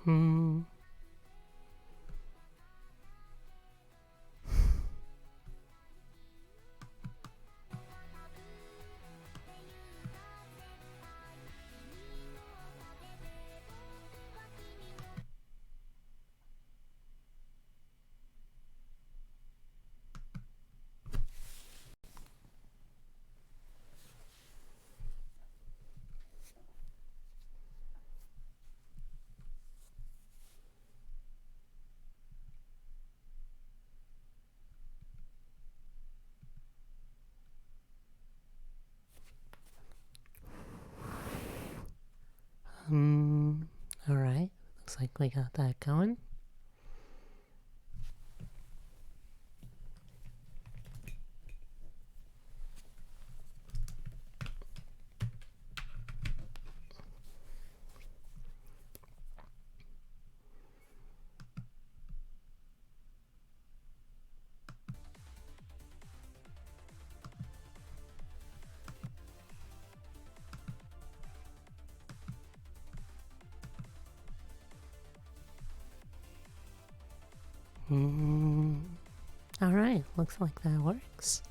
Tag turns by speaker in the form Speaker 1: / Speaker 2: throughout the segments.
Speaker 1: Hmm. Alright, looks like we got that going. Alright, looks like that works.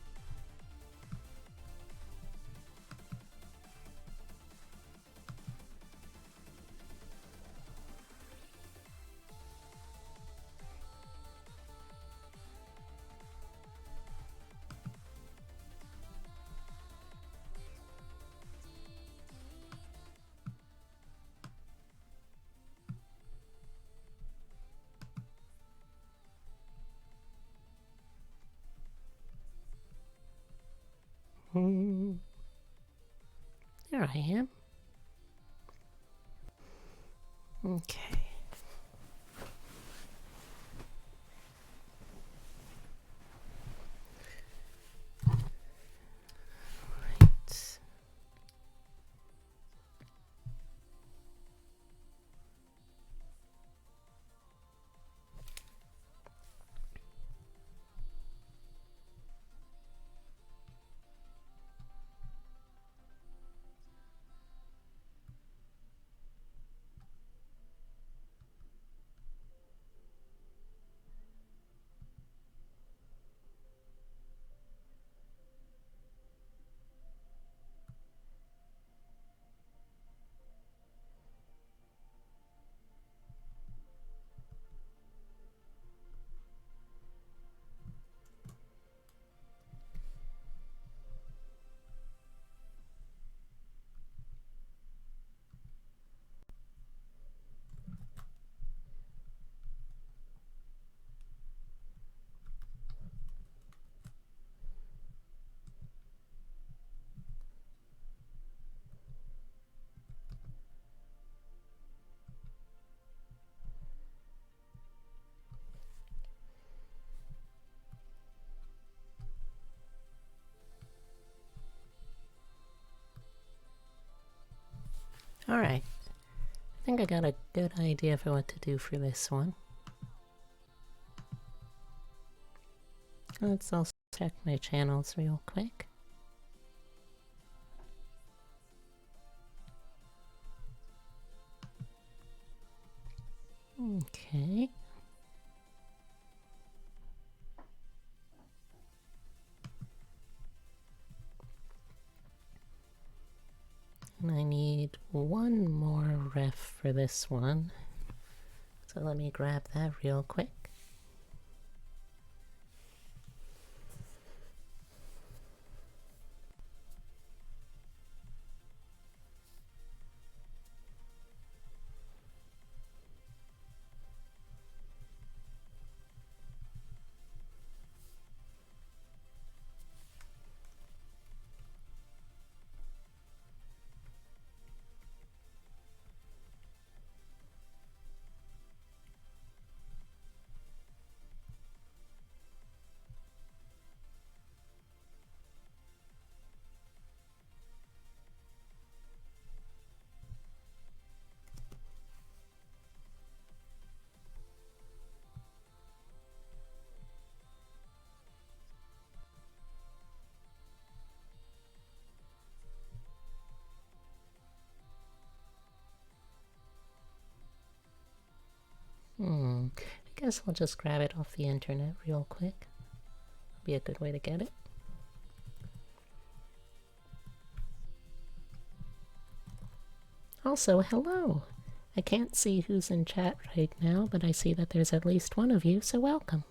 Speaker 1: There I am. Okay. Right. Alright. I think I got a good idea for what to do for this one. Let's also check my channels real quick. Okay. And I need one more ref for this one. So let me grab that real quick. guess I'll just grab it off the internet real quick. Be a good way to get it. Also, hello! I can't see who's in chat right now, but I see that there's at least one of you, so welcome.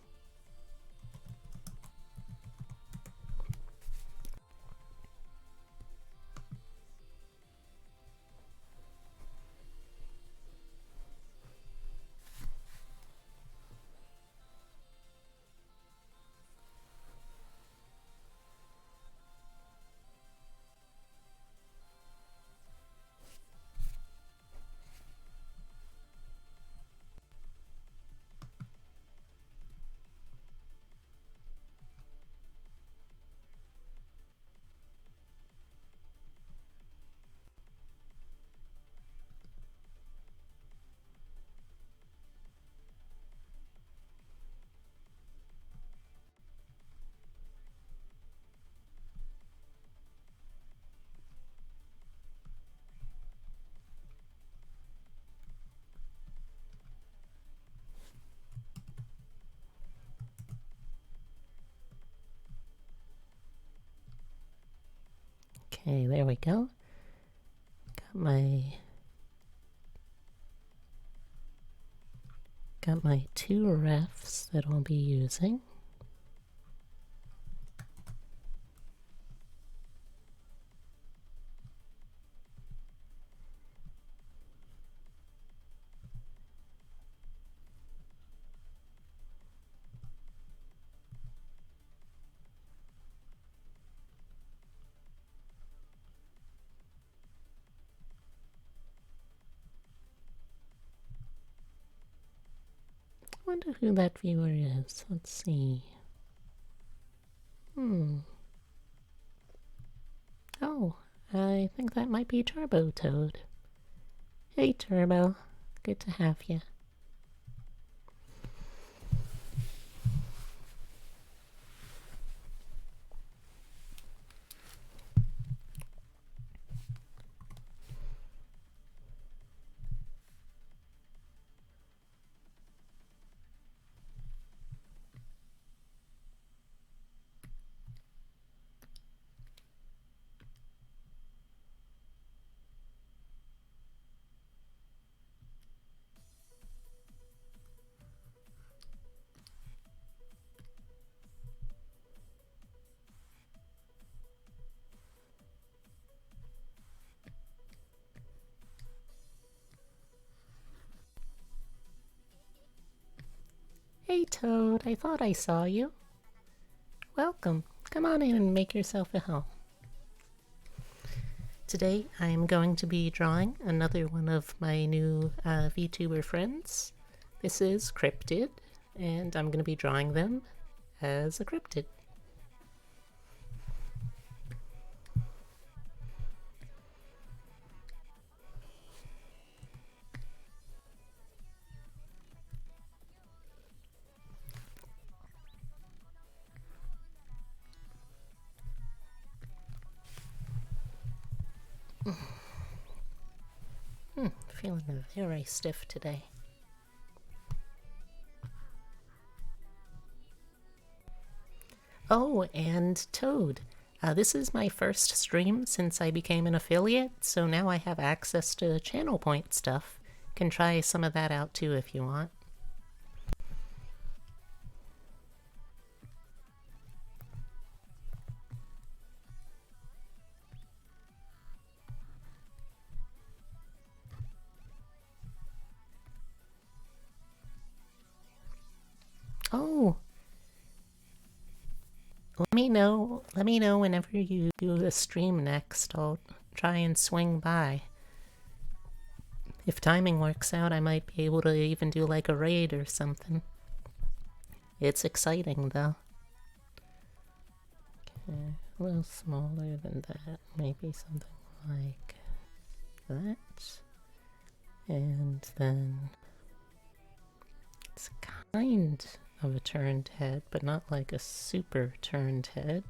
Speaker 1: Okay, there we go. Got my two refs that I'll be using. I wonder who that viewer is. Let's see. Oh, I think that might be Turbo Toad. Hey Turbo, good to have you. Hey Toad, I thought I saw you. Welcome. Come on in and make yourself at home. Today I am going to be drawing another one of my new VTuber friends. This is Cryptid, and I'm going to be drawing them as a cryptid. Feeling very stiff today. Oh, and Toad. This is my first stream since I became an affiliate, so now I have access to channel point stuff. Can try some of that out too if you want. Oh, let me know whenever you do a stream next. I'll try and swing by. If timing works out, I might be able to even do like a raid or something. It's exciting though. Okay, a little smaller than that. Maybe something like that. And then it's kind of a turned head, but not like a super turned head.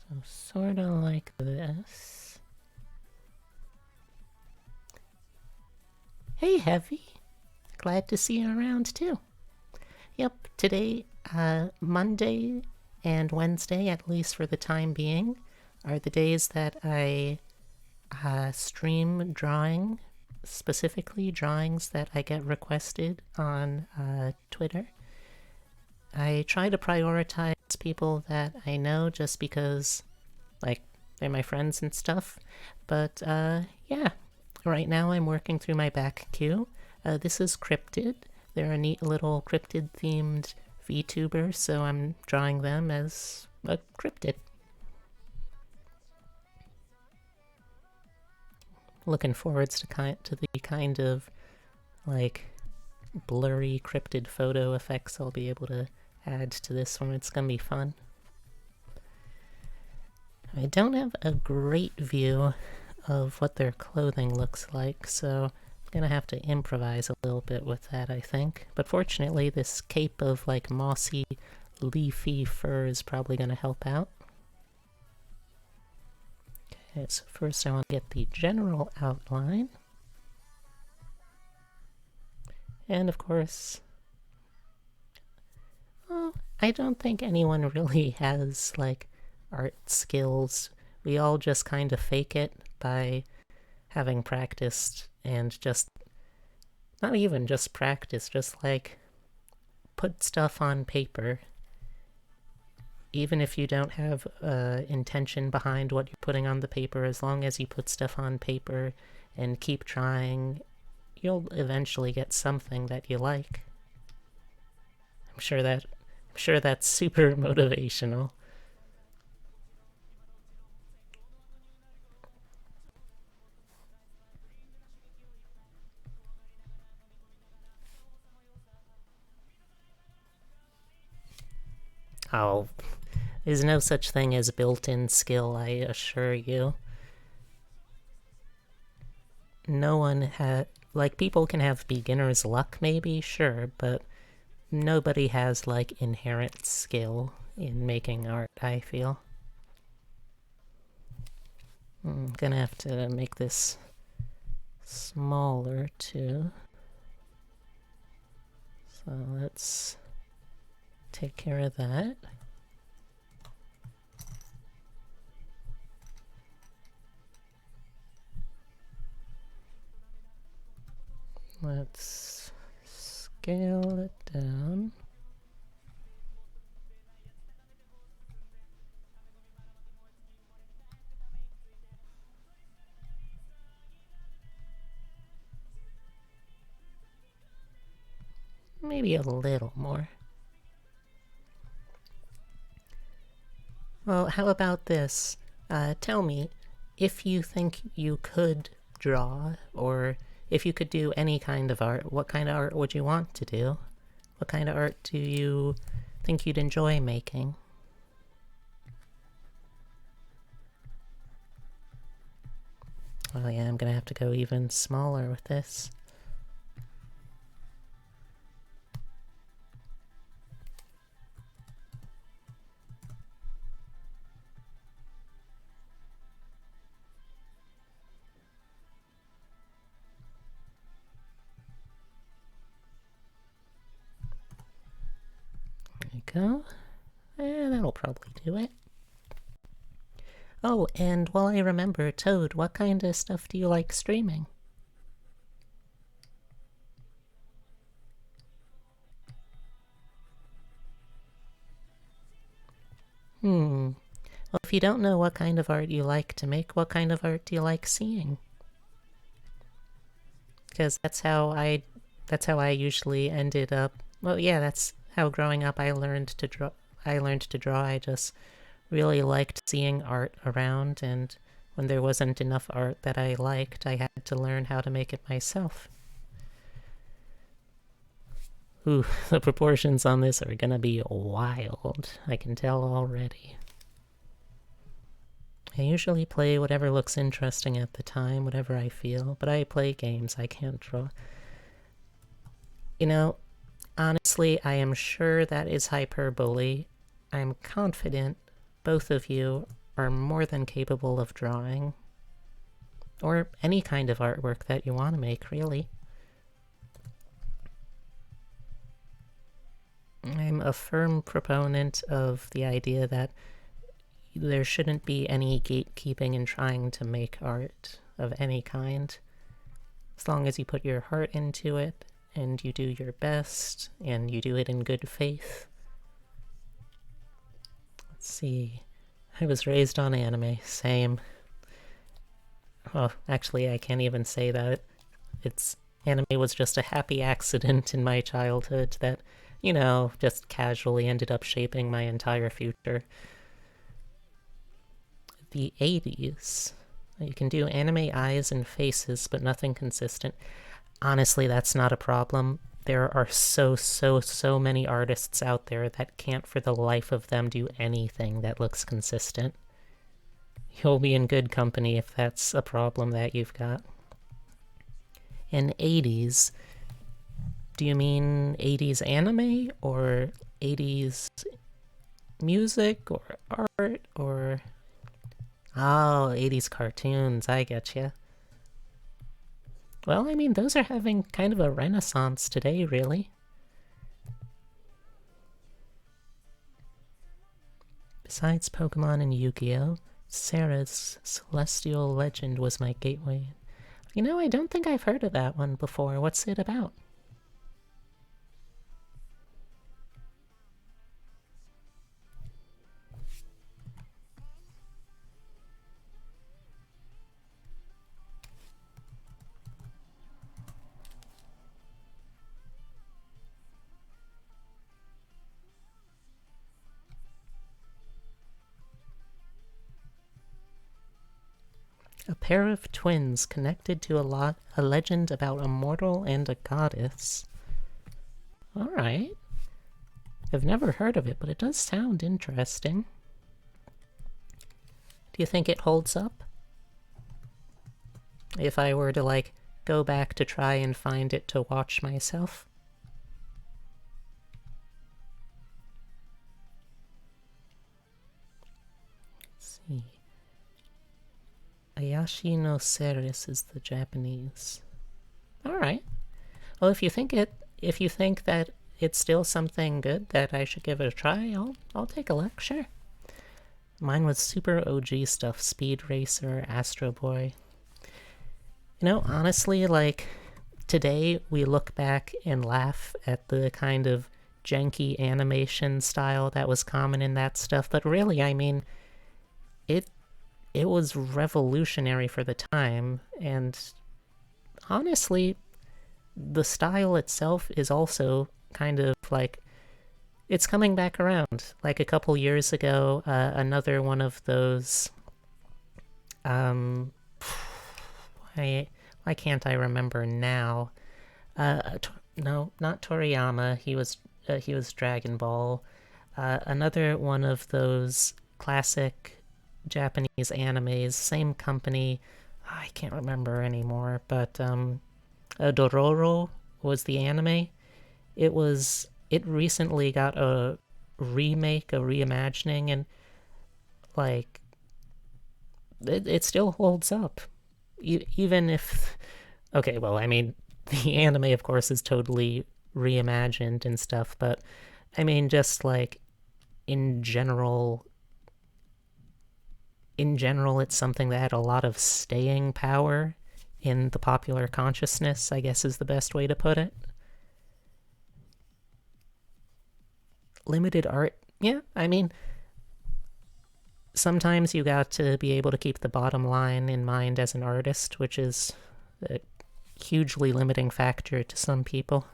Speaker 1: So sort of like this. Hey, Heavy. Glad to see you around, too. Yep, today, Monday and Wednesday, at least for the time being, are the days that I stream drawing, specifically drawings that I get requested on Twitter. I try to prioritize people that I know just because, like, they're my friends and stuff. But, yeah, right now I'm working through my back queue. This is Cryptid. They're a neat little cryptid-themed VTuber, so I'm drawing them as a cryptid. Looking forward to the kind of, like, blurry cryptid photo effects I'll be able to add to this one. It's gonna be fun. I don't have a great view of what their clothing looks like, so I'm gonna have to improvise a little bit with that, I think. But fortunately, this cape of, like, mossy, leafy fur is probably gonna help out. Okay, so first I want to get the general outline. And of course, well, I don't think anyone really has, like, art skills. We all just kind of fake it by having practiced and just, not even just practice, just like put stuff on paper. Even if you don't have intention behind what you're putting on the paper, as long as you put stuff on paper and keep trying, you'll eventually get something that you like. I'm sure that's super motivational. Oh, there's no such thing as built-in skill, I assure you. No one had, like, people can have beginner's luck maybe, sure, but nobody has, like, inherent skill in making art, I feel. I'm gonna have to make this smaller too. So let's take care of that. Let's scale it down. Maybe a little more. Well, how about this? Tell me, if you think you could draw, or if you could do any kind of art, what kind of art would you want to do? What kind of art do you think you'd enjoy making? Oh yeah, I'm gonna have to go even smaller with this. There you go. That'll probably do it. Oh, and while I remember, Toad, what kind of stuff do you like streaming? Well, if you don't know what kind of art you like to make, what kind of art do you like seeing? Because that's how I usually ended up. Well, yeah, that's how growing up I learned to draw. I just really liked seeing art around, and when there wasn't enough art that I liked, I had to learn how to make it myself. Ooh, the proportions on this are gonna be wild. I can tell already. I usually play whatever looks interesting at the time, whatever I feel, but I play games, I can't draw. You know, honestly, I am sure that is hyperbole. I'm confident both of you are more than capable of drawing. Or any kind of artwork that you want to make, really. I'm a firm proponent of the idea that there shouldn't be any gatekeeping in trying to make art of any kind. As long as you put your heart into it, and you do your best, and you do it in good faith. Let's see. I was raised on anime. Same. Well, actually, I can't even say that. Anime was just a happy accident in my childhood that, just casually ended up shaping my entire future. The 80s. You can do anime eyes and faces, but nothing consistent. Honestly, that's not a problem. There are so many artists out there that can't for the life of them do anything that looks consistent. You'll be in good company if that's a problem that you've got. In 80s, do you mean 80s anime or 80s music or art or... Oh, 80s cartoons, I getcha. Well, I mean, those are having kind of a renaissance today, really. Besides Pokemon and Yu-Gi-Oh!, Sarah's Celestial Legend was my gateway. I don't think I've heard of that one before. What's it about? A pair of twins connected to a legend about a mortal and a goddess. Alright. I've never heard of it, but it does sound interesting. Do you think it holds up? If I were to, go back to try and find it to watch myself? Let's see. Ayashi no Seres is the Japanese. Alright. Well, if you think that it's still something good that I should give it a try, I'll take a look, sure. Mine was super OG stuff, Speed Racer, Astro Boy. Honestly, today we look back and laugh at the kind of janky animation style that was common in that stuff, but really, I mean, it was revolutionary for the time, and honestly, the style itself is also kind of it's coming back around. Like a couple years ago, another one of those, why can't I remember now? No, not Toriyama, he was Dragon Ball. Another one of those classic Japanese animes, same company, I can't remember anymore, but Dororo was the anime. It recently got a remake, a reimagining, and it still holds up. Even if, okay, well, I mean, the anime of course is totally reimagined and stuff, but I mean, just in general, it's something that had a lot of staying power in the popular consciousness, I guess is the best way to put it. Limited art, yeah, I mean, sometimes you got to be able to keep the bottom line in mind as an artist, which is a hugely limiting factor to some people.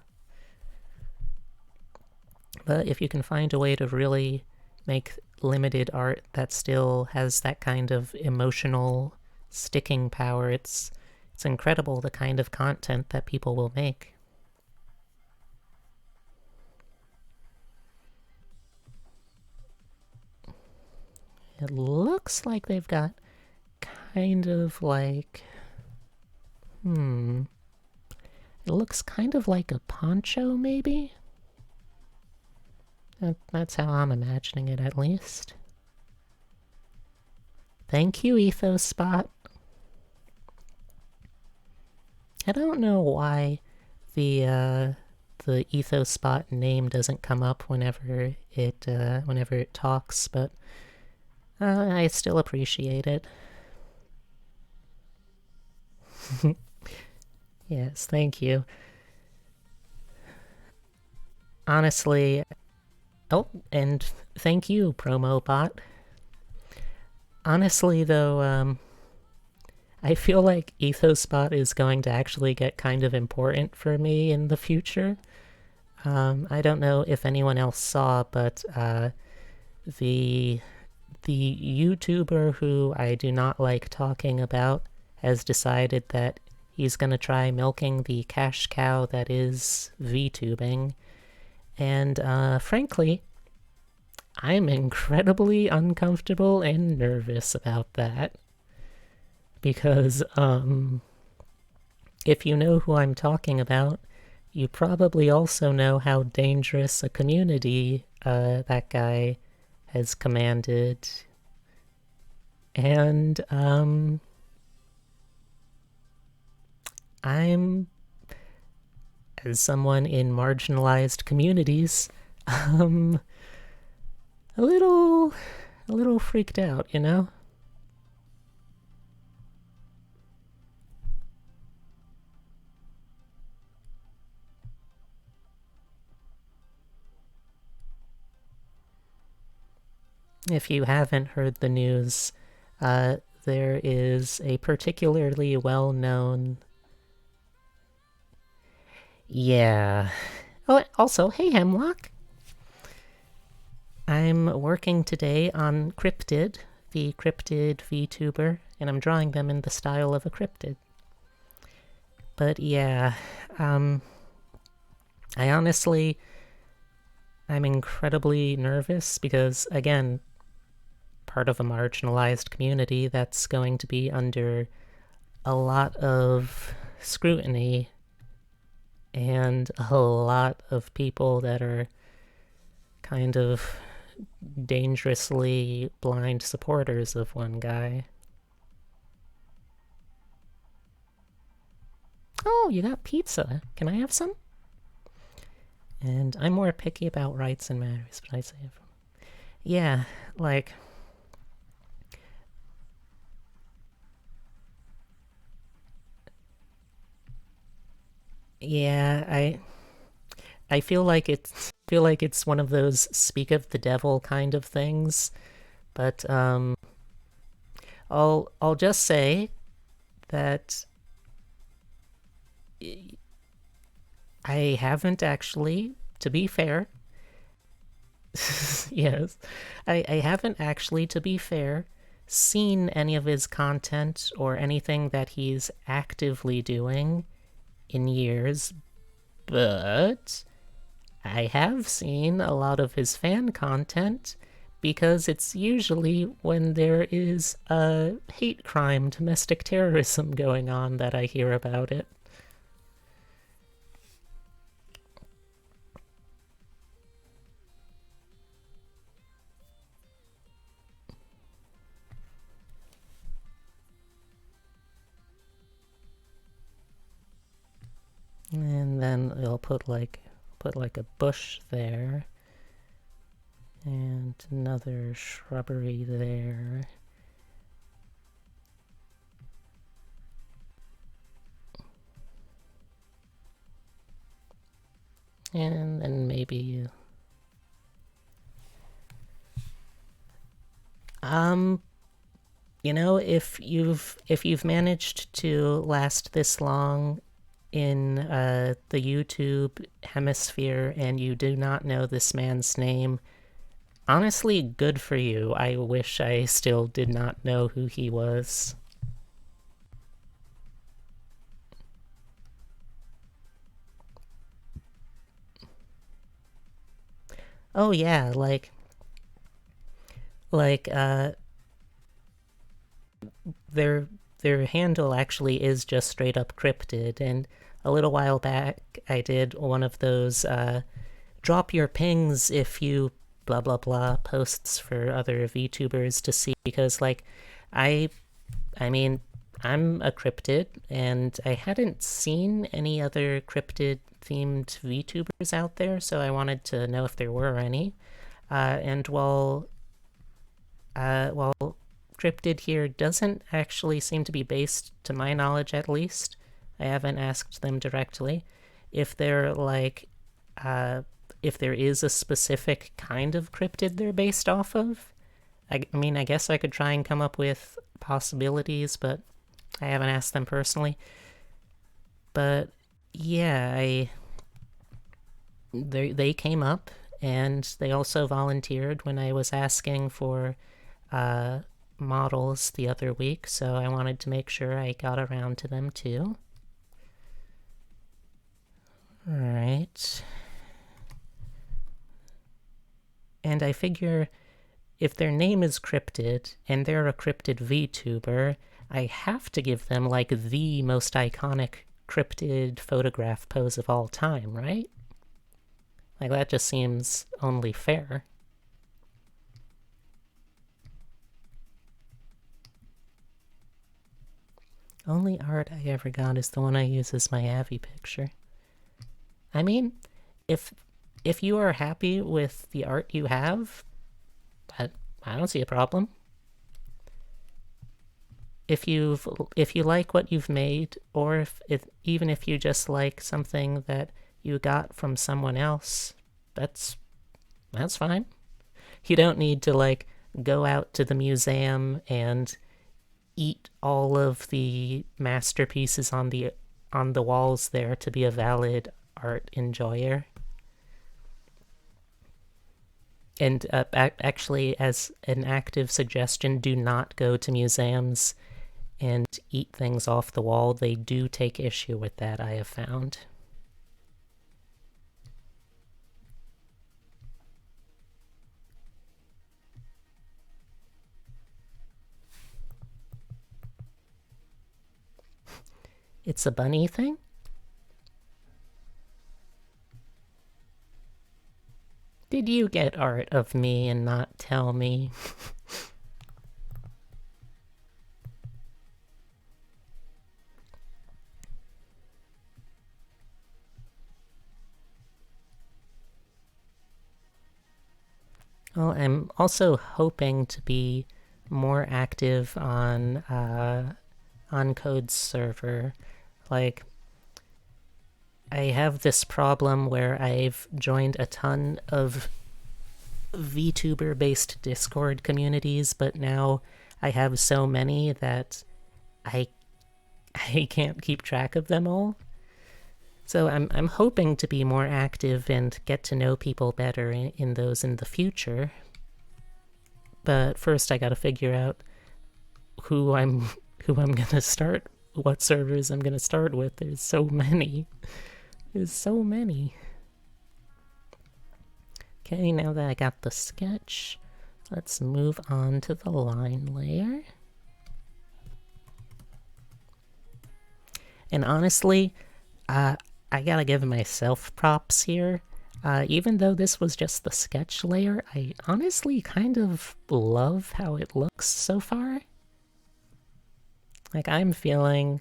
Speaker 1: But if you can find a way to really make limited art that still has that kind of emotional sticking power, it's incredible the kind of content that people will make. It looks like they've got kind of it looks kind of like a poncho, maybe? That's how I'm imagining it, at least. Thank you, Ethos Spot. I don't know why the the EthosBot name doesn't come up whenever it talks, but I still appreciate it. Yes, thank you. Honestly, oh, and thank you, PromoBot. Honestly, though, I feel like EthosBot is going to actually get kind of important for me in the future. I don't know if anyone else saw, but the YouTuber who I do not like talking about has decided that he's gonna try milking the cash cow that is VTubing. And frankly, I'm incredibly uncomfortable and nervous about that. Because if you know who I'm talking about, you probably also know how dangerous a community that guy has commanded. And I'm, as someone in marginalized communities, a little freaked out, you know? If you haven't heard the news, there is a particularly well-known... Yeah. Oh, also, hey Hemlock! I'm working today on Cryptid, the Cryptid VTuber, and I'm drawing them in the style of a cryptid. But yeah, I'm incredibly nervous because, again, part of a marginalized community that's going to be under a lot of scrutiny and a lot of people that are kind of dangerously blind supporters of one guy. Oh, you got pizza. Can I have some? And I'm more picky about rights and matters, but I say it. Yeah, like... Yeah, I feel like it's one of those speak of the devil kind of things, but I'll just say that I haven't actually, to be fair. Yes, I haven't actually, to be fair, seen any of his content or anything that he's actively doing in years, but I have seen a lot of his fan content because it's usually when there is a hate crime, domestic terrorism going on that I hear about it. And then they'll put like a bush there. And another shrubbery there. And then maybe... you know, if you've managed to last this long in the YouTube hemisphere and you do not know this man's name, honestly, good for you. I wish I still did not know who he was. Oh yeah, their handle actually is just straight up cryptid, and a little while back I did one of those drop your pings if you blah blah blah posts for other VTubers to see, because like I mean I'm a cryptid, and I hadn't seen any other cryptid-themed VTubers out there, so I wanted to know if there were any. And while cryptid here doesn't actually seem to be based, to my knowledge at least, I haven't asked them directly, if they're like, if there is a specific kind of cryptid they're based off of. I mean, I guess I could try and come up with possibilities, but I haven't asked them personally. But yeah, they came up, and they also volunteered when I was asking for models the other week, so I wanted to make sure I got around to them too. Alright. And I figure if their name is Cryptid, and they're a Cryptid VTuber, I have to give them, like, the most iconic cryptid photograph pose of all time, right? Like, that just seems only fair. Only art I ever got is the one I use as my Avi picture. I mean, if you are happy with the art you have, I don't see a problem. If you like what you've made, or even if you just like something that you got from someone else, that's fine. You don't need to like go out to the museum and eat all of the masterpieces on the walls there to be a valid art enjoyer. And actually, as an active suggestion, do not go to museums and eat things off the wall. They do take issue with that, I have found. It's a bunny thing? Did you get art of me and not tell me? Well, I'm also hoping to be more active on Code's server. Like, I have this problem where I've joined a ton of VTuber-based Discord communities, but now I have so many that I can't keep track of them all. So I'm hoping to be more active and get to know people better in those in the future. But first I gotta figure out who I'm gonna start, what servers I'm gonna start with. There's so many. There's so many. Okay, now that I got the sketch, let's move on to the line layer. And honestly, I gotta give myself props here. Even though this was just the sketch layer, I honestly kind of love how it looks so far. Like, I'm feeling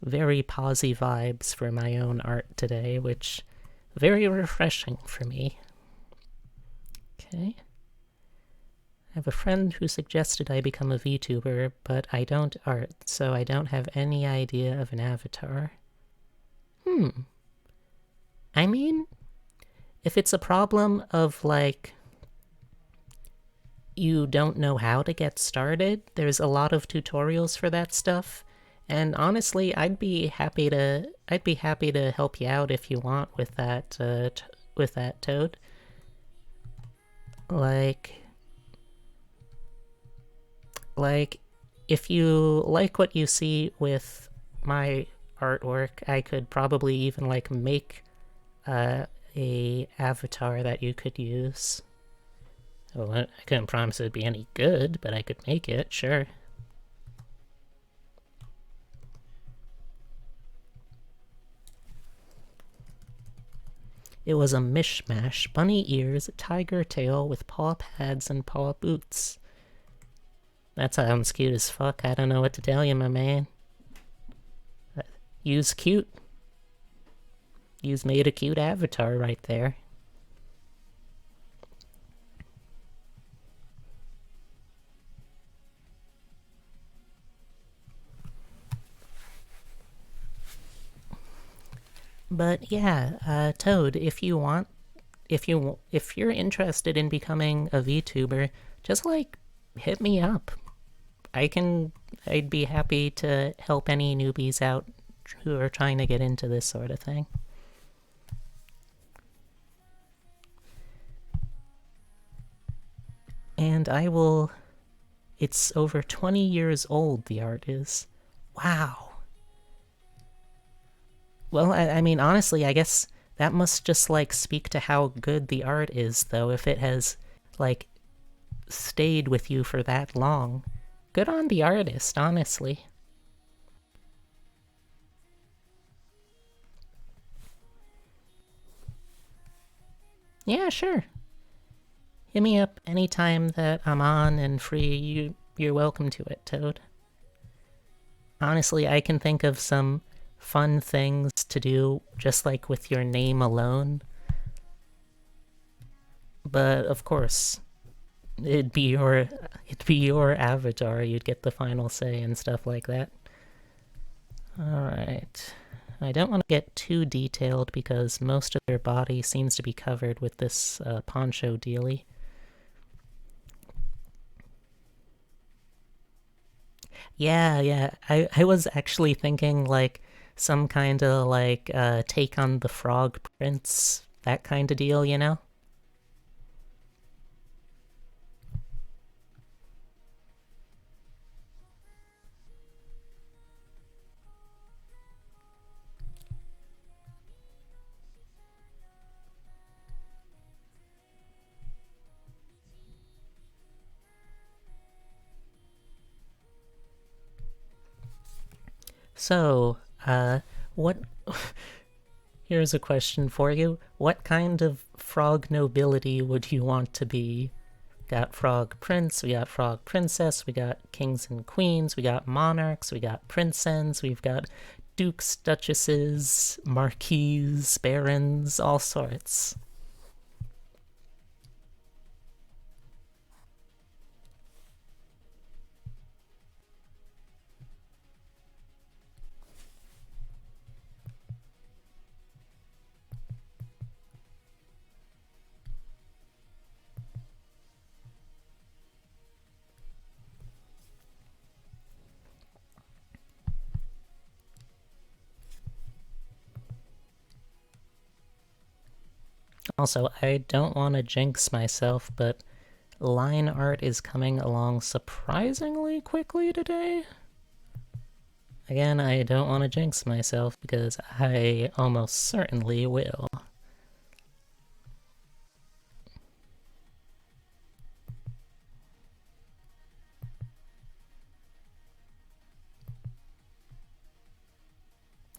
Speaker 1: very posy vibes for my own art today, which very refreshing for me. Okay. I have a friend who suggested I become a VTuber, but I don't art, so I don't have any idea of an avatar. I mean, if it's a problem of, like, you don't know how to get started, there's a lot of tutorials for that stuff. And honestly, I'd be happy to help you out if you want with that Toad. Like, if you like what you see with my artwork, I could probably even like make a avatar that you could use. Well, I couldn't promise it'd be any good, but I could make it, sure. It was a mishmash, bunny ears, tiger tail with paw pads and paw boots. That sounds cute as fuck, I don't know what to tell you, my man. Use cute. Use made a cute avatar right there. But yeah, Toad, if you want, if you're interested in becoming a VTuber, just like hit me up. I'd be happy to help any newbies out who are trying to get into this sort of thing. And I will. It's over 20 years old, the art is. Wow. Well, I mean, honestly, I guess that must just, like, speak to how good the art is, though, if it has, like, stayed with you for that long. Good on the artist, honestly. Yeah, sure. Hit me up anytime that I'm on and free. You're welcome to it, Toad. Honestly, I can think of some fun things to do just like with your name alone. But of course, it'd be your avatar. You'd get the final say and stuff like that. Alright. I don't want to get too detailed because most of their body seems to be covered with this poncho dealy. Yeah. I was actually thinking like some kind of like take on the Frog Prince, that kind of deal, you know? So, what. Here's a question for you. What kind of frog nobility would you want to be? Got Frog Prince, we got Frog Princess, we got Kings and Queens, we got Monarchs, we got Princes, we've got Dukes, Duchesses, Marquises, Barons, all sorts. Also, I don't want to jinx myself, but line art is coming along surprisingly quickly today. Again, I don't want to jinx myself because I almost certainly will.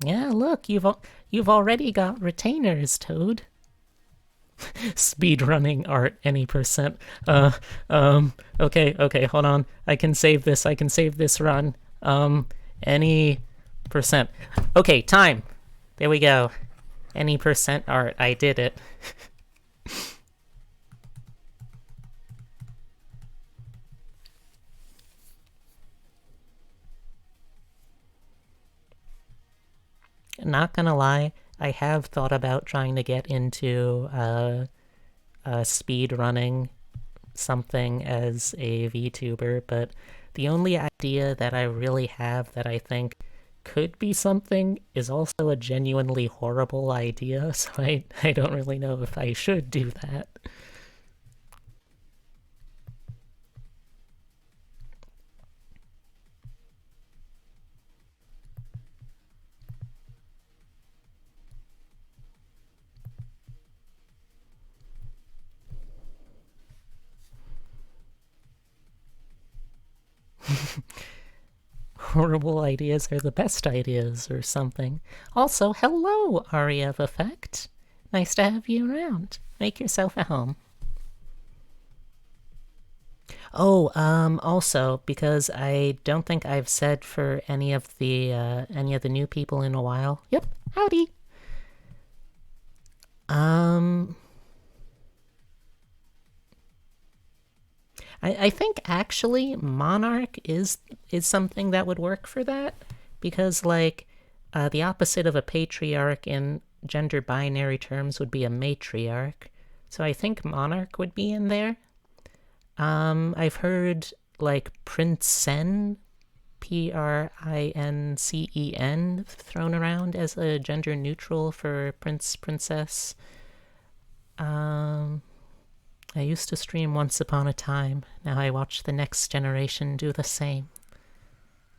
Speaker 1: Yeah, look, you've already got retainers, Toad. Speedrunning art any percent. Okay, hold on. I can save this run. Any percent. Okay, time. There we go. Any percent art. I did it. Not gonna lie, I have thought about trying to get into speed running something as a VTuber, but the only idea that I really have that I think could be something is also a genuinely horrible idea, so I don't really know if I should do that. Horrible ideas are the best ideas, or something. Also, hello, Ariev Effect. Nice to have you around. Make yourself at home. Oh, also, because I don't think I've said for any of the new people in a while. Yep, howdy. Um, I think actually Monarch is something that would work for that because like the opposite of a patriarch in gender binary terms would be a matriarch. So I think Monarch would be in there. I've heard like Princen, Princen, thrown around as a gender neutral for prince princess. Um, I used to stream once upon a time. Now I watch the next generation do the same.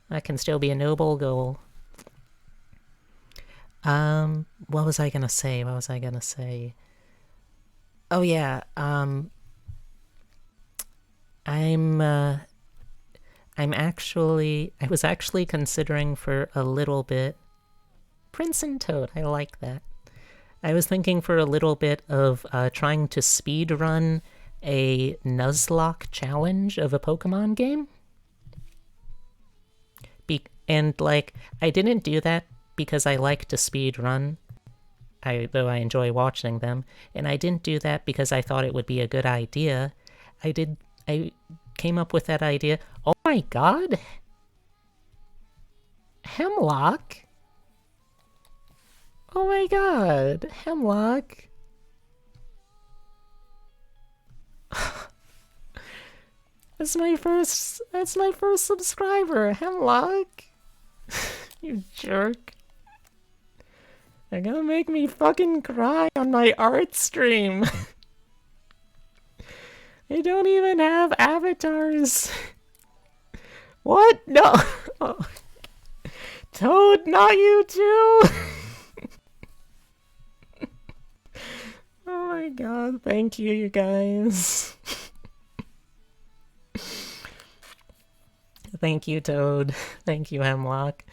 Speaker 1: That can still be a noble goal. What was I gonna say? What was I gonna say? Oh yeah. I'm I was actually considering for a little bit Prince and Toad. I like that. I was thinking for a little bit of trying to speed run a Nuzlocke challenge of a Pokemon game. And like I didn't do that because I like to speed run. Though I enjoy watching them, and I didn't do that because I thought it would be a good idea. I came up with that idea. Oh my god! Hemlock? Oh my god, Hemlock. That's my first subscriber, Hemlock. You jerk. They're gonna make me fucking cry on my art stream. They don't even have avatars. What? No. Oh. Toad, not you too. Oh my god, thank you, you guys. Thank you, Toad. Thank you, Hemlock.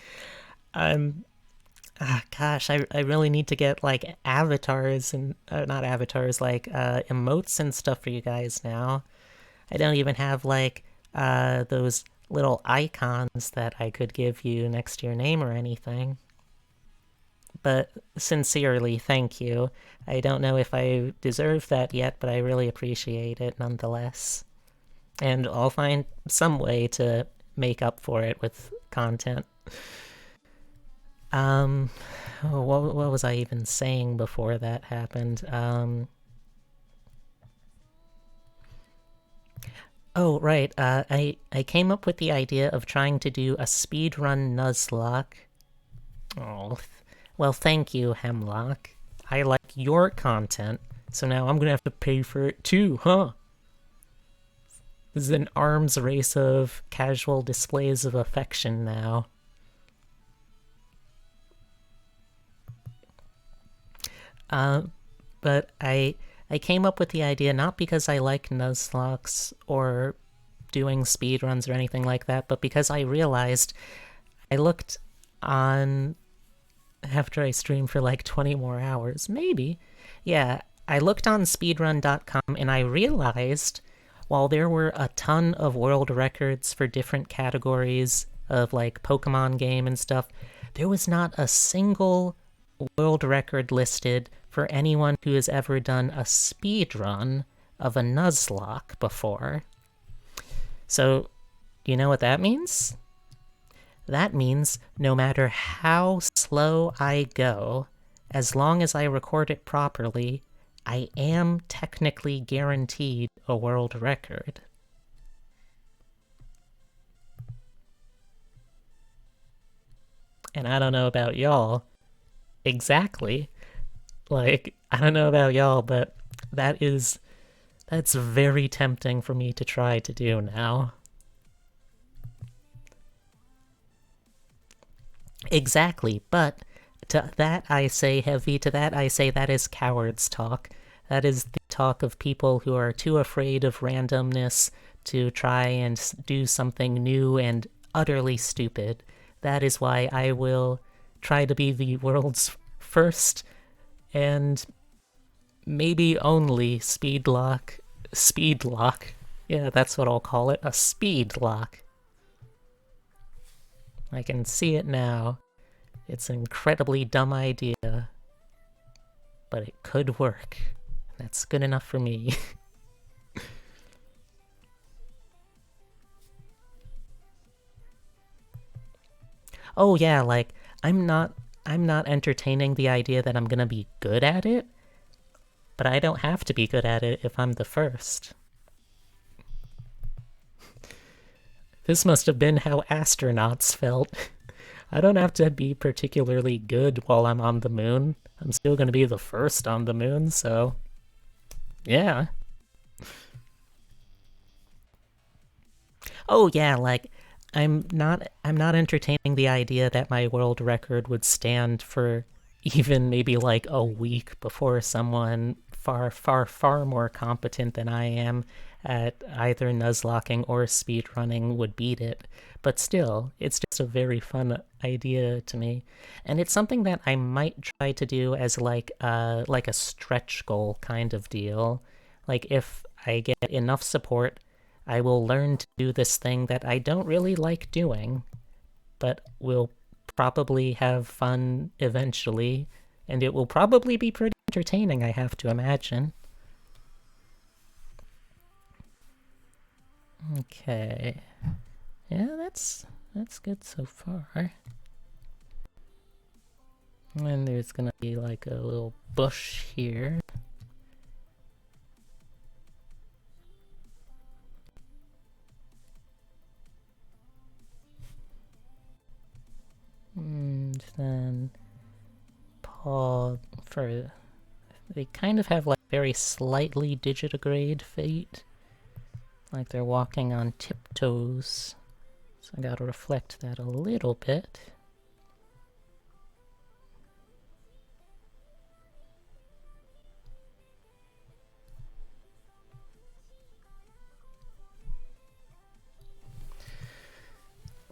Speaker 1: Gosh, I really need to get like avatars and not avatars, like emotes and stuff for you guys now. I don't even have like those little icons that I could give you next to your name or anything. But sincerely, thank you. I don't know if I deserve that yet, but I really appreciate it nonetheless. And I'll find some way to make up for it with content. What was I even saying before that happened? Oh, right. I came up with the idea of trying to do a speedrun Nuzlocke. Oh, well, thank you, Hemlock. I like your content, so now I'm gonna have to pay for it too, huh? This is an arms race of casual displays of affection now. But I came up with the idea not because I like Nuzlocks or doing speedruns or anything like that, but because I realized I looked on after I streamed for like 20 more hours, maybe. Yeah, I looked on speedrun.com and I realized while there were a ton of world records for different categories of like Pokemon game and stuff, there was not a single world record listed for anyone who has ever done a speed run of a Nuzlocke before. So, you know what that means? That means no matter how slow I go, as long as I record it properly, I am technically guaranteed a world record. And I don't know about y'all. Exactly. Like, I don't know about y'all, but that's very tempting for me to try to do now. Exactly, but to that I say, Heavy, to that I say that is cowards talk. That is the talk of people who are too afraid of randomness to try and do something new and utterly stupid. That is why I will try to be the world's first and maybe only speedlock, Yeah, that's what I'll call it, a speed lock. I can see it now. It's an incredibly dumb idea, but it could work. That's good enough for me. Oh yeah, like, I'm not entertaining the idea that I'm gonna be good at it, but I don't have to be good at it if I'm the first. This must have been how astronauts felt. I don't have to be particularly good while I'm on the moon. I'm still gonna be the first on the moon, so yeah. Oh yeah, like I'm not entertaining the idea that my world record would stand for even maybe like a week before someone far, far, far more competent than I am at either nuzlocking or speedrunning would beat it. But still, it's just a very fun idea to me. And it's something that I might try to do as like a stretch goal kind of deal. Like if I get enough support, I will learn to do this thing that I don't really like doing, but will probably have fun eventually, and it will probably be pretty entertaining, I have to imagine. Okay. Yeah, that's good so far. And there's gonna be like a little bush here. And then paw for... They kind of have like very slightly digitigrade feet. Like they're walking on tiptoes. So I gotta reflect that a little bit.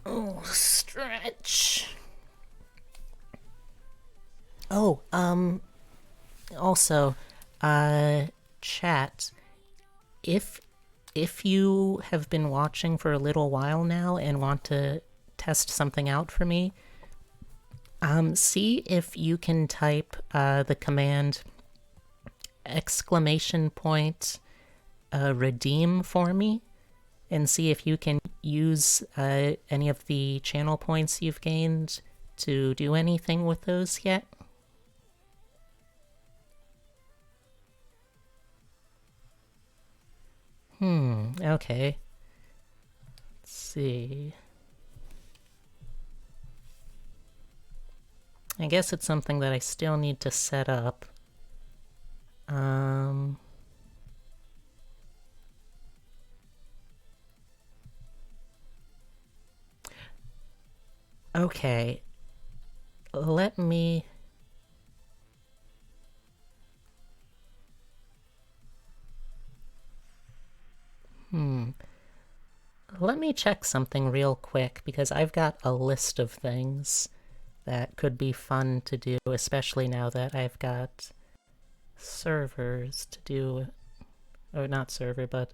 Speaker 1: Oh, stretch. Oh, also, chat, if you have been watching for a little while now and want to test something out for me, see if you can type the command exclamation point redeem for me, and see if you can use any of the channel points you've gained to do anything with those yet. Okay. Let's see. I guess it's something that I still need to set up. Okay. Let me... Let me check something real quick, because I've got a list of things that could be fun to do, especially now that I've got servers to do, or not server, but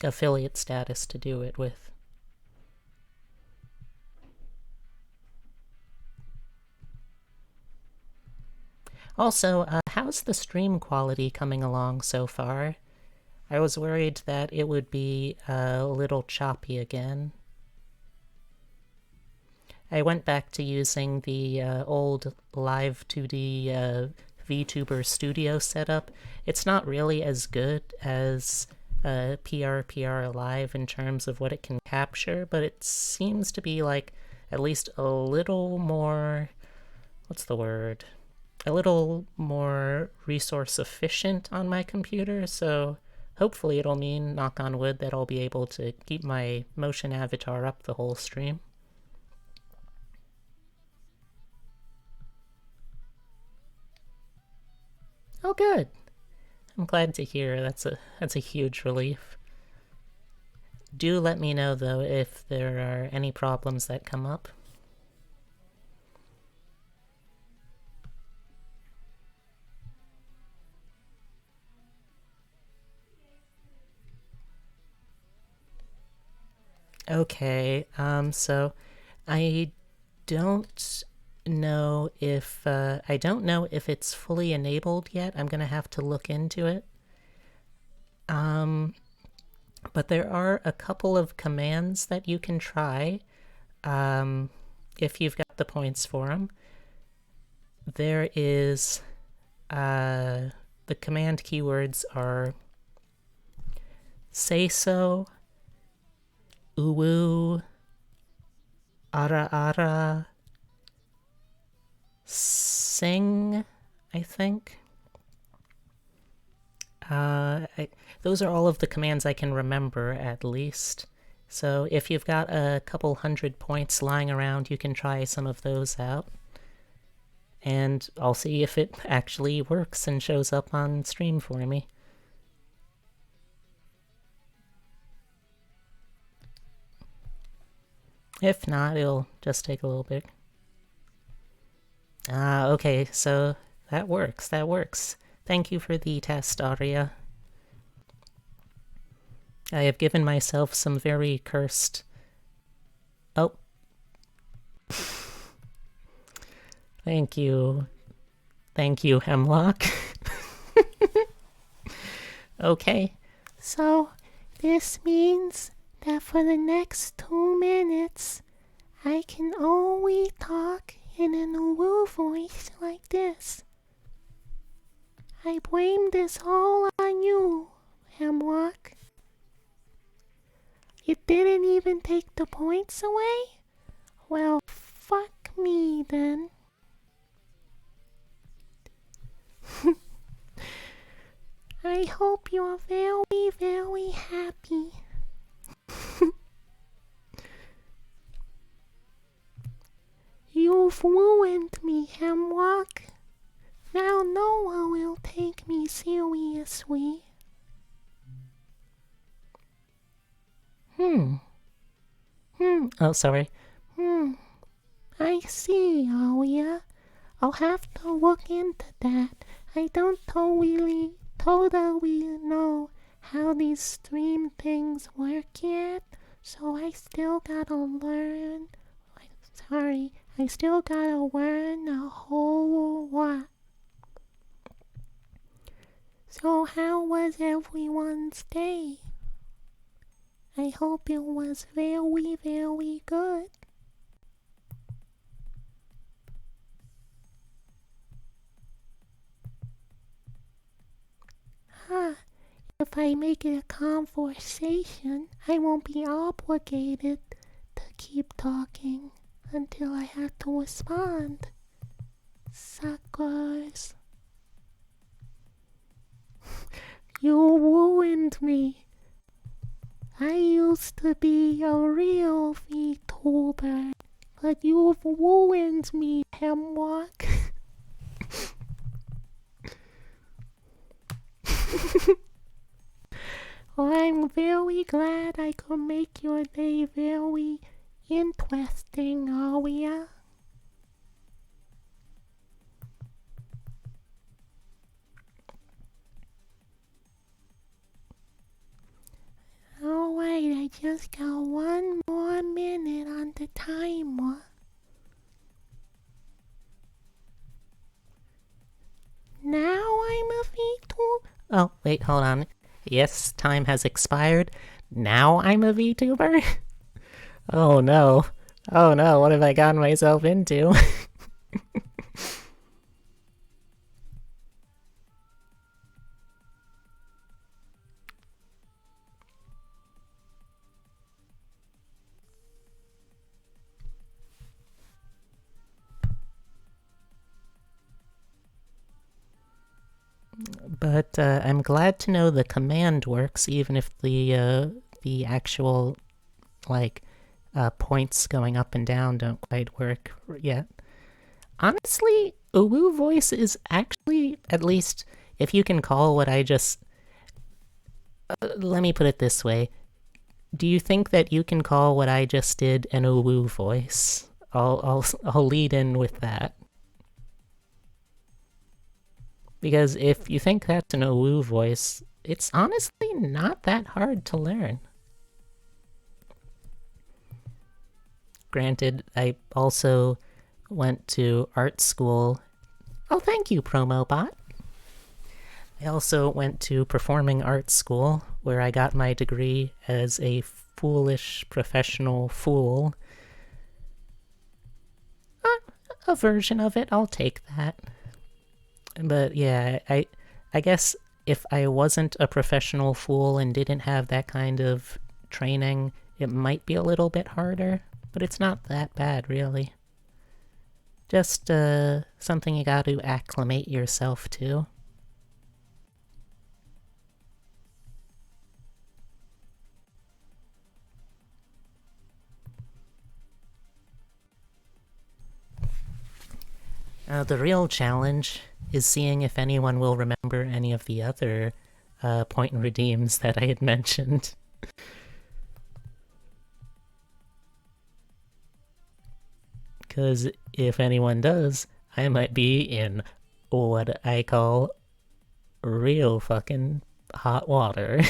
Speaker 1: affiliate status to do it with. Also, how's the stream quality coming along so far? I was worried that it would be a little choppy again. I went back to using the old Live 2D VTuber studio setup. It's not really as good as PRPR Live in terms of what it can capture, but it seems to be like at least a little more... what's the word? A little more resource efficient on my computer, so hopefully it'll mean, knock on wood, that I'll be able to keep my motion avatar up the whole stream. Oh, good. I'm glad to hear. That's a huge relief. Do let me know, though, if there are any problems that come up. Okay, so I don't know if it's fully enabled yet. I'm gonna have to look into it. But there are a couple of commands that you can try if you've got the points for them. There is the command keywords are say so, uwu, ara ara, sing, I think. Those are all of the commands I can remember, at least. So if you've got a couple hundred points lying around, you can try some of those out. And I'll see if it actually works and shows up on stream for me. If not, it'll just take a little bit. Okay, so that works. Thank you for the test, Aria. I have given myself some very cursed... Oh. Thank you. Thank you, Hemlock. Okay.
Speaker 2: So, this means that for the next 2 minutes, I can only talk in an uwu voice like this. I blame this all on you, Hemlock. You didn't even take the points away? Well, fuck me then. I hope you're very, very happy. You've ruined me, Hemlock. Now no one will take me seriously.
Speaker 1: Oh, sorry.
Speaker 2: I see, Aria. I'll have to look into that. I don't totally know how these stream things work yet, so I still gotta learn. I still gotta learn a whole lot. So how was everyone's day? I hope it was very, very good. If I make it a conversation, I won't be obligated to keep talking until I have to respond. Suckers. You ruined me. I used to be a real VTuber, but you've ruined me, Hemlock. Well, I'm very glad I could make your day very interesting, Aria. Alright, I just got 1 more minute on the timer. Now I'm a VTuber?
Speaker 1: Oh, wait, hold on. Yes, time has expired. Now I'm a VTuber? Oh no. Oh no, what have I gotten myself into? But I'm glad to know the command works, even if the actual points going up and down don't quite work yet. Honestly, uwu voice is actually, at least if you can call what I just... let me put it this way. Do you think that you can call what I just did an uwu voice? I'll lead in with that. Because if you think that's an uwu voice, it's honestly not that hard to learn. Granted, I also went to art school. Oh, thank you, Promobot. I also went to performing arts school, where I got my degree as a foolish professional fool. A version of it, I'll take that. But yeah, I guess if I wasn't a professional fool and didn't have that kind of training, it might be a little bit harder, but it's not that bad, really. Just something you got to acclimate yourself to. The real challenge is seeing if anyone will remember any of the other point and redeems that I had mentioned. Because if anyone does, I might be in what I call real fucking hot water.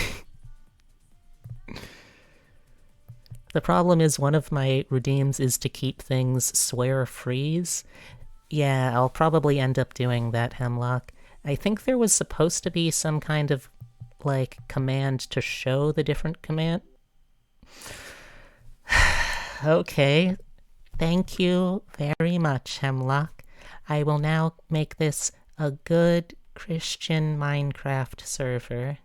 Speaker 1: The problem is one of my redeems is to keep things swear-freeze. Yeah, I'll probably end up doing that, Hemlock. I think there was supposed to be some kind of, like, command to show the different command. Okay, thank you very much, Hemlock. I will now make this a good Christian Minecraft server.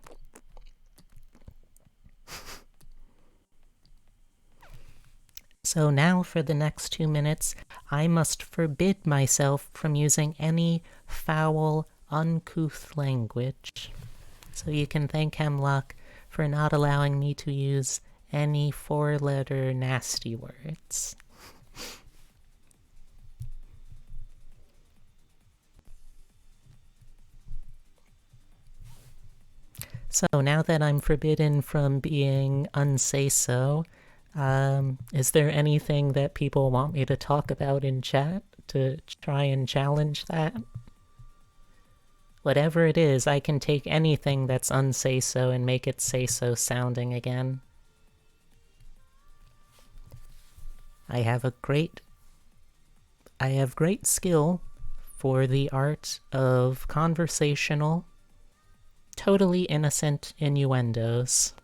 Speaker 1: So now for the next 2 minutes, I must forbid myself from using any foul, uncouth language. So you can thank Hemlock for not allowing me to use any 4-letter nasty words. So now that I'm forbidden from being unsay-so, is there anything that people want me to talk about in chat to try and challenge that? Whatever it is, I can take anything that's unsay-so and make it say-so sounding again. I have great skill for the art of conversational, totally innocent innuendos.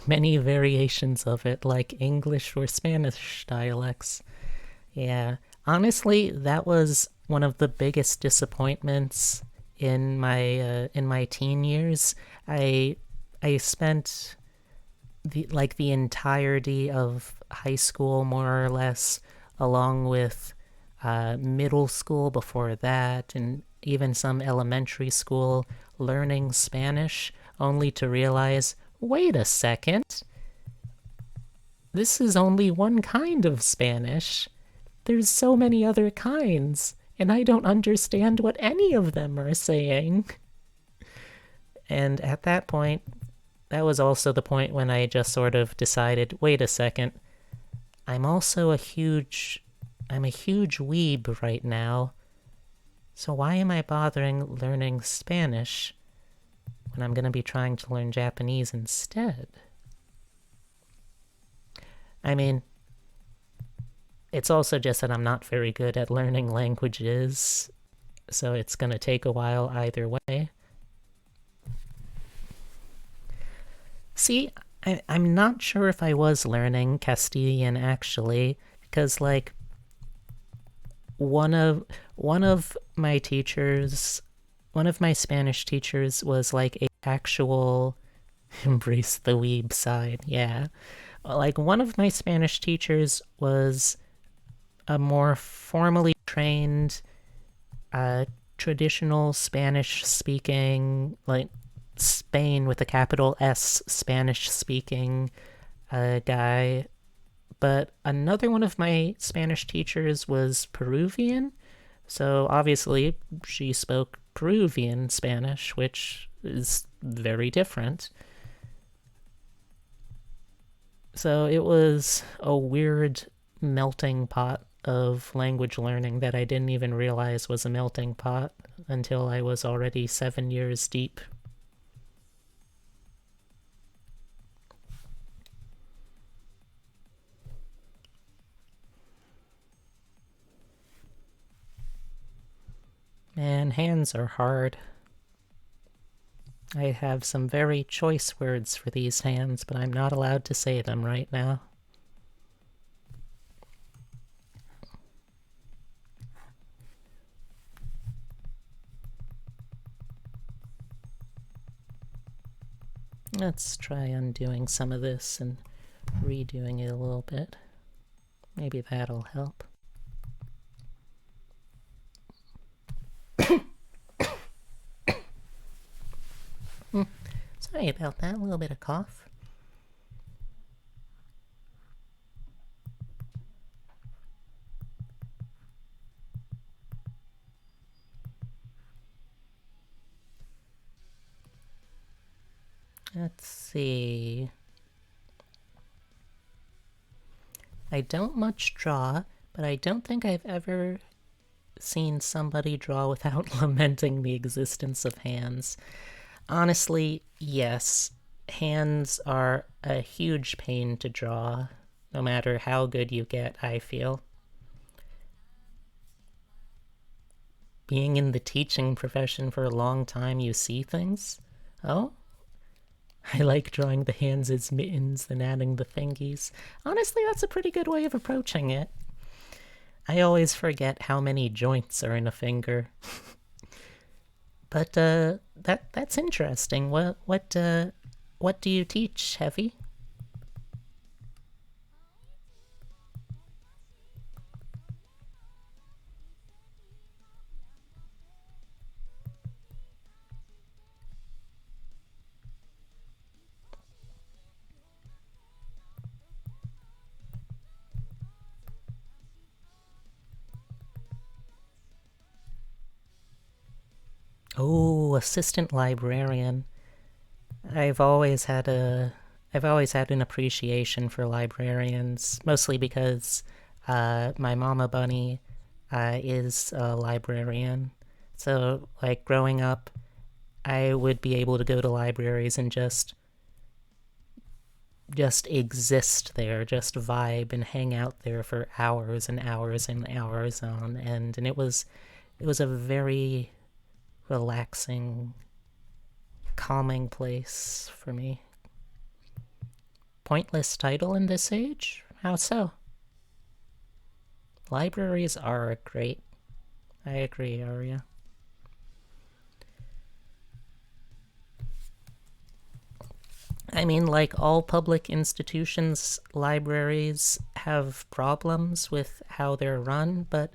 Speaker 1: Many variations of it, like English or Spanish dialects. Yeah, honestly, that was one of the biggest disappointments in my teen years. I spent the entirety of high school, more or less, along with middle school before that, and even some elementary school, learning Spanish, only to realize, wait a second, this is only one kind of Spanish. There's so many other kinds, and I don't understand what any of them are saying. And at that point, that was also the point when I just sort of decided, wait a second, I'm a huge weeb right now, so why am I bothering learning Spanish when I'm going to be trying to learn Japanese instead? I mean, it's also just that I'm not very good at learning languages, so it's going to take a while either way. See, I'm not sure if I was learning Castilian actually, because like one of my teachers, one of my Spanish teachers was like a actual embrace the weeb side, yeah. Like one of my Spanish teachers was a more formally trained, traditional Spanish speaking, like Spain with a capital S Spanish speaking guy. But another one of my Spanish teachers was Peruvian, so obviously she spoke Peruvian Spanish, which is very different. So it was a weird melting pot of language learning that I didn't even realize was a melting pot until I was already 7 years deep. And hands are hard. I have some very choice words for these hands, but I'm not allowed to say them right now. Let's try undoing some of this and redoing it a little bit. Maybe that'll help. Sorry about that, a little bit of cough. Let's see. I don't much draw, but I don't think I've ever seen somebody draw without lamenting the existence of hands. Honestly, yes. Hands are a huge pain to draw, no matter how good you get, I feel. Being in the teaching profession for a long time, you see things. Oh? I like drawing the hands as mittens and adding the fingies. Honestly, that's a pretty good way of approaching it. I always forget how many joints are in a finger. But that's interesting. What do you teach, Heavy? Oh, assistant librarian. I've always had an appreciation for librarians, mostly because my mama bunny is a librarian. So, like, growing up, I would be able to go to libraries and just exist there, just vibe and hang out there for hours and hours and hours on end. And it was a very relaxing, calming place for me. Pointless title in this age? How so? Libraries are great. I agree, Arya. I mean, like all public institutions, libraries have problems with how they're run, but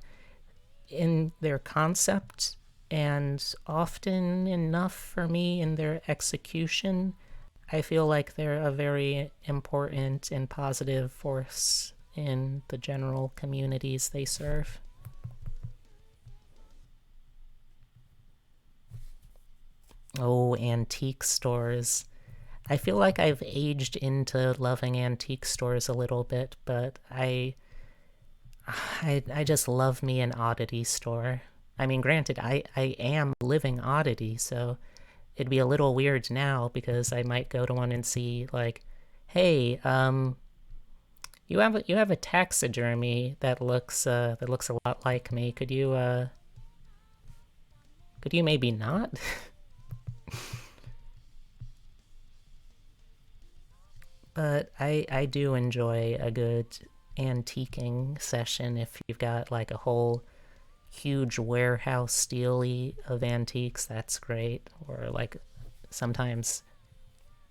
Speaker 1: in their concept, and often enough for me in their execution, I feel like they're a very important and positive force in the general communities they serve. Oh, antique stores. I feel like I've aged into loving antique stores a little bit, but I just love me an oddity store. I mean, granted, I am a living oddity, so it'd be a little weird now because I might go to one and see like, hey, you have a taxidermy that looks a lot like me. Could you maybe not? But I do enjoy a good antiquing session if you've got like a whole huge warehouse steely of antiques. That's great. Or like sometimes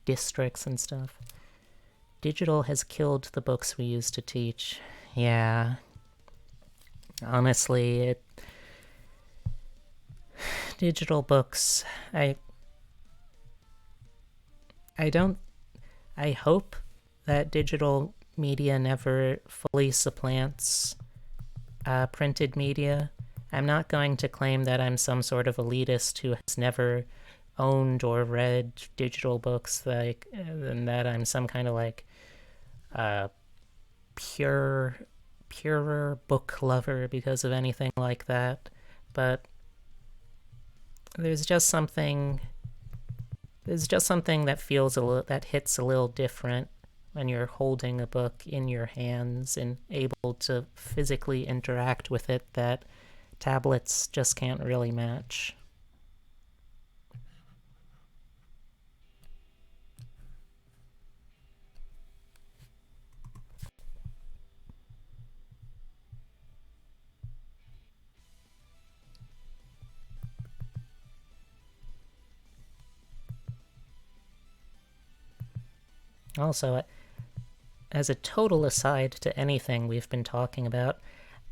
Speaker 1: districts and stuff. Digital has killed the books we used to teach. Yeah. Honestly, digital books, I don't I hope that digital media never fully supplants printed media. I'm not going to claim that I'm some sort of elitist who has never owned or read digital books, like, and that I'm some kind of like purer book lover because of anything like that. But there's just something that that hits a little different when you're holding a book in your hands and able to physically interact with it, that tablets just can't really match. Also, as a total aside to anything we've been talking about,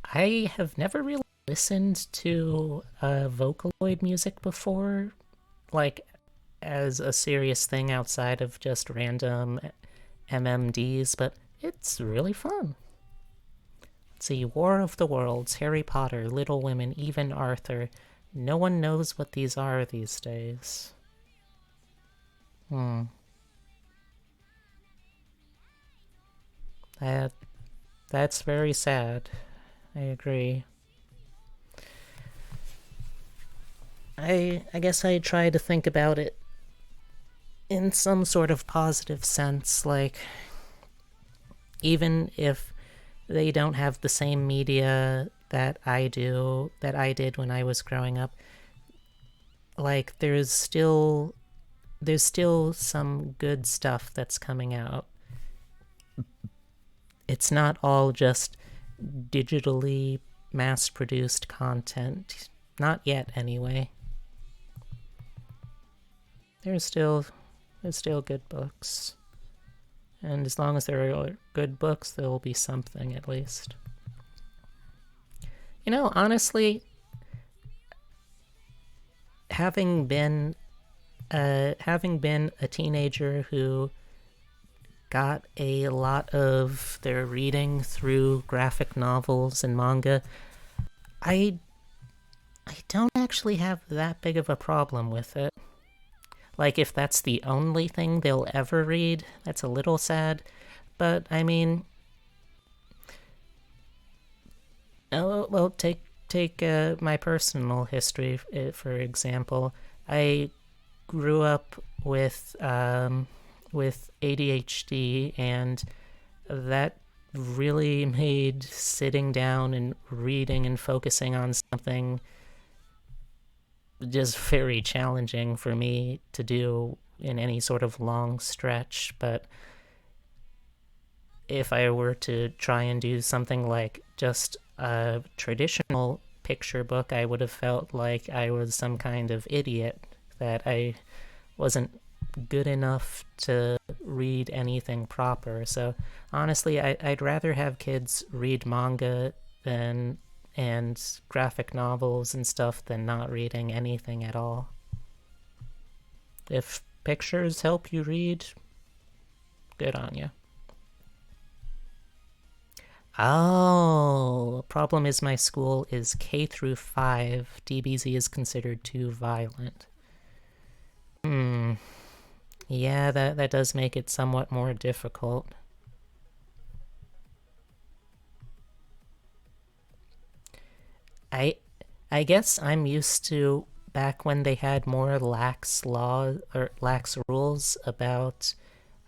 Speaker 1: I have never really listened to Vocaloid music before, like as a serious thing outside of just random MMDs, but it's really fun. Let's see, War of the Worlds, Harry Potter, Little Women, even Arthur. No one knows what these are these days. That's very sad. I agree. I guess I try to think about it in some sort of positive sense, like even if they don't have the same media that I did when I was growing up, like there's still some good stuff that's coming out. It's not all just digitally mass-produced content. Not yet, anyway. There's still good books. And as long as there are good books, there will be something, at least. You know, honestly, having been a teenager who got a lot of their reading through graphic novels and manga, I don't actually have that big of a problem with it. Like, if that's the only thing they'll ever read, that's a little sad. But, I mean... Oh, well, take my personal history, for example. I grew up with ADHD, and that really made sitting down and reading and focusing on something just very challenging for me to do in any sort of long stretch. But if I were to try and do something like just a traditional picture book, I would have felt like I was some kind of idiot, that I wasn't good enough to read anything proper. So honestly, I'd rather have kids read manga and graphic novels and stuff than not reading anything at all. If pictures help you read, good on you. Oh, problem is my school is K through 5. DBZ is considered too violent. Yeah, that does make it somewhat more difficult. I guess I'm used to back when they had more lax law or lax rules about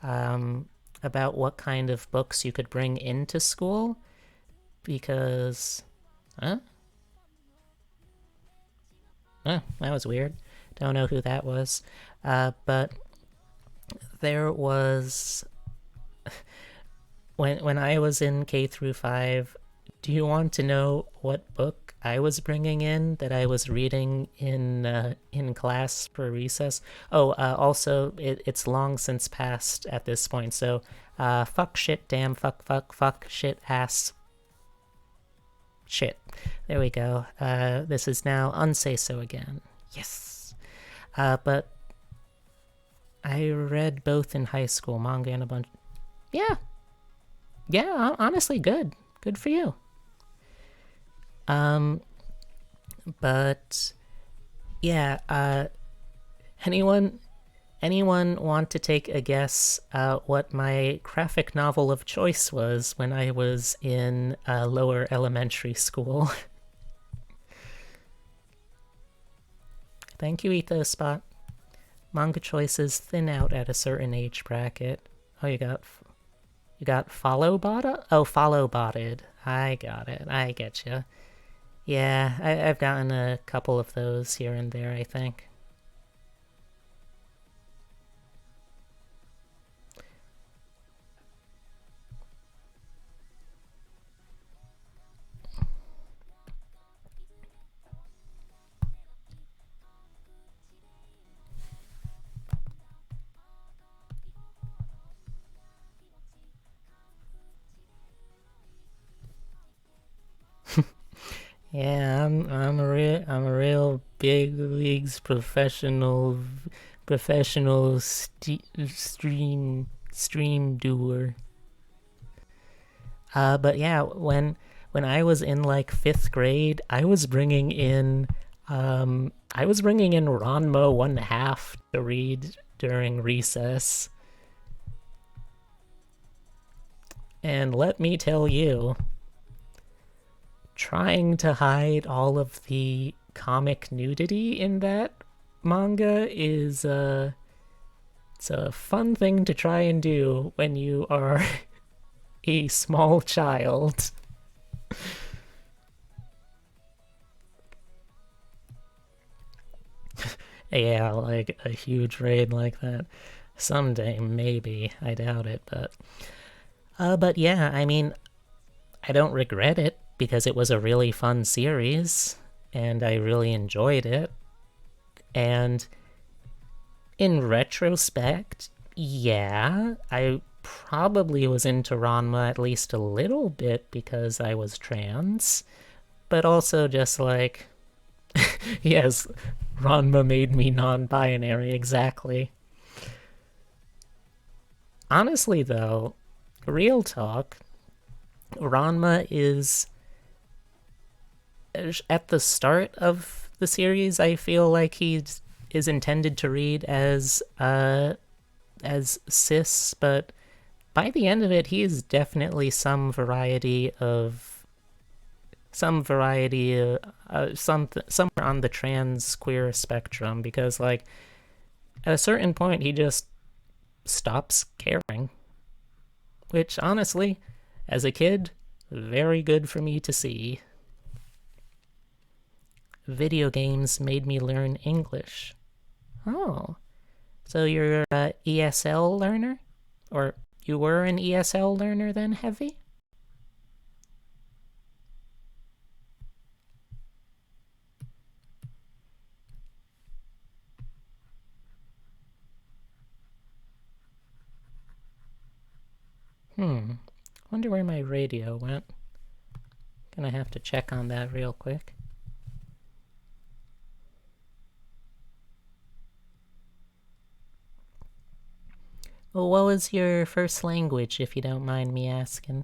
Speaker 1: what kind of books you could bring into school, because that was weird. Don't know who that was. But there was when I was in K through 5. Do you want to know what book I was bringing in that I was reading in class for recess? Oh, also, it's long since passed at this point, so fuck, shit, damn, fuck, shit, ass, shit. There we go. This is now Unsay So Again. Yes. But I read both in high school, manga and a bunch. Yeah. Yeah, honestly, good. Good for you. But yeah, anyone want to take a guess what my graphic novel of choice was when I was in lower elementary school? Thank you, EthoSpot. Manga choices thin out at a certain age bracket. Oh, you got follow botted? Oh, follow botted. I got it. I get you. Yeah, I've gotten a couple of those here and there, I think. Yeah, I'm a real big leagues professional stream doer. But yeah, when I was in like fifth grade, I was bringing in Ranma one half to read during recess, and let me tell you, trying to hide all of the comic nudity in that manga is it's a fun thing to try and do when you are a small child. Yeah, like a huge raid like that. Someday, maybe. I doubt it, but yeah, I mean, I don't regret it because it was a really fun series and I really enjoyed it. And in retrospect, yeah, I probably was into Ranma at least a little bit because I was trans, but also just like, yes, Ranma made me non binary, exactly. Honestly, though, real talk, Ranma at the start of the series, I feel like he is intended to read as cis, but by the end of it, he is definitely somewhere on the trans queer spectrum because like at a certain point he just stops caring, which honestly, as a kid, very good for me to see. Video games made me learn English. Oh, so you're a ESL learner? Or you were an ESL learner then, Heavy? Hmm. Wonder where my radio went. Gonna have to check on that real quick. Well, what was your first language, if you don't mind me asking?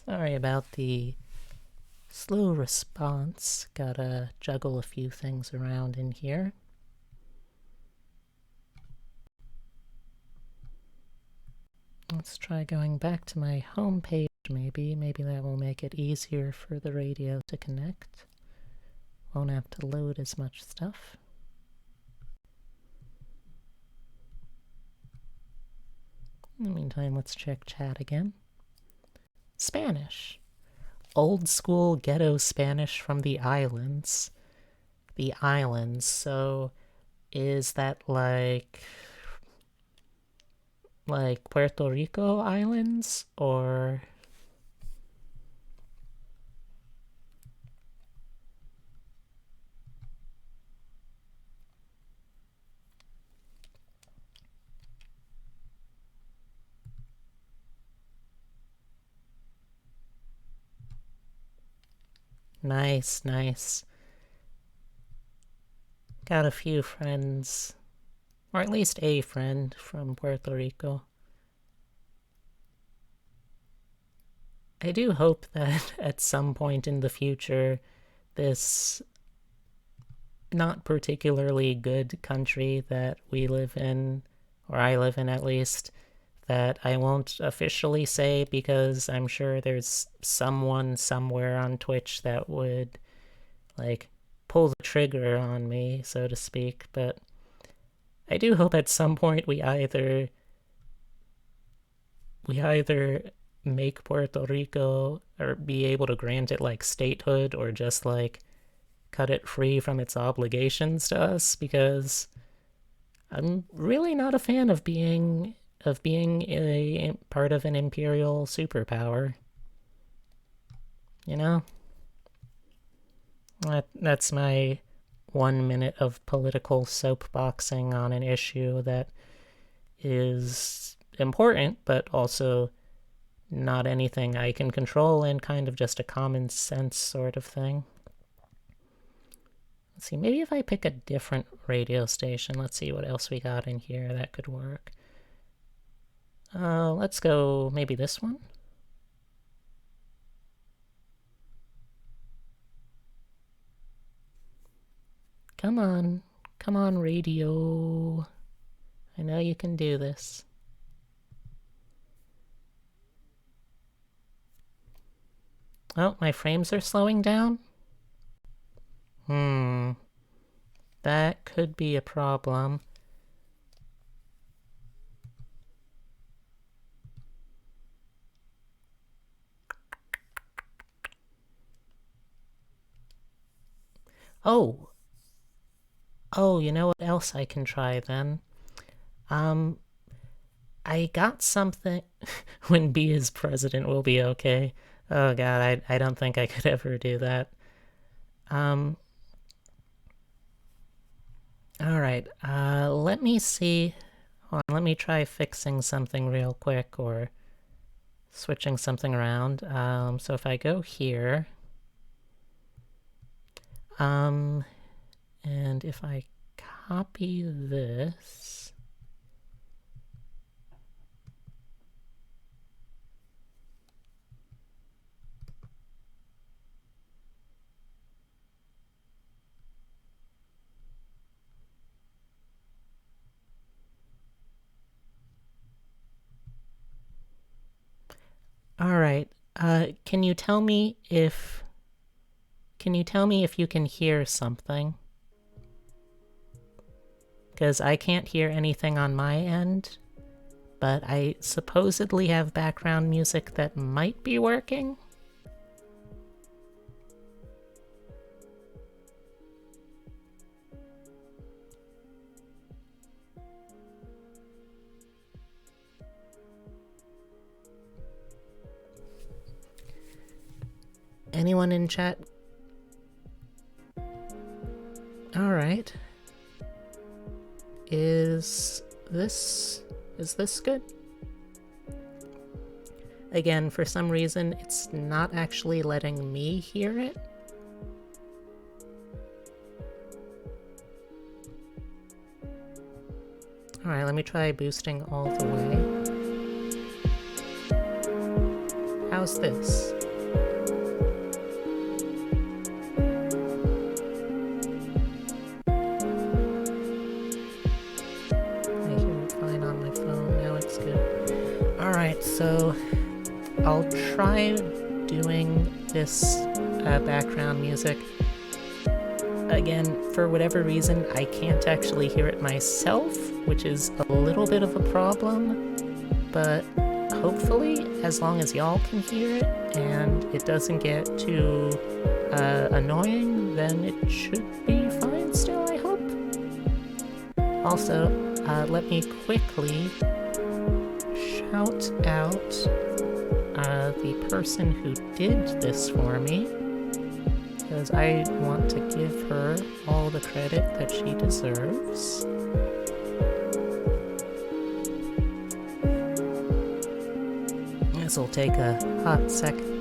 Speaker 1: Sorry about the slow response. Gotta juggle a few things around in here. Let's try going back to my home page, maybe. Maybe that will make it easier for the radio to connect. Won't have to load as much stuff. In the meantime, let's check chat again. Spanish. Old school ghetto Spanish from the islands. The islands, so is that like Puerto Rico islands or nice, nice. Got a few friends, or at least a friend from Puerto Rico. I do hope that at some point in the future, this not particularly good country that we live in, or I live in at least, that I won't officially say because I'm sure there's someone somewhere on Twitch that would, like, pull the trigger on me, so to speak, but I do hope at some point we either make Puerto Rico or be able to grant it like statehood or just like cut it free from its obligations to us, because I'm really not a fan of being a part of an imperial superpower. You know? That's my 1 minute of political soapboxing on an issue that is important, but also not anything I can control and kind of just a common sense sort of thing. Let's see, maybe if I pick a different radio station, let's see what else we got in here that could work. Let's go maybe this one. Come on, radio. I know you can do this. Oh, my frames are slowing down? That could be a problem. Oh, you know what else I can try then? I got something. When B is president, we'll be okay. Oh god, I don't think I could ever do that. Alright, let me see. Hold on, let me try fixing something real quick or switching something around. So if I go here, and if I copy this, alright, can you tell me if you can hear something? Because I can't hear anything on my end, but I supposedly have background music that might be working. Anyone in chat? Alright. Is this good? Again, for some reason, it's not actually letting me hear it. Alright, let me try boosting all the way. How's this? So I'll try doing this background music. Again, for whatever reason, I can't actually hear it myself, which is a little bit of a problem, but hopefully, as long as y'all can hear it and it doesn't get too annoying, then it should be fine still, I hope. Also, let me quickly shout out the person who did this for me, because I want to give her all the credit that she deserves. This will take a hot second.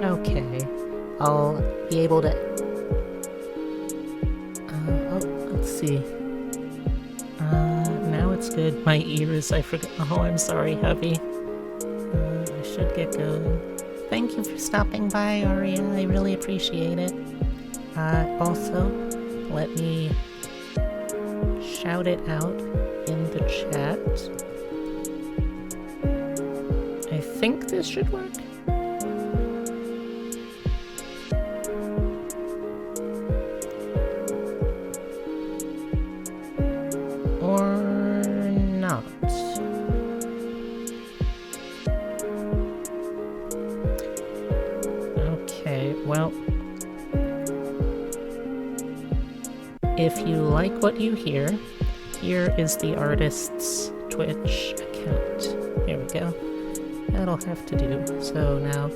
Speaker 1: Okay. I'll be able to... let's see. Now it's good. My ears, I forgot. Oh, I'm sorry, hubby. I should get going. Thank you for stopping by, Aria. I really appreciate it. Also, let me shout it out in the chat. I think this should work. Or not. Okay, well, if you like what you hear, here is the artist's Twitch account. There we go. That'll have to do. So now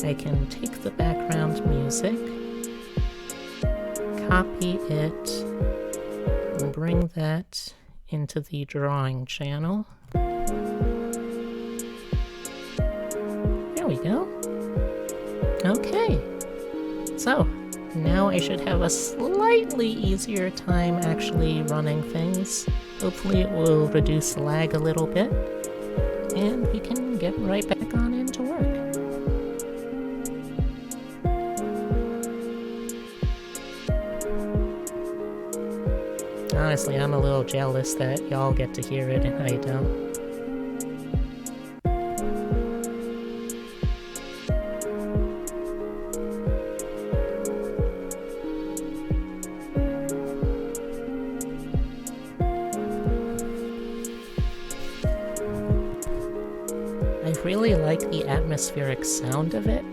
Speaker 1: I can take the background music, copy it, and bring that into the drawing channel. There we go. Okay. So, now I should have a slightly easier time actually running things. Hopefully it will reduce the lag a little bit, and we can get right back on into work. Honestly, I'm a little jealous that y'all get to hear it and I don't. I really like the atmospheric sound of it,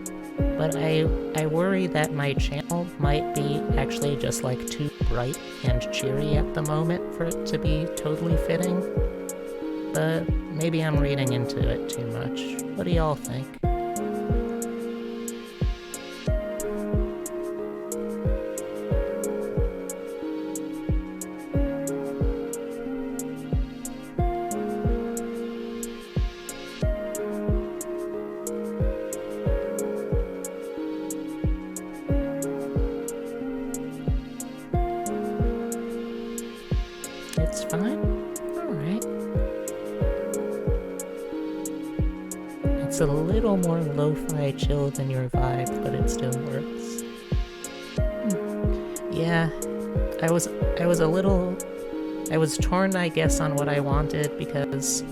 Speaker 1: but I worry that my channel might be actually just like too bright and cheery at the moment for it to be totally fitting. But maybe I'm reading into it too much. What do y'all think? It's fine? Alright. It's a little more lo-fi chill than your vibe, but it still works. Yeah, I was torn, I guess, on what I wanted because,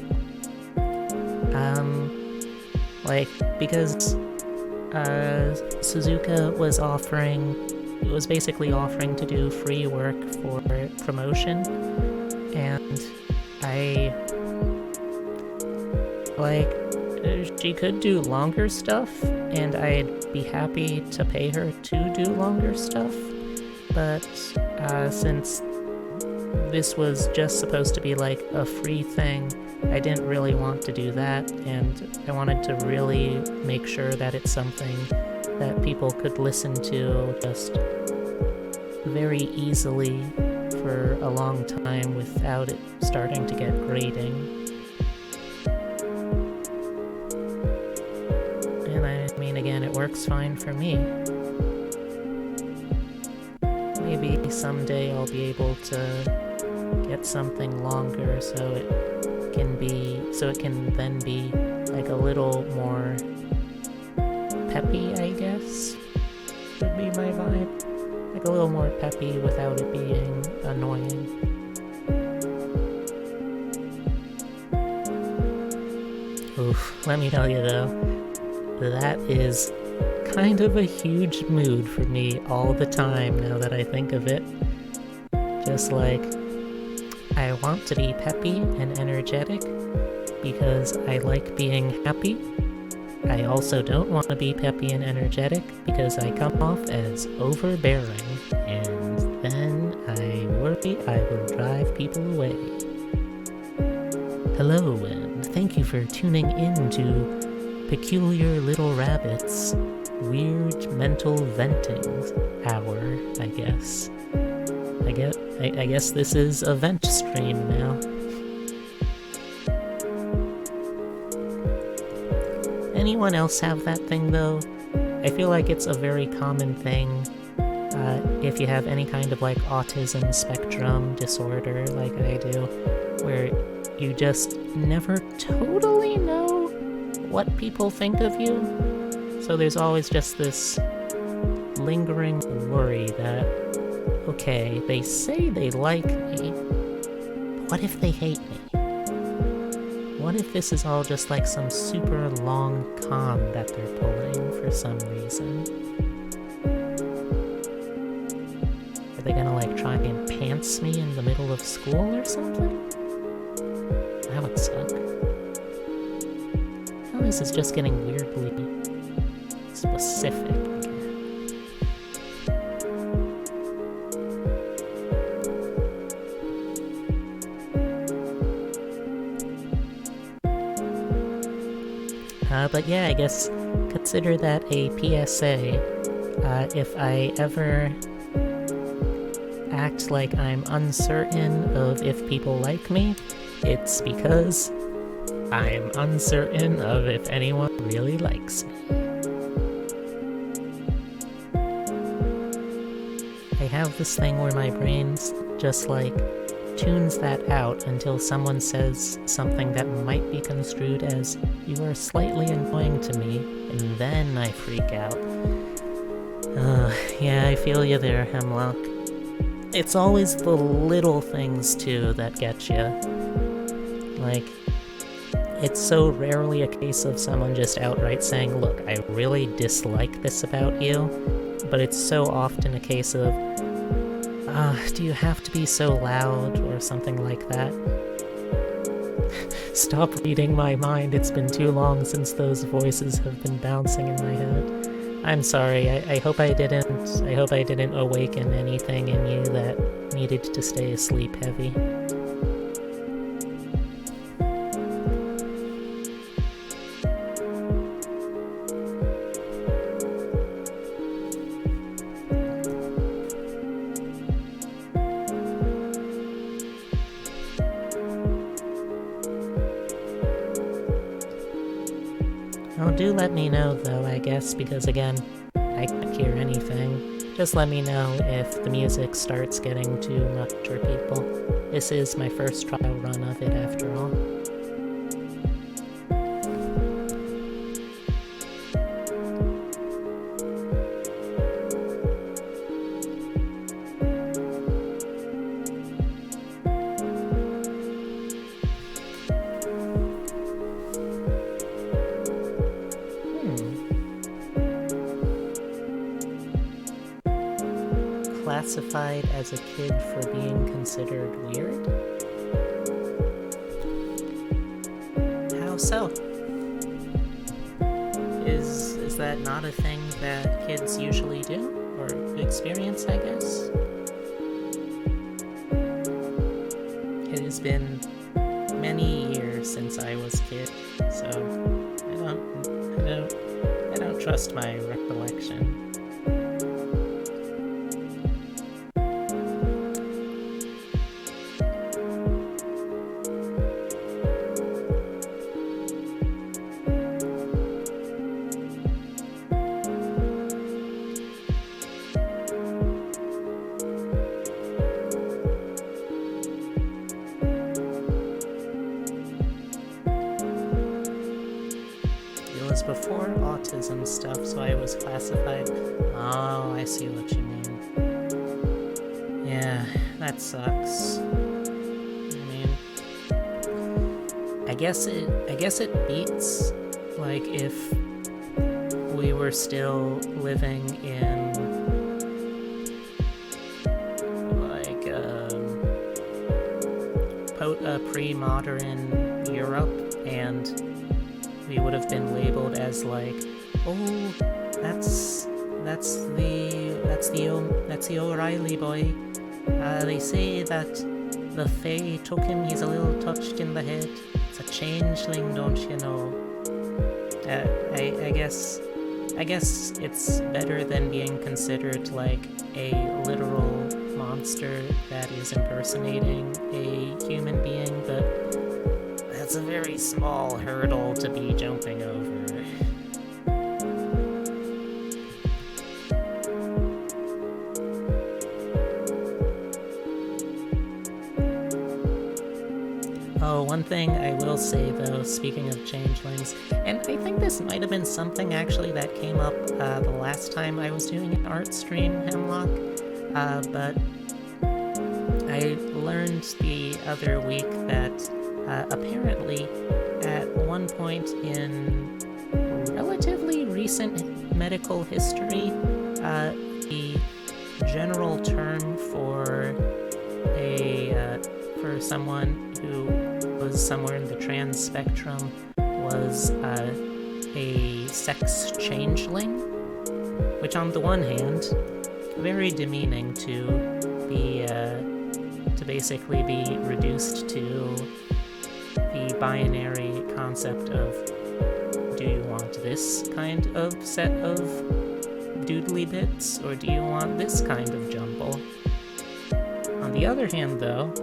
Speaker 1: Suzuka was basically offering to do free work for promotion, and she could do longer stuff, and I'd be happy to pay her to do longer stuff, but since this was just supposed to be like a free thing, I didn't really want to do that, and I wanted to really make sure that it's something that people could listen to just very easily for a long time without it starting to get grating. And I mean, again, it works fine for me. Maybe someday I'll be able to get something longer so it can then be like a little more peppy, I guess, would be my vibe. Like a little more peppy without it being annoying. Oof, let me tell you though, that is kind of a huge mood for me all the time now that I think of it. Just like, I want to be peppy and energetic because I like being happy. I also don't want to be peppy and energetic because I come off as overbearing, and then I worry I will drive people away. Hello, and thank you for tuning in to Peculiar Little Rabbit's Weird Mental Venting Hour, I guess. I guess this is a vent stream now. Anyone else have that thing though? I feel like it's a very common thing if you have any kind of like autism spectrum disorder like I do, where you just never totally know what people think of you. So there's always just this lingering worry that, okay, they say they like me, but what if they hate me? What if this is all just like some super long con that they're pulling for some reason? Are they gonna like try and pants me in the middle of school or something? That would suck. Now this is just getting weirdly specific again. But yeah, I guess consider that a PSA. If I ever act like I'm uncertain of if people like me, it's because I'm uncertain of if anyone really likes me. I have this thing where my brain's just like tunes that out until someone says something that might be construed as, "You are slightly annoying to me," and then I freak out. Yeah, I feel you there, Hemlock. It's always the little things, too, that get you. Like, it's so rarely a case of someone just outright saying, "Look, I really dislike this about you," but it's so often a case of, "Do you have to be so loud?" or something like that. Stop reading my mind, it's been too long since those voices have been bouncing in my head. I'm sorry, I hope I didn't awaken anything in you that needed to stay asleep heavy. Oh, do let me know though, I guess, because again, I can't hear anything. Just let me know if the music starts getting too much for people. This is my first trial run of it after all. Classified as a kid for being considered weird? How so? Is that not a thing that kids usually do? Or experience, I guess? It has been many years since I was a kid, so I don't trust my recollection. Before autism stuff, so I was classified. Oh, I see what you mean. Yeah, that sucks. I mean, I guess it beats like if we were still living in like pre-modern Europe, and we would have been labeled as like, "Oh, that's the O'Reilly boy. They say that the Fae took him. He's a little touched in the head. It's a changeling, don't you know?" I guess it's better than being considered like a literal monster that is impersonating a human being, but that's a very small hurdle to be jumping over. One thing I will say, though, speaking of changelings, and I think this might have been something actually that came up the last time I was doing an art stream, Hemlock, but I learned the other week that apparently at one point in relatively recent medical history, the general term for someone who was somewhere in the trans spectrum was a sex changeling, which on the one hand, very demeaning to be to basically be reduced to the binary concept of, do you want this kind of set of doodly bits, or do you want this kind of jumble? On the other hand, though,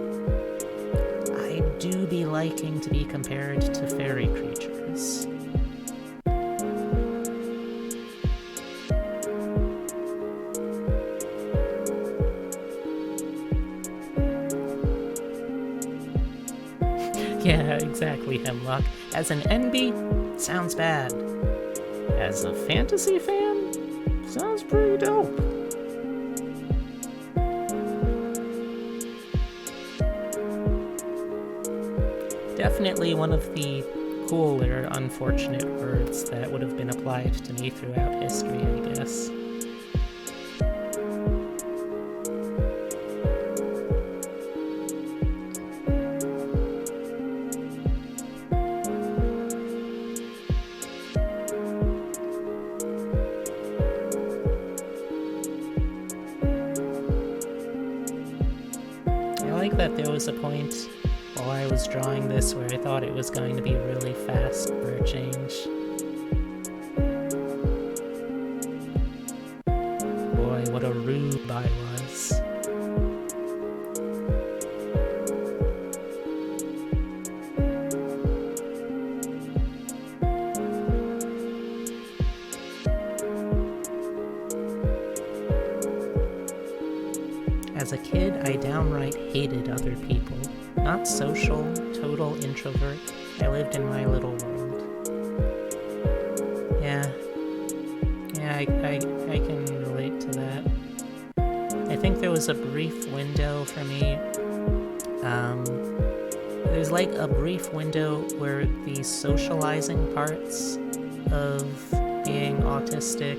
Speaker 1: I do be liking to be compared to fairy creatures. Yeah, exactly, Hemlock. As an NB, sounds bad. As a fantasy fan, sounds pretty dope. Definitely one of the cooler, unfortunate words that would have been applied to me throughout history, I guess. I like that there was a point while I was drawing this where I thought it was going to be really fast for a change. Boy, what a rube I was. As a kid, I downright hated other people. Not social, total introvert. I lived in my little world. Yeah, I can relate to that. I think there was a brief window for me. There's like a brief window where the socializing parts of being autistic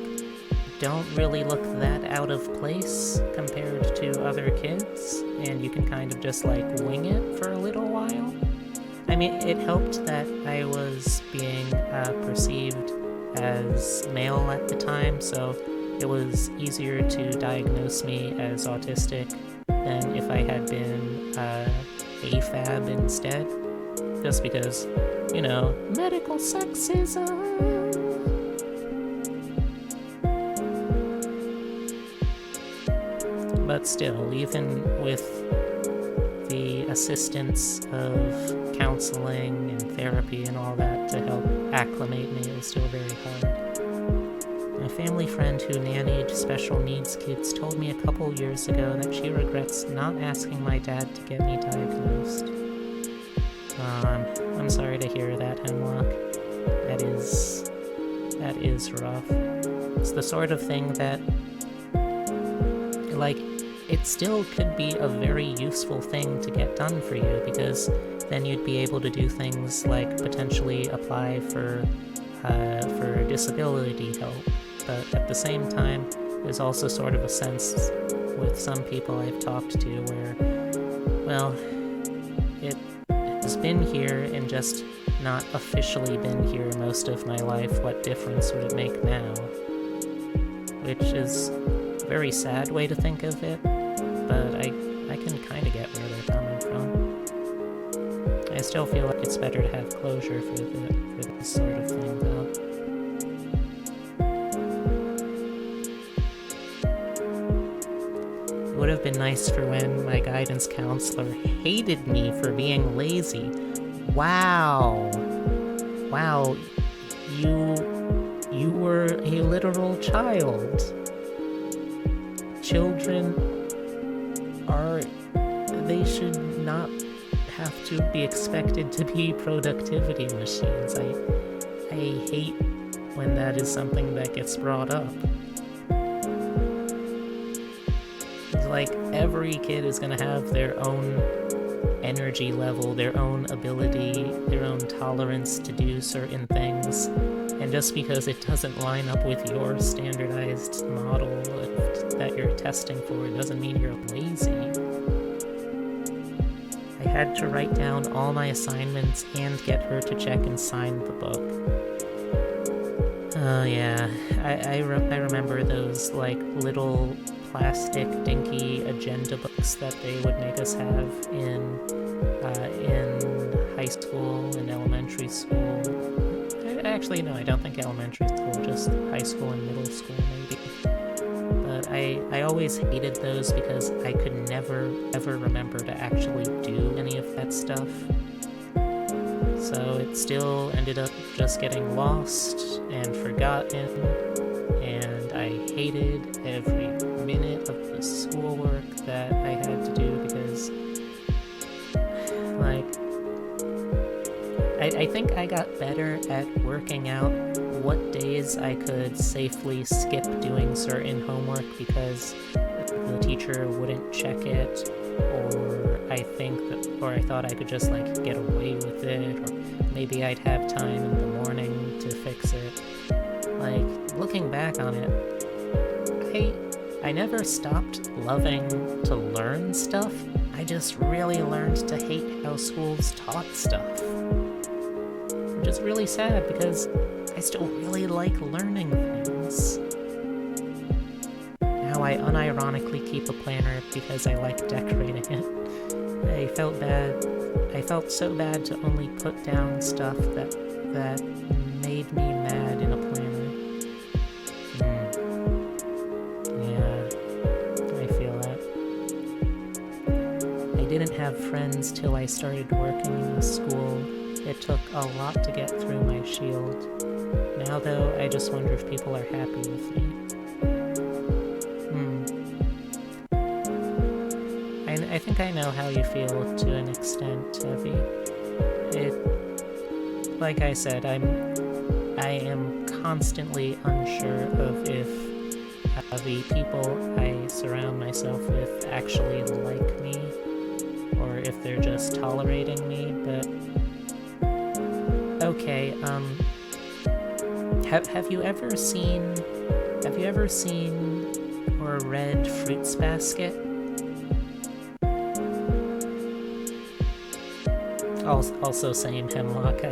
Speaker 1: don't really look that out of place compared to other kids, and you can kind of just like wing it for a little while. I mean, it helped that I was being perceived as male at the time, so it was easier to diagnose me as autistic than if I had been AFAB instead, just because, you know, medical sexism. But still, even with the assistance of counseling and therapy and all that to help acclimate me, it was still very hard. My family friend who nannied special needs kids told me a couple years ago that she regrets not asking my dad to get me diagnosed. I'm sorry to hear that, Hemlock. That is rough. It's the sort of thing that, like, it still could be a very useful thing to get done for you, because then you'd be able to do things like potentially apply for disability help. But at the same time, there's also sort of a sense with some people I've talked to where, well, it has been here and just not officially been here most of my life. What difference would it make now? Which is a very sad way to think of it, but I can kind of get where they're coming from. I still feel like it's better to have closure for this sort of thing, though. It would have been nice for when my guidance counselor hated me for being lazy. Wow, you were a literal child. Children they should not have to be expected to be productivity machines. I hate when that is something that gets brought up. It's like every kid is gonna have their own energy level, their own ability, their own tolerance to do certain things. And just because it doesn't line up with your standardized model that you're testing for doesn't mean you're lazy. I had to write down all my assignments and get her to check and sign the book. Oh yeah, I remember those like little plastic dinky agenda books that they would make us have in high school and elementary school. Actually, no, I don't think elementary school, just high school and middle school maybe. But I always hated those because I could never, ever remember to actually do any of that stuff. So it still ended up just getting lost and forgotten, and I hated every minute of the schoolwork that I had to do because, like, I think I got better at working out what days I could safely skip doing certain homework because the teacher wouldn't check it, or I thought I could just like get away with it, or maybe I'd have time in the morning to fix it. Like, looking back on it, I never stopped loving to learn stuff. I just really learned to hate how schools taught stuff. Which is really sad because I still really like learning things. Now I unironically keep a planner because I like decorating it. I felt so bad to only put down stuff that made me mad in a planner. Yeah, I feel that. I didn't have friends till I started working in the school. It took a lot to get through my shield. Now though, I just wonder if people are happy with me. I think I know how you feel to an extent, Tevi. Like I said, I am constantly unsure of if the people I surround myself with actually like me, or if they're just tolerating me, but okay, have you ever seen or read Fruits Basket? Also same Hemlock.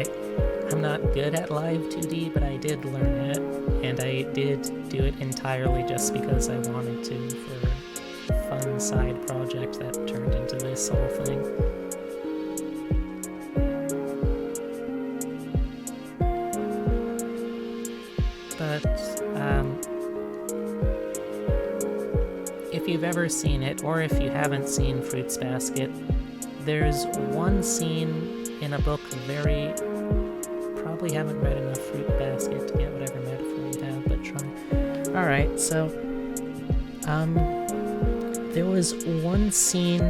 Speaker 1: I'm not good at live 2D, but I did learn it, and I did do it entirely just because I wanted to for a fun side project that turned into this whole thing. But if you've ever seen it, or if you haven't seen Fruits Basket, there's one scene in a book probably haven't read enough Fruit Basket to get whatever metaphor you have, but try. Alright, so, there was one scene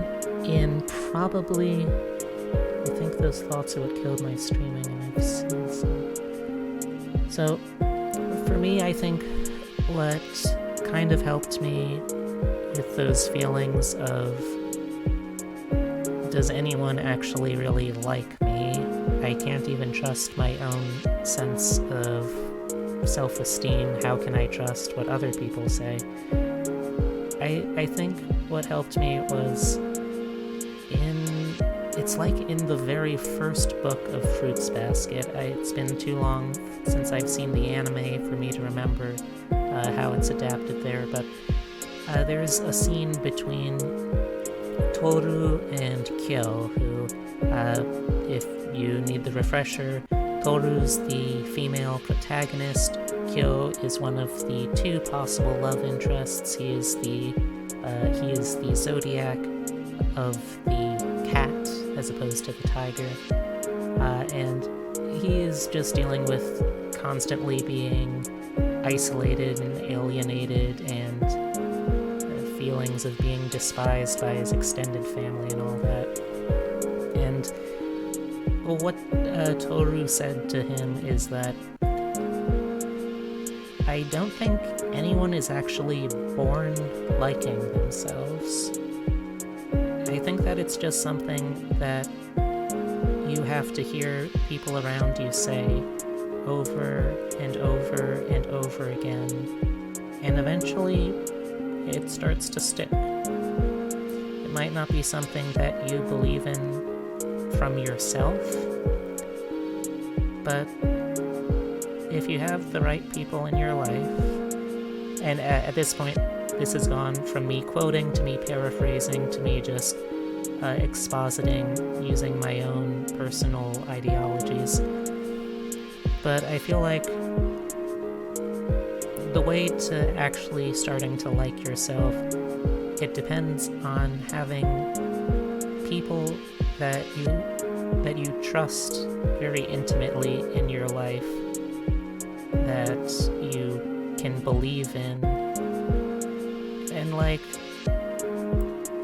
Speaker 1: in probably, I think those thoughts are what killed my streaming, and I've seen some. So, for me, I think what kind of helped me with those feelings of does anyone actually really like me? I can't even trust my own sense of self-esteem. How can I trust what other people say? I think what helped me was it's like in the very first book of Fruits Basket. It's been too long since I've seen the anime for me to remember how it's adapted there, but there's a scene between Toru and Kyo, who, if you need the refresher, Toru's the female protagonist. Kyo is one of the two possible love interests. He is the zodiac of the cat as opposed to the tiger, and he is just dealing with constantly being isolated and alienated and feelings of being despised by his extended family and all that. And And what Toru said to him is that I don't think anyone is actually born liking themselves. I think that it's just something that you have to hear people around you say over and over and over again, and eventually it starts to stick. It might not be something that you believe in from yourself, but if you have the right people in your life, and at this point, this has gone from me quoting to me paraphrasing to me just expositing using my own personal ideologies. But I feel like the way to actually starting to like yourself, it depends on having people that you trust very intimately in your life, that you can believe in. And like,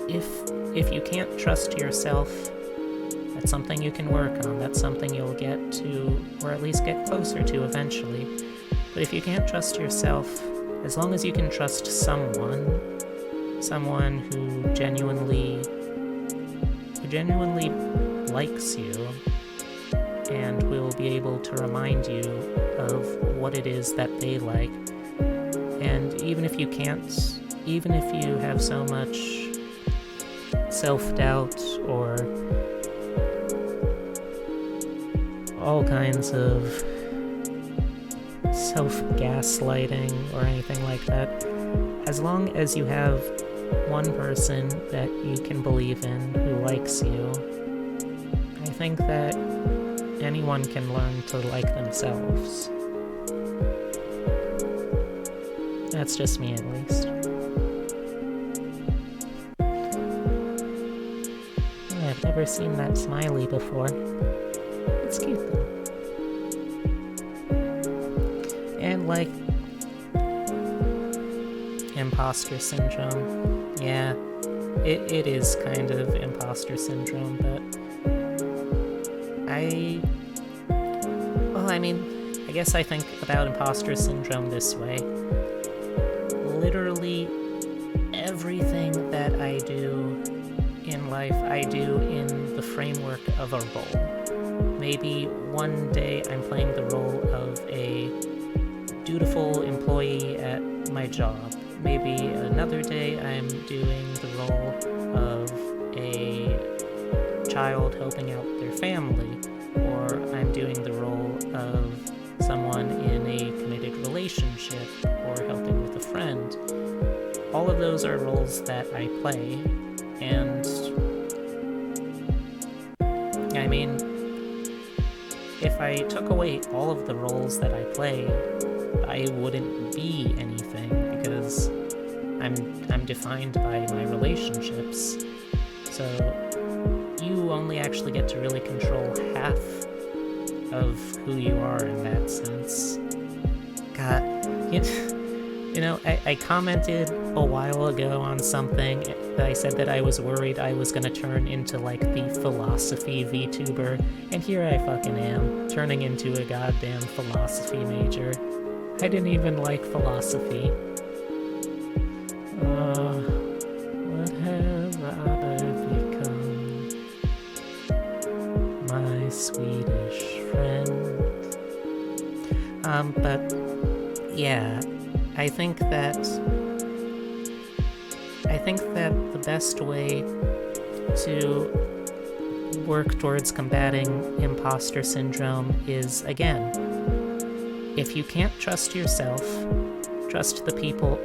Speaker 1: if you can't trust yourself, that's something you can work on. That's something you'll get to, or at least get closer to eventually. But if you can't trust yourself, as long as you can trust someone who genuinely likes you and will be able to remind you of what it is that they like. And even if you have so much self-doubt or all kinds of self-gaslighting or anything like that, as long as you have one person that you can believe in who likes you, I think that anyone can learn to like themselves. That's just me, at least. I've never seen that smiley before. It's cute, though. And, like, imposter syndrome. Yeah, it is kind of imposter syndrome, but I guess I think about imposter syndrome this way. Literally everything that I do in life, I do in the framework of a role. Maybe one day I'm playing the role of a dutiful employee at my job. Maybe another day I'm doing the role of a child helping out their family, or I'm doing the role of someone in a committed relationship, or helping with a friend. All of those are roles that I play, and I mean, if I took away all of the roles that I play, I wouldn't be anything, because I'm defined by my relationships. So you only actually get to really control half of who you are in that sense. God, you know, I commented a while ago on something that I said that I was worried I was gonna turn into like the philosophy VTuber, and here I fucking am, turning into a goddamn philosophy major. I didn't even like philosophy. What have I become? My Swedish friend. But yeah, I think that the best way to work towards combating imposter syndrome is, again, if you can't trust yourself, trust the people.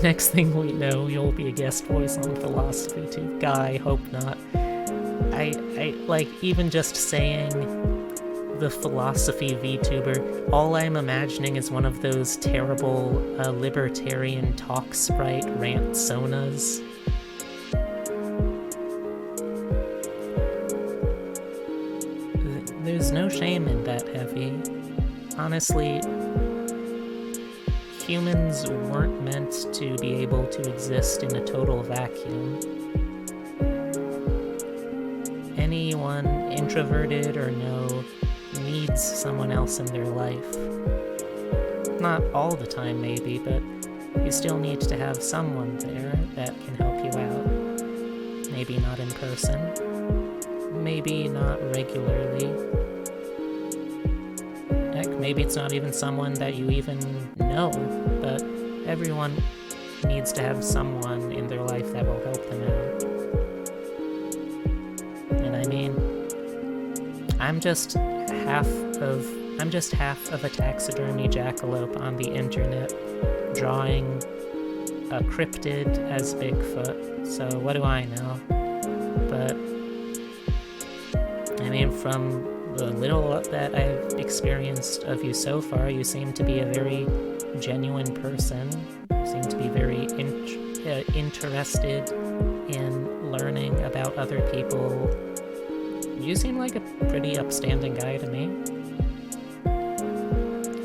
Speaker 1: Next thing we know, you'll be a guest voice on Philosophy too. Guy, hope not. I like, even just saying the Philosophy VTuber, all I'm imagining is one of those terrible libertarian talk sprite rant sonas. There's no shame in that, Heavy. Honestly, humans weren't meant to be able to exist in a total vacuum. anyone, introverted or no, needs someone else in their life. Not all the time, maybe, but you still need to have someone there that can help you out. Maybe not in person. Maybe not regularly. Heck, maybe it's not even someone that you even know, but everyone needs to have someone in their life that will help them out. And I mean, I'm just half of a taxidermy jackalope on the internet, drawing a cryptid as Bigfoot, so what do I know? But, I mean, from the little that I've experienced of you so far, you seem to be a very genuine person. You seem to be very interested in learning about other people. You seem like a pretty upstanding guy to me.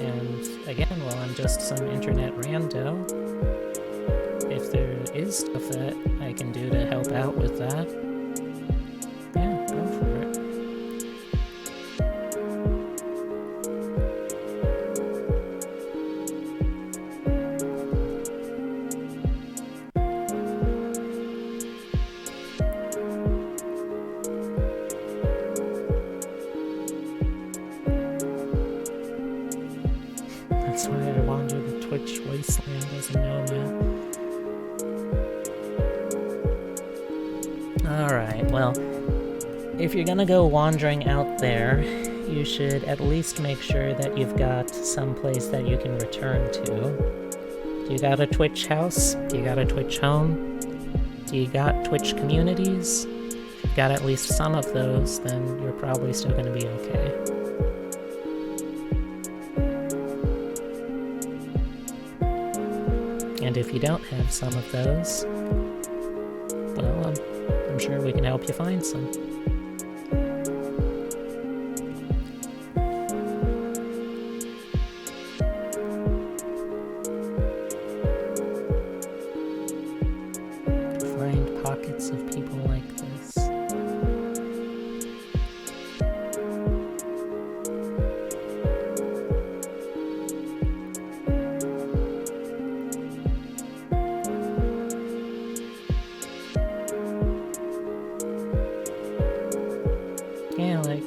Speaker 1: And again, well, I'm just some internet rando. If there is stuff that I can do to help out with that, yeah, go for it. That's why I wander the Twitch wasteland as a nomad. Alright, well, if you're gonna go wandering out there, you should at least make sure that you've got some place that you can return to. Do you got a Twitch house? Do you got a Twitch home? Do you got Twitch communities? If you've got at least some of those, then you're probably still gonna be okay. And if you don't have some of those, well, I'm sure we can help you find some. Find pockets of people like this. Yeah, like,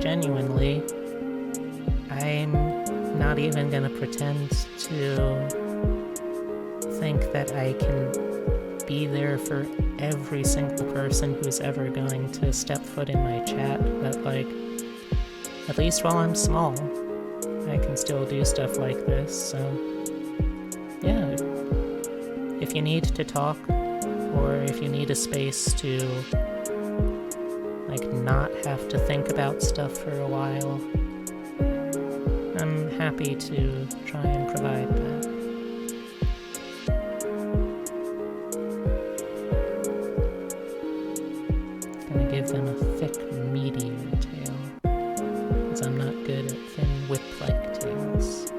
Speaker 1: genuinely, I'm not even gonna pretend to think that I can be there for every single person who's ever going to step foot in my chat, but like, at least while I'm small, I can still do stuff like this, so yeah, if you need to talk, or if you need a space to like not have to think about stuff for a while, I'm happy to try and provide that. Gonna give them a thick, meatier tail, because I'm not good at thin, whip-like tails.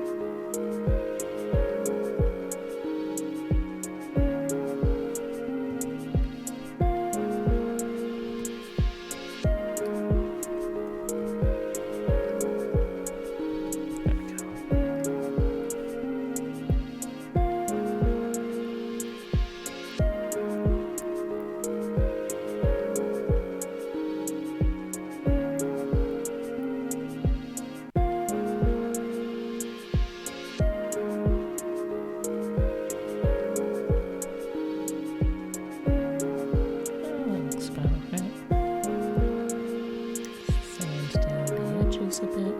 Speaker 1: A bit.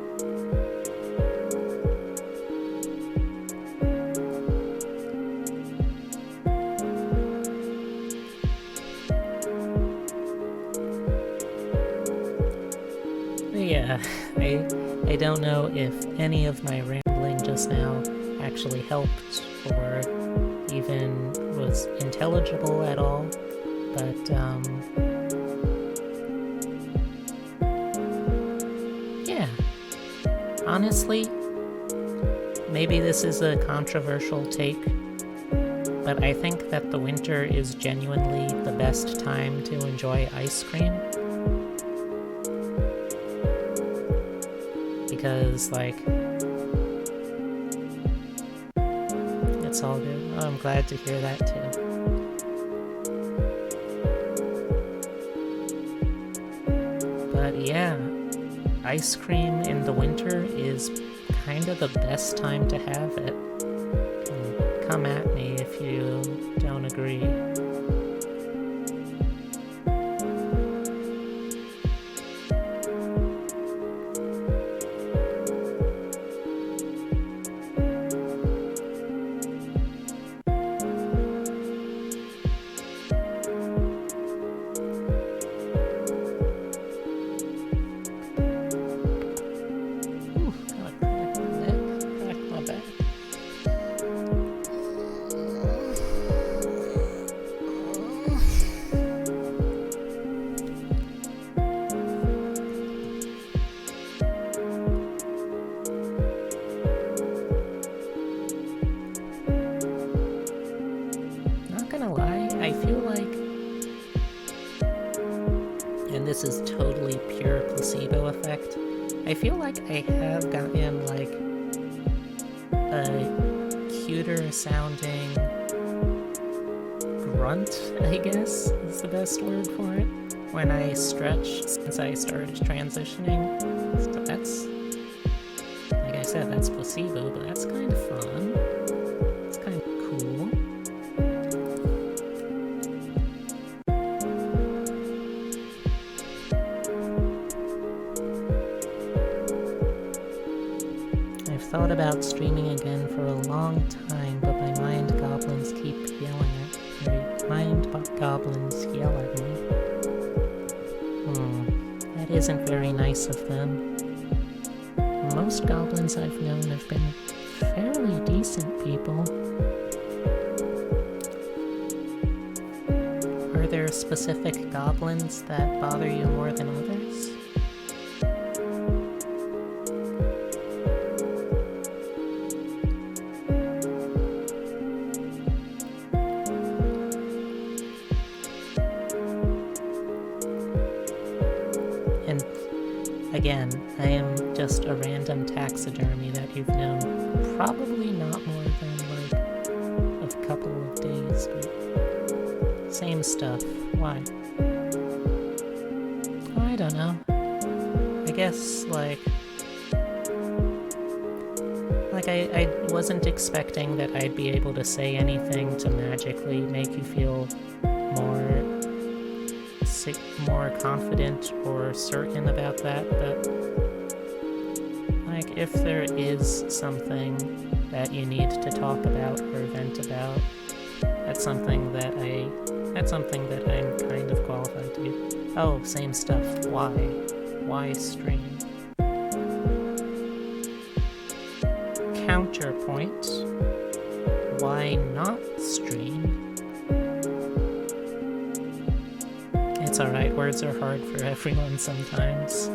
Speaker 1: Yeah, I don't know if any of my rambling just now actually helped or even was intelligible at all, but yeah. Honestly, maybe this is a controversial take, but I think that the winter is genuinely the best time to enjoy ice cream. because, like, it's all good. Oh, I'm glad to hear that too. But yeah, ice cream in the winter is kind of the best time to have it. Come at me if you don't agree. This is totally pure placebo effect. I feel like I have gotten like a cuter sounding grunt, I guess is the best word for it, when I stretch since I started transitioning. So that's, like I said, that's placebo, but that's kind of fun. It's kind of cool. Thought about streaming again for a long time, but my mind goblins keep yelling at me. Mind goblins yell at me. That isn't very nice of them. Most goblins I've known have been fairly decent people. Are there specific goblins that bother you more than others? Again, I am just a random taxidermy that you've known probably not more than like a couple of days, but same stuff. Why? I don't know. I guess like I wasn't expecting that I'd be able to say anything to magically make you feel more confident or certain about that, but like if there is something that you need to talk about or vent about, that's something that I'm kind of qualified to do. Oh, same stuff. Why stream? Counterpoint. Why not stream? It's alright, words are hard for everyone sometimes.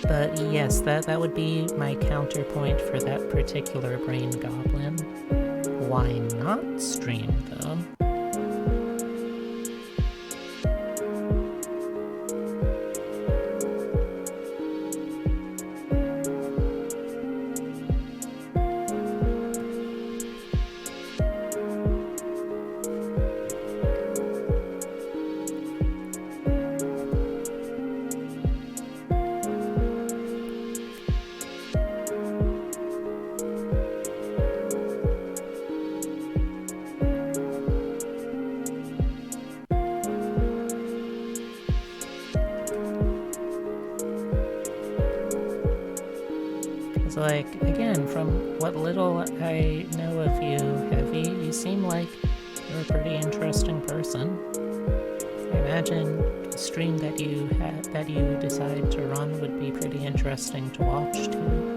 Speaker 1: But yes, that would be my counterpoint for that particular brain goblin. Why not stream, though? Like, again, from what little I know of you, Heavy, you seem like you're a pretty interesting person. I imagine the stream that you decide to run would be pretty interesting to watch, too.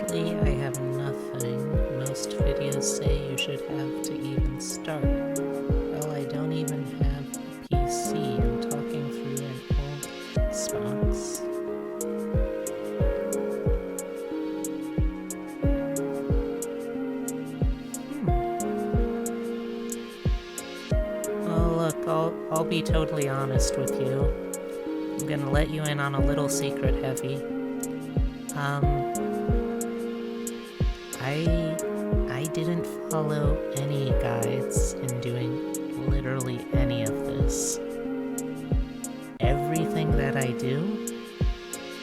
Speaker 1: Currently, I have nothing. Most videos say you should have to even start. Well, I don't even have a PC. I'm talking through an old Xbox. Well, look, I'll be totally honest with you. I'm gonna let you in on a little secret, Heavy. I didn't follow any guides in doing literally any of this. Everything that I do,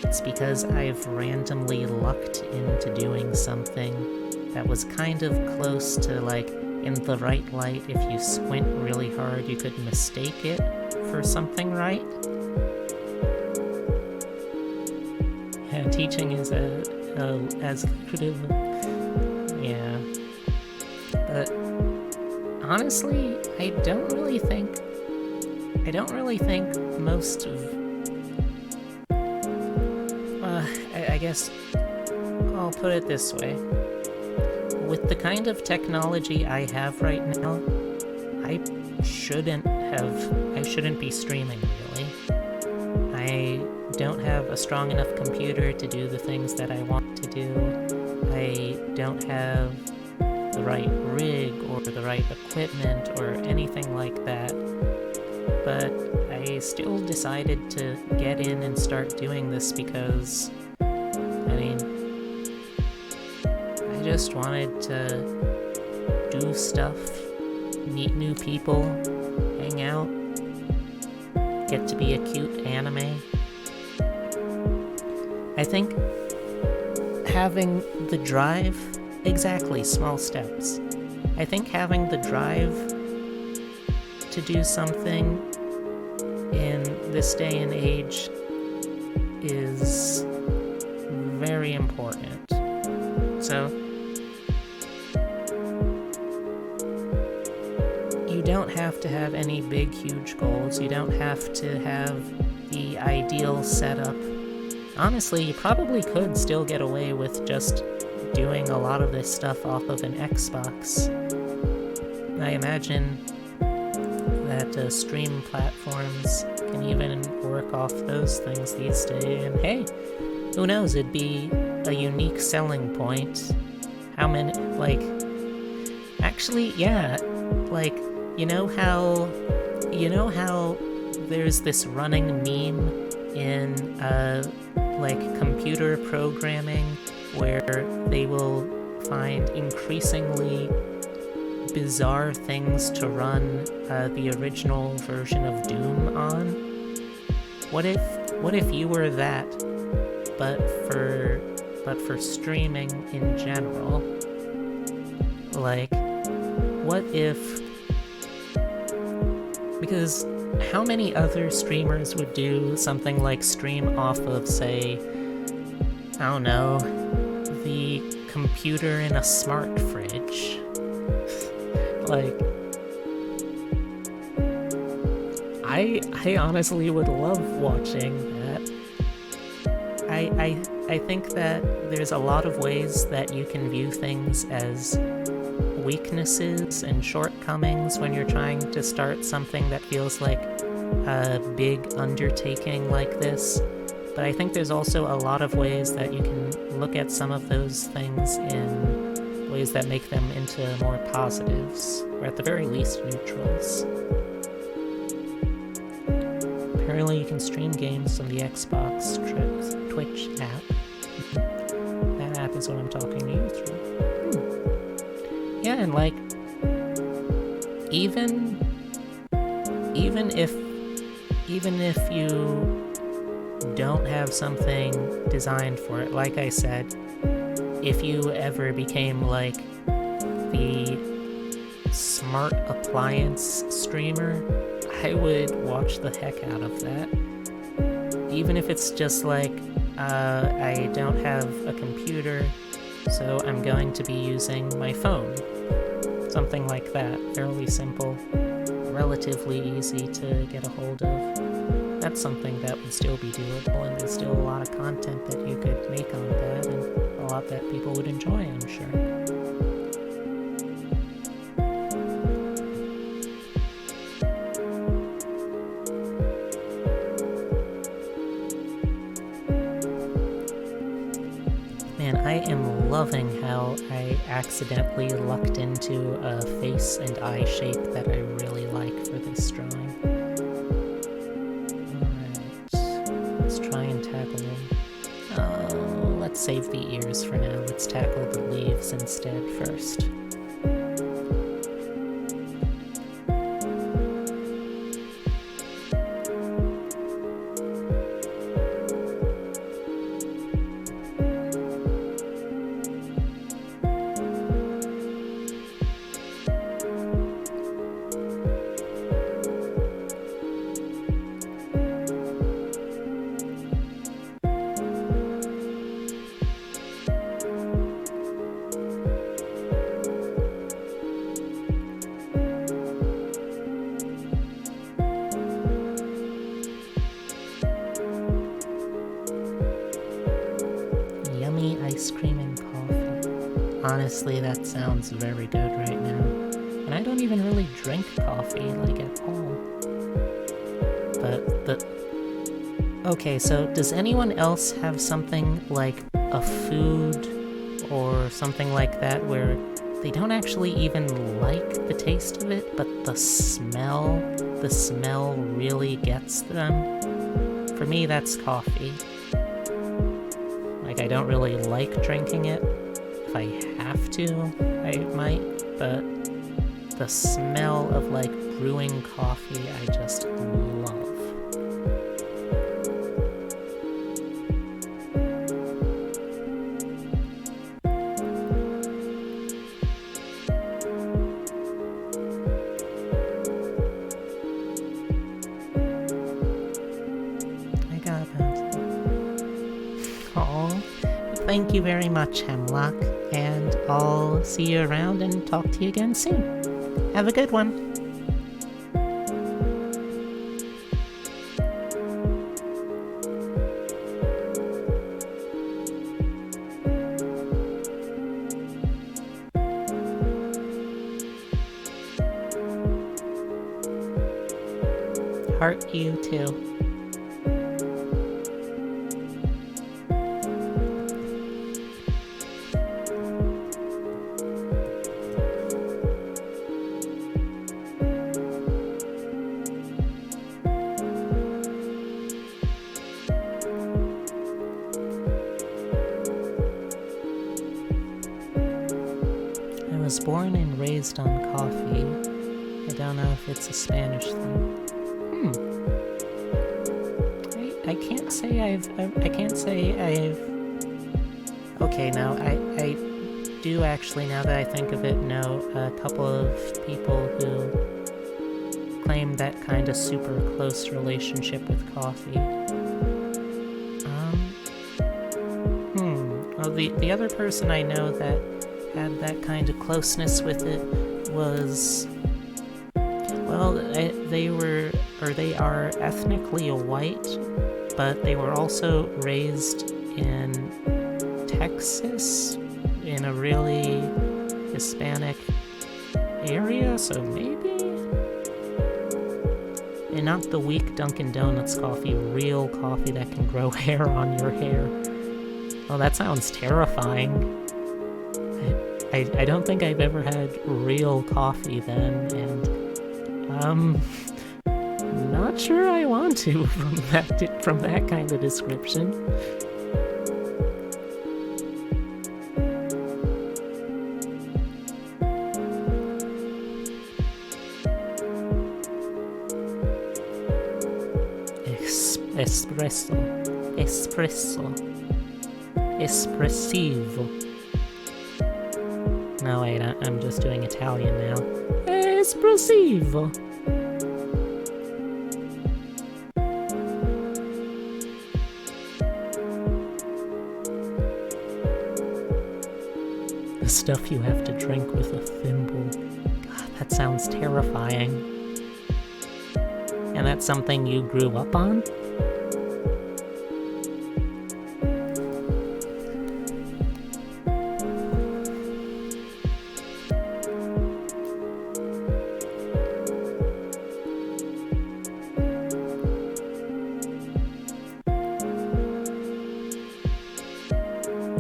Speaker 1: it's because I've randomly lucked into doing something that was kind of close to, like, in the right light. If you squint really hard, you could mistake it for something right. Yeah, teaching is as lucrative. Yeah. But honestly, I don't really think most of... I guess I'll put it this way. With the kind of technology I have right now, I shouldn't be streaming, really. I don't have a strong enough computer to do the things that I want to do. I don't have the right rig or the right equipment or anything like that. But I still decided to get in and start doing this because, I mean, I just wanted to do stuff, meet new people, hang out, get to be a cute anime. I think having the drive, exactly, small steps. I think having the drive to do something in this day and age is very important. So, you don't have to have any big, huge goals. You don't have to have the ideal setup. Honestly, you probably could still get away with just doing a lot of this stuff off of an Xbox. I imagine that stream platforms can even work off those things these days, and hey, who knows, it'd be a unique selling point. How many, like, actually, yeah, like, you know how there's this running meme in, like, computer programming where they will find increasingly bizarre things to run the original version of Doom on? What if you were that, but for streaming in general? Like, what if... Because how many other streamers would do something like stream off of, say, I don't know, the computer in a smart fridge? Like, I honestly would love watching that. I think that there's a lot of ways that you can view things as weaknesses and shortcomings when you're trying to start something that feels like a big undertaking like this. But I think there's also a lot of ways that you can look at some of those things in ways that make them into more positives, or at the very least neutrals. Apparently you can stream games on the Xbox Twitch app. That app is what I'm talking to you through. Yeah, and like, even if you don't have something designed for it, like I said, if you ever became like the smart appliance streamer, I would watch the heck out of that. Even if it's just like, I don't have a computer, so I'm going to be using my phone. Something like that. Fairly simple, relatively easy to get a hold of. that's something that would still be doable, and there's still a lot of content that you could make on that, and a lot that people would enjoy, I'm sure. Man, I am loving how I accidentally lucked into a face and eye shape that I really like for this drawing. Alright, let's try and tackle them. Let's save the ears for now. Let's tackle the leaves instead first. Ice cream and coffee. Honestly, that sounds very good right now. And I don't even really drink coffee, like, at all. But okay, so does anyone else have something like a food or something like that where they don't actually even like the taste of it, but the smell really gets them? For me, that's coffee. Like, I don't really like drinking it. If I have to, I might, but the smell of, like, brewing coffee, I just love. I got about it. Aw. Thank you very much, Hemlock, and I'll see you around and talk to you again soon. Have a good one. Heart you too. I was born and raised on coffee. I don't know if it's a Spanish thing. I can't say I've... Okay, now, I do actually, now that I think of it, know a couple of people who claim that kind of super close relationship with coffee. Well, the other person I know that had that kind of closeness with it was... Well, they are ethnically white, but they were also raised in Texas, in a really Hispanic area, so maybe? And not the weak Dunkin' Donuts coffee, real coffee that can grow hair on your hair. Oh, that sounds terrifying. I don't think I've ever had real coffee then, and not sure I want to from that kind of description. Espressivo. No, wait, I'm just doing Italian now. Espressivo. The stuff you have to drink with a thimble. God, that sounds terrifying. And that's something you grew up on?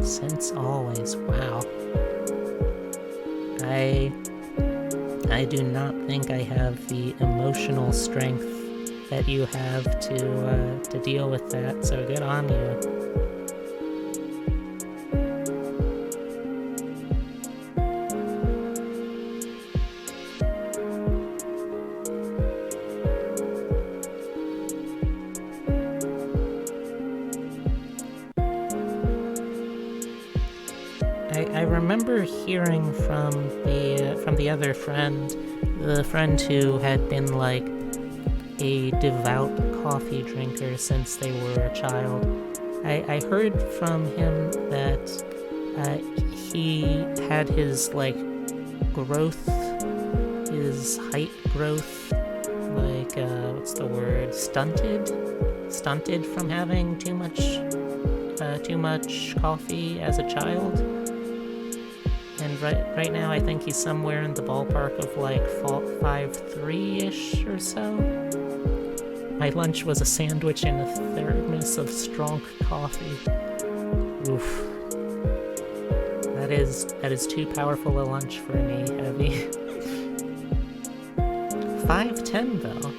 Speaker 1: Since always, wow. I do not think I have the emotional strength that you have to deal with that, so good on you. I remember hearing from the other friend, the friend who had been like a devout coffee drinker since they were a child. I heard from him that he had his like growth, his height growth, like what's the word? Stunted from having too much coffee as a child. And right now I think he's somewhere in the ballpark of like 5'3"-ish or so. My lunch was a sandwich and a thermos of strong coffee. Oof. That is too powerful a lunch for me, Heavy. 5'10" though.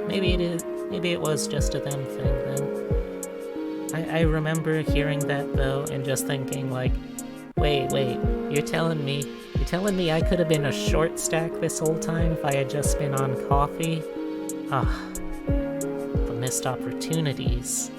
Speaker 1: Maybe it was just a them thing then. I remember hearing that though and just thinking like, Wait, you're telling me I could have been a short stack this whole time if I had just been on coffee? Ah, the missed opportunities.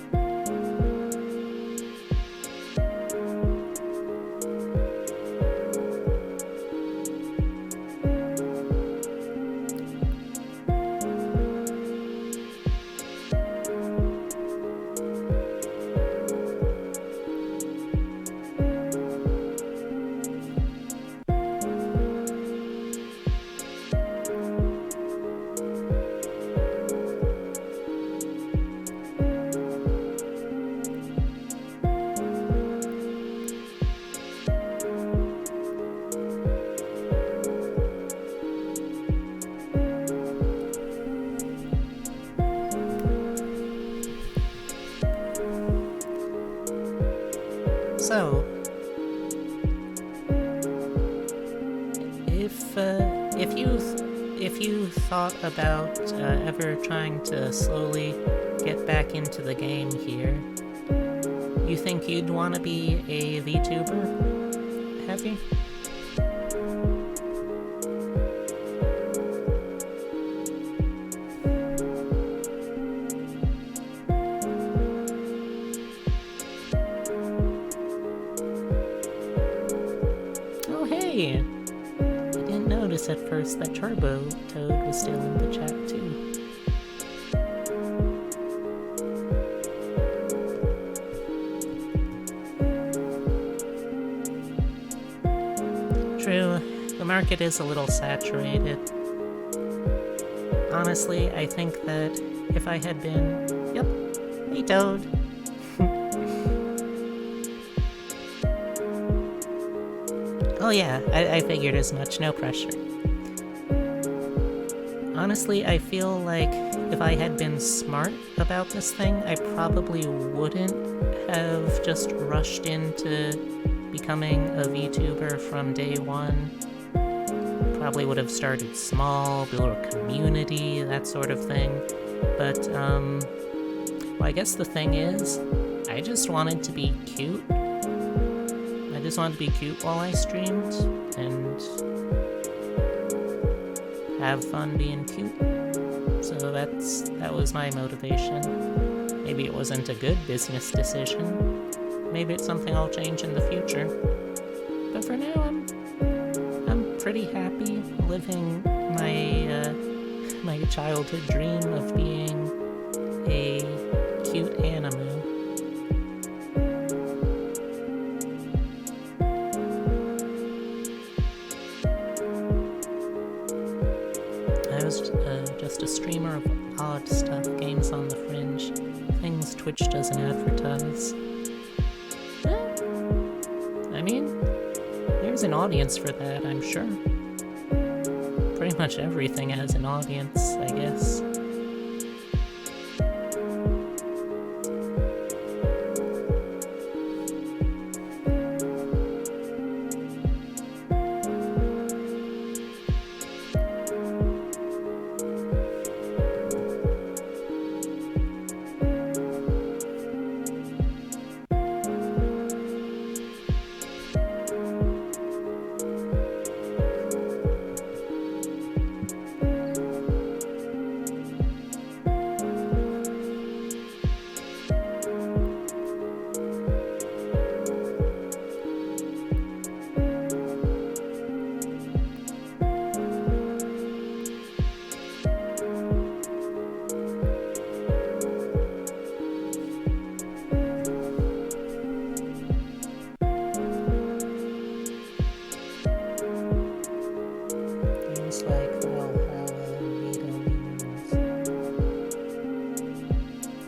Speaker 1: So, if you thought about ever trying to slowly get back into the game here, you think you'd want to be a VTuber? Have you? Hey! I didn't notice at first that Turbo Toad was still in the chat too. True, the market is a little saturated. Honestly, I think that if I had been... Yep, hey Toad! Oh yeah, I figured as much, no pressure. Honestly, I feel like if I had been smart about this thing, I probably wouldn't have just rushed into becoming a VTuber from day one. Probably would have started small, build a community, that sort of thing. But, well, I guess the thing is, I just wanted to be cute. I just wanted to be cute while I streamed, and have fun being cute. So that was my motivation. Maybe it wasn't a good business decision. Maybe it's something I'll change in the future. But for now, I'm pretty happy living my childhood dream of being a cute animu. I was just a streamer of odd stuff, games on the fringe, things Twitch doesn't advertise. I mean, there's an audience for that, I'm sure. Pretty much everything has an audience, I guess.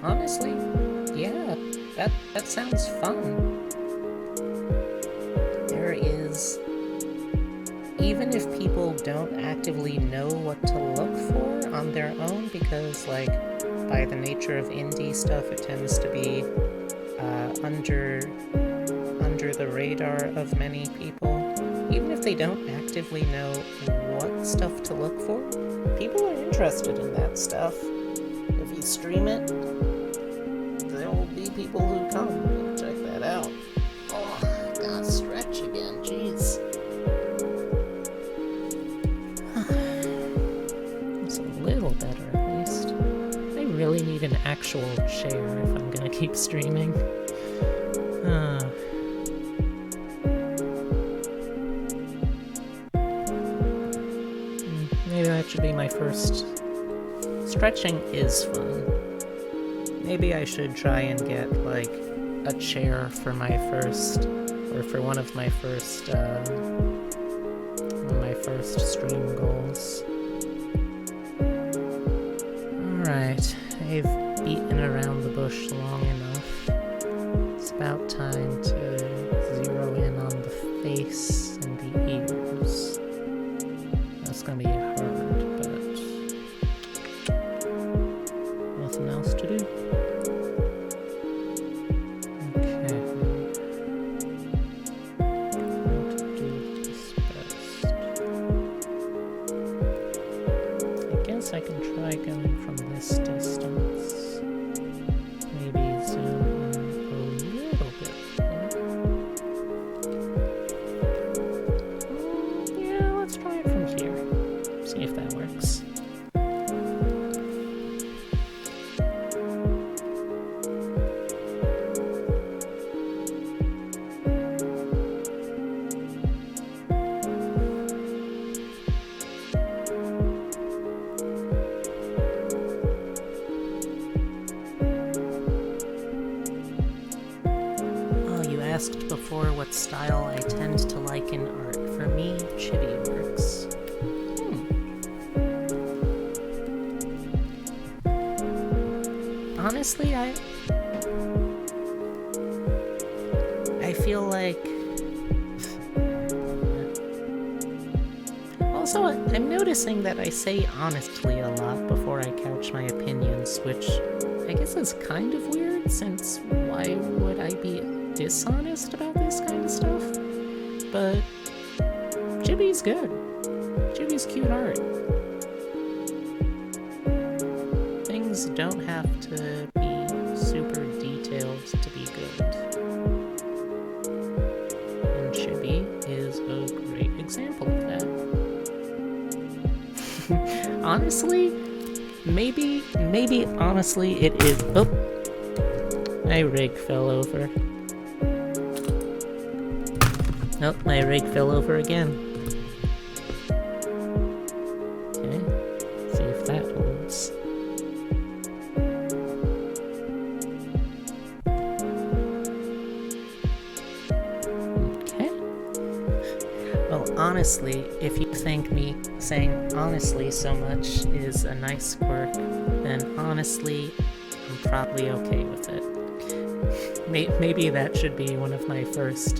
Speaker 1: Honestly, yeah, that sounds fun. There is, even if people don't actively know what to look for on their own, because like by the nature of indie stuff, it tends to be under the radar of many people. Even if they don't actively know what stuff to look for, people are interested in that stuff. If you stream it, there will be people who come and check that out. Oh, I gotta stretch again, jeez. It's a little better at least. I really need an actual chair if I'm gonna keep streaming. Maybe that should be my first. Stretching is fun. Maybe I should try and get like a chair for my first, or for one of my first stream goals. Alright, I've beaten around the bush long enough. It's about time to zero in on the face and the ears. That's gonna be hard, but nothing else to do. Okay. How to do this best. I guess I can try going from this distance. Maybe zoom in a little bit more. Yeah, let's try it from here. See if that works. Oh, you asked before what style I tend to like in art. For me, chibi works. Honestly, I feel like... Also, I'm noticing that I say honestly a lot before I couch my opinions, which I guess is kind of weird, since why would I be dishonest about this kind of stuff? But chibi's good. Chibi's cute art. Things don't have to be super detailed to be good. And chibi is a great example of that. Honestly, maybe honestly it is. Oh, my rig fell over. Nope, my rig fell over again. Okay, see if that holds. Well, honestly, if you think me saying honestly so much is a nice quirk, then honestly, I'm probably okay with it. Maybe that should be one of my first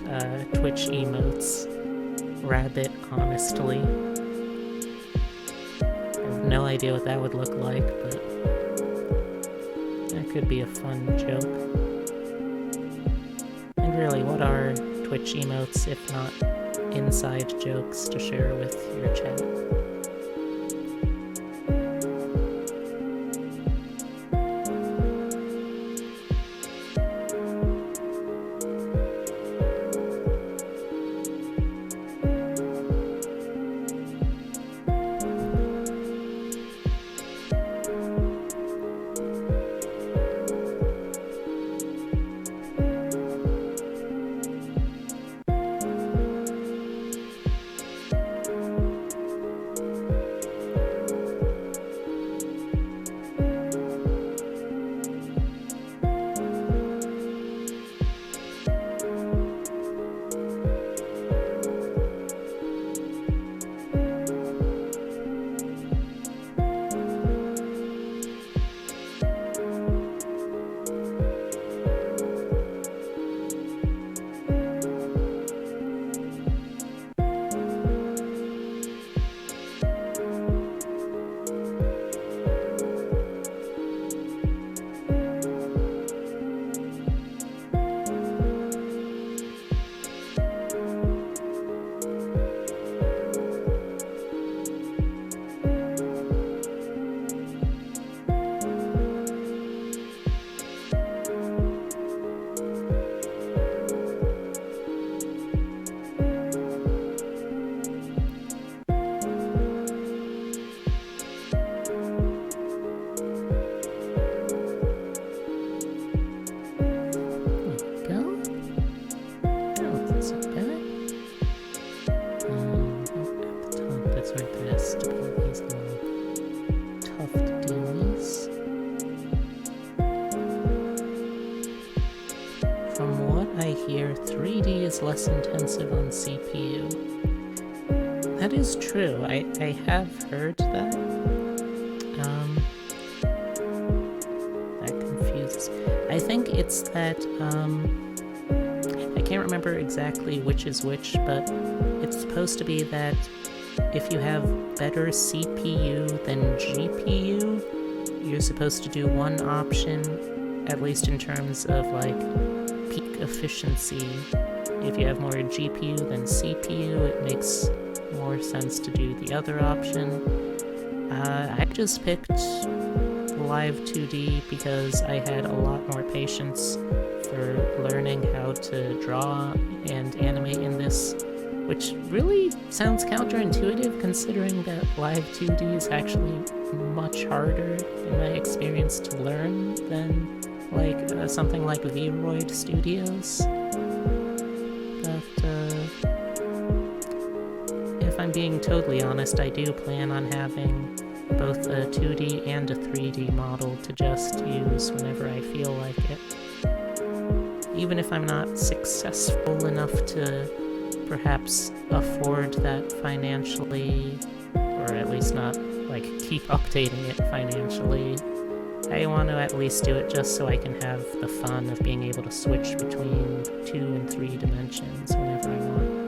Speaker 1: Twitch emotes. Rabbit, honestly. I have no idea what that would look like, but that could be a fun joke. And really, what are Twitch emotes if not inside jokes to share with your chat? Less intensive on CPU. That is true. I have heard that. That confuses. I think it's that I can't remember exactly which is which, but it's supposed to be that if you have better CPU than GPU, you're supposed to do one option, at least in terms of like peak efficiency. If you have more GPU than CPU, it makes more sense to do the other option. I just picked Live 2D because I had a lot more patience for learning how to draw and animate in this, which really sounds counterintuitive considering that Live 2D is actually much harder in my experience to learn than like something like VRoid Studios. If I'm being totally honest, I do plan on having both a 2D and a 3D model to just use whenever I feel like it. Even if I'm not successful enough to perhaps afford that financially, or at least not like keep updating it financially, I want to at least do it just so I can have the fun of being able to switch between 2 and 3 dimensions whenever I want.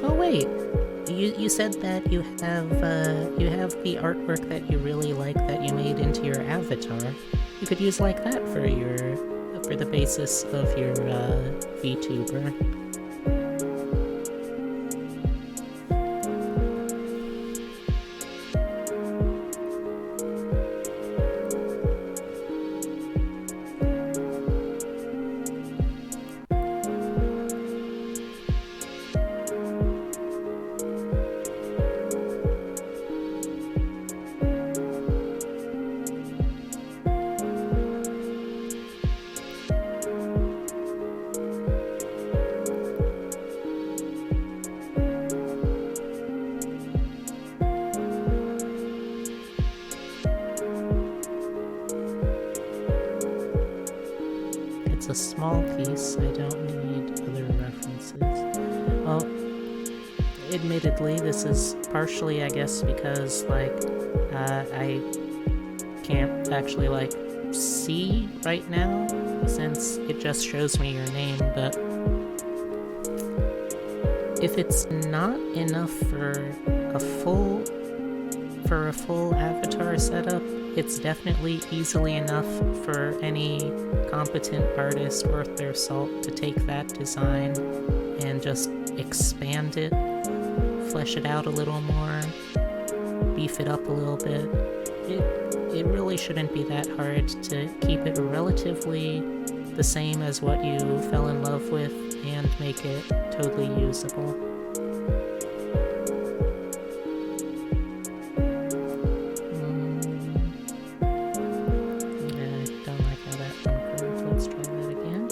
Speaker 1: Oh wait, you said that you have the artwork that you really like that you made into your avatar. You could use like that for the basis of your VTuber. a small piece. I don't need other references. Well, admittedly, this is partially, I guess, because, like, I can't actually, like, see right now, since it just shows me your name, but if it's not enough for a full avatar setup, it's definitely easily enough for any competent artist worth their salt to take that design and just expand it, flesh it out a little more, beef it up a little bit. It really shouldn't be that hard to keep it relatively the same as what you fell in love with and make it totally usable. I don't like how that one curved. Let's try that again.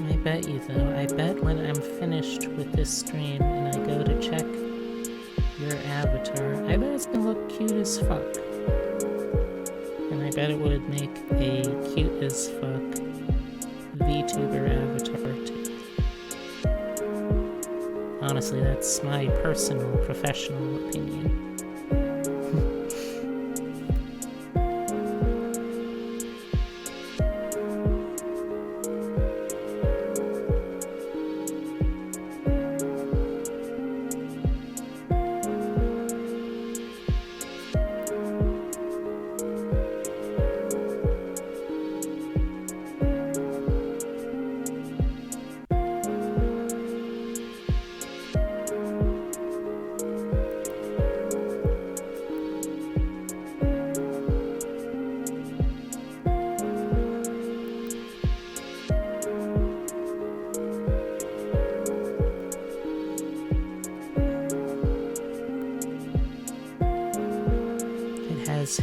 Speaker 1: I bet you though, I bet when I'm finished with this stream and I go to check your avatar, I bet it's gonna look cute as fuck. And I bet it would make a cute as fuck VTuber avatar too. Honestly, that's my personal, professional opinion.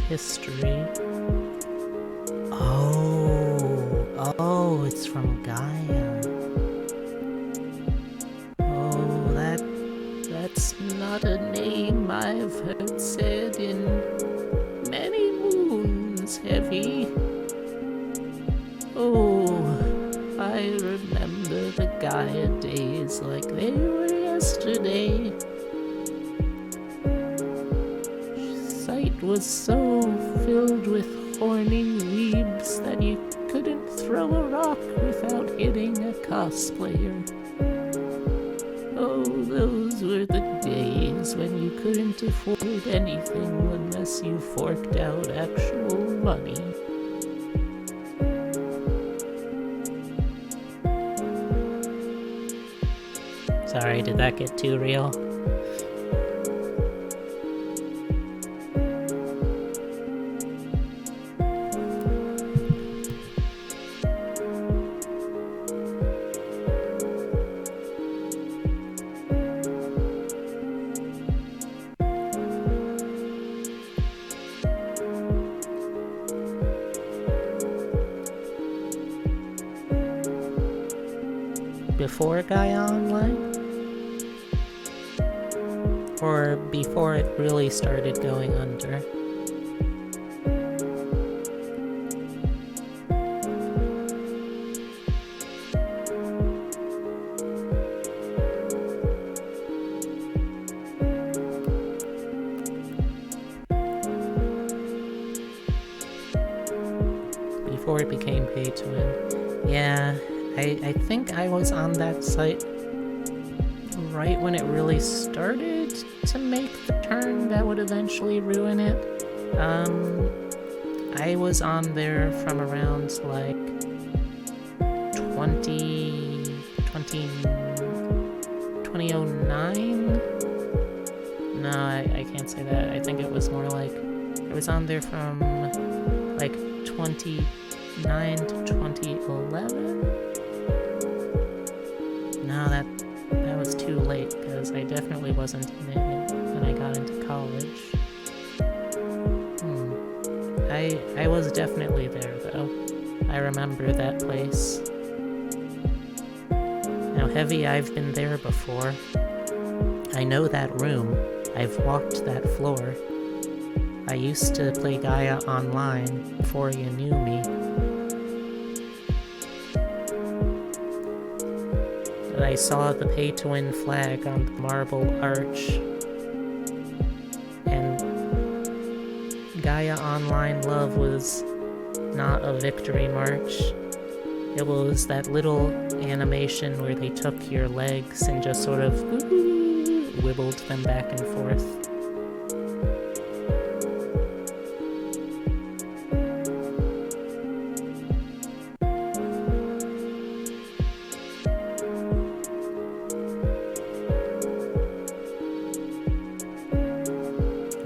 Speaker 1: History. Oh, it's from Gaia. Oh, that's not a name I've heard said in many moons, Heavy. Oh, I remember the Gaia days like they were yesterday. Sight was so filled with horny weebs that you couldn't throw a rock without hitting a cosplayer. Oh, those were the days when you couldn't afford anything unless you forked out actual money. Sorry, did that get too real? Before Gaia Online? Or before it really started going under? Before it became pay to win. Yeah. I think I was on that site right when it really started to make the turn that would eventually ruin it. I was on there from around like 2009? No, I can't say that. I think it was more like, I was on there from like 2009 to 2011? No, that was too late, because I definitely wasn't in it when I got into college. I was definitely there, though. I remember that place. Now, Heavy, I've been there before. I know that room. I've walked that floor. I used to play Gaia online before you knew me. I saw the pay-to-win flag on the marble arch. And Gaia Online Love was not a victory march. It was that little animation where they took your legs and just sort of wibbled them back and forth.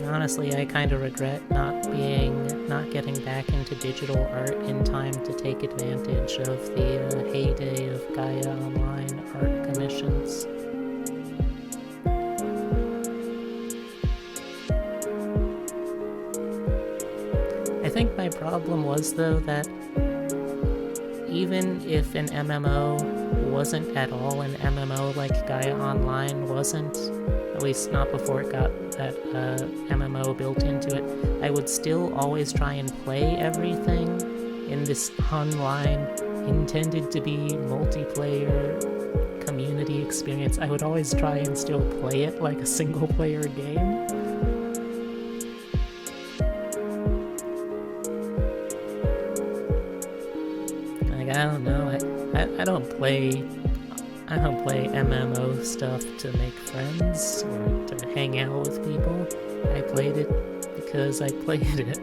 Speaker 1: Honestly, I kind of regret not getting back into digital art in time to take advantage of the heyday of Gaia Online art commissions. I think my problem was, though, that even if an MMO wasn't at all an MMO like Gaia Online wasn't, at least not before it got that MMO built into it, I would still always try and play everything in this online, intended to be multiplayer community experience. I would always try and still play it like a single-player game. Like, I don't know, I don't play MMO stuff to make friends or to hang out with people. I played it because I played it.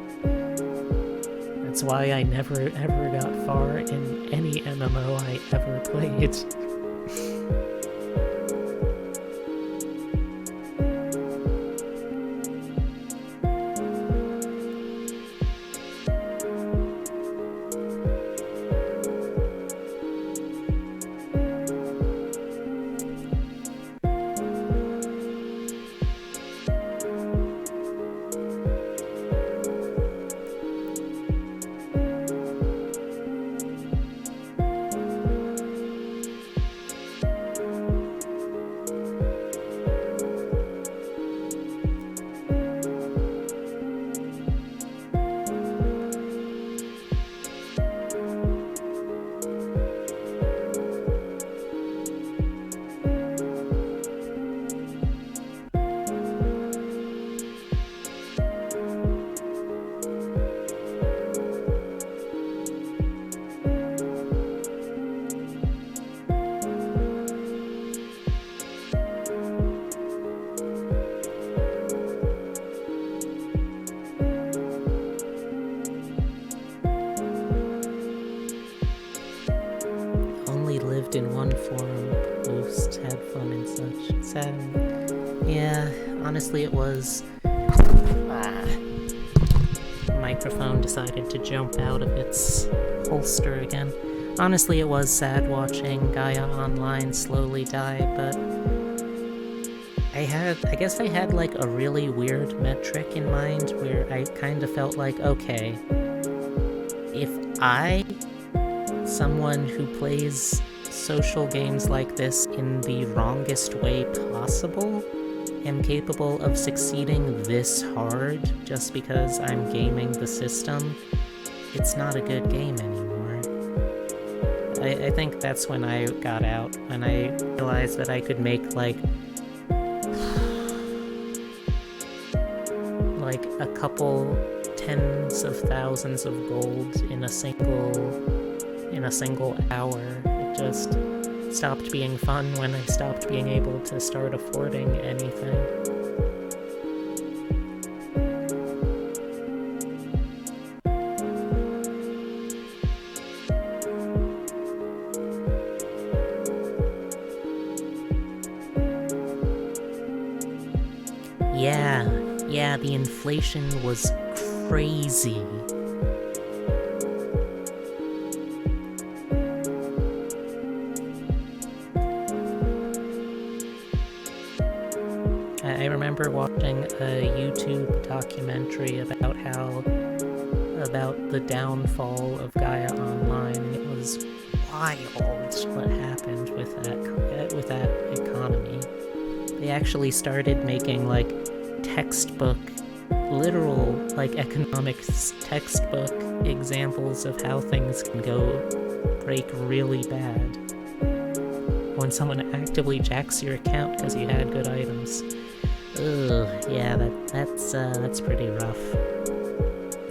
Speaker 1: That's why I never ever got far in any MMO I ever played. In one forum post, had fun and such. Sad. Yeah, honestly it was... microphone decided to jump out of its holster again. Honestly, it was sad watching Gaia Online slowly die, but I guess I had like a really weird metric in mind where I kind of felt like, okay, if I, someone who plays social games like this in the wrongest way possible, am capable of succeeding this hard just because I'm gaming the system, it's not a good game anymore. I think that's when I got out, when I realized that I could make like a couple tens of thousands of gold in a single hour. It just stopped being fun when I stopped being able to start affording anything. Yeah, the inflation was crazy. I I remember watching a YouTube documentary about the downfall of Gaia Online, and it was wild what happened with that economy. They actually started making like textbook, literal like economics textbook examples of how things can break really bad when someone actively jacks your account because you had good items. Ugh, yeah, that's pretty rough.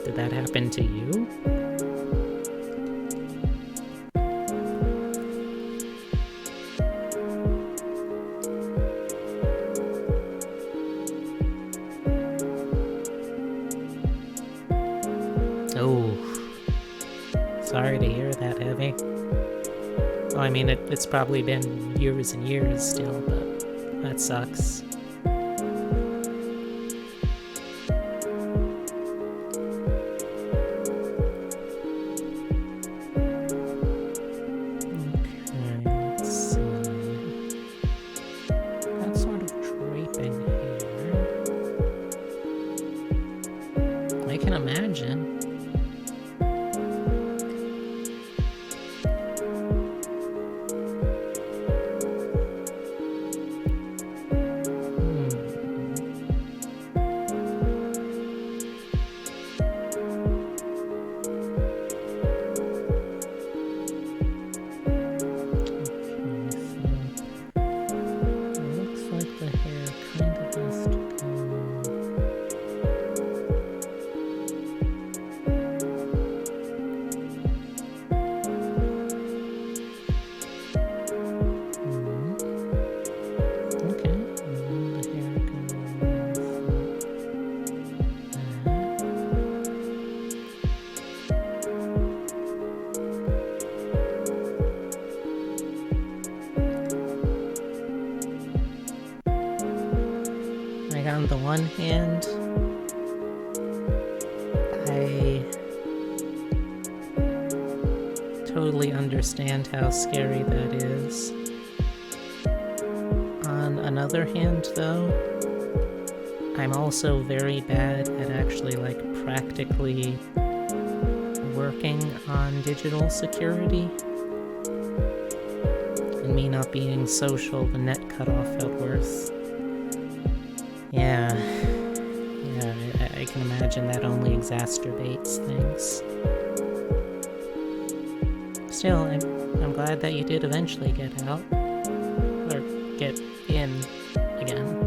Speaker 1: Did that happen to you? Oh, sorry to hear that, Heavy. Well, I mean, it's probably been years and years still, but that sucks. On the one hand, I totally understand how scary that is. On another hand, though, I'm also very bad at actually, like, practically working on digital security. And me not being social, the net cutoff felt worse. Yeah, I can imagine that only exacerbates things. Still, I'm glad that you did eventually get out. Or get in again.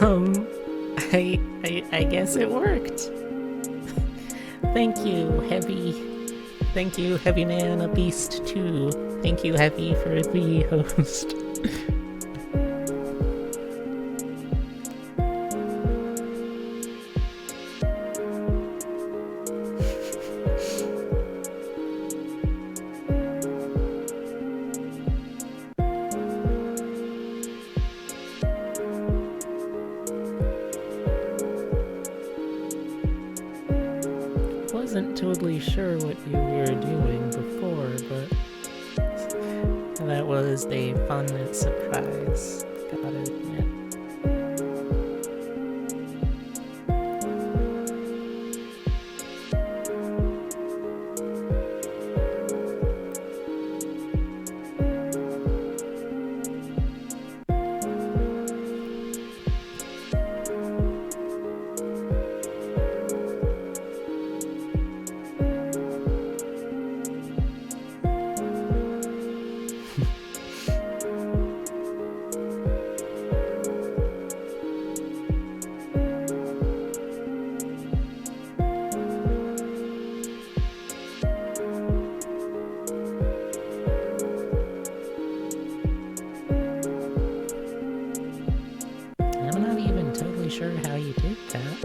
Speaker 1: I guess it worked. Thank you, Heavy. Thank you, Heavy Man, a Beast 2. Thank you, Heavy, for the host. Wasn't totally sure what you were doing before, but that was a fun surprise, gotta admit. I'm not even totally sure how you did that.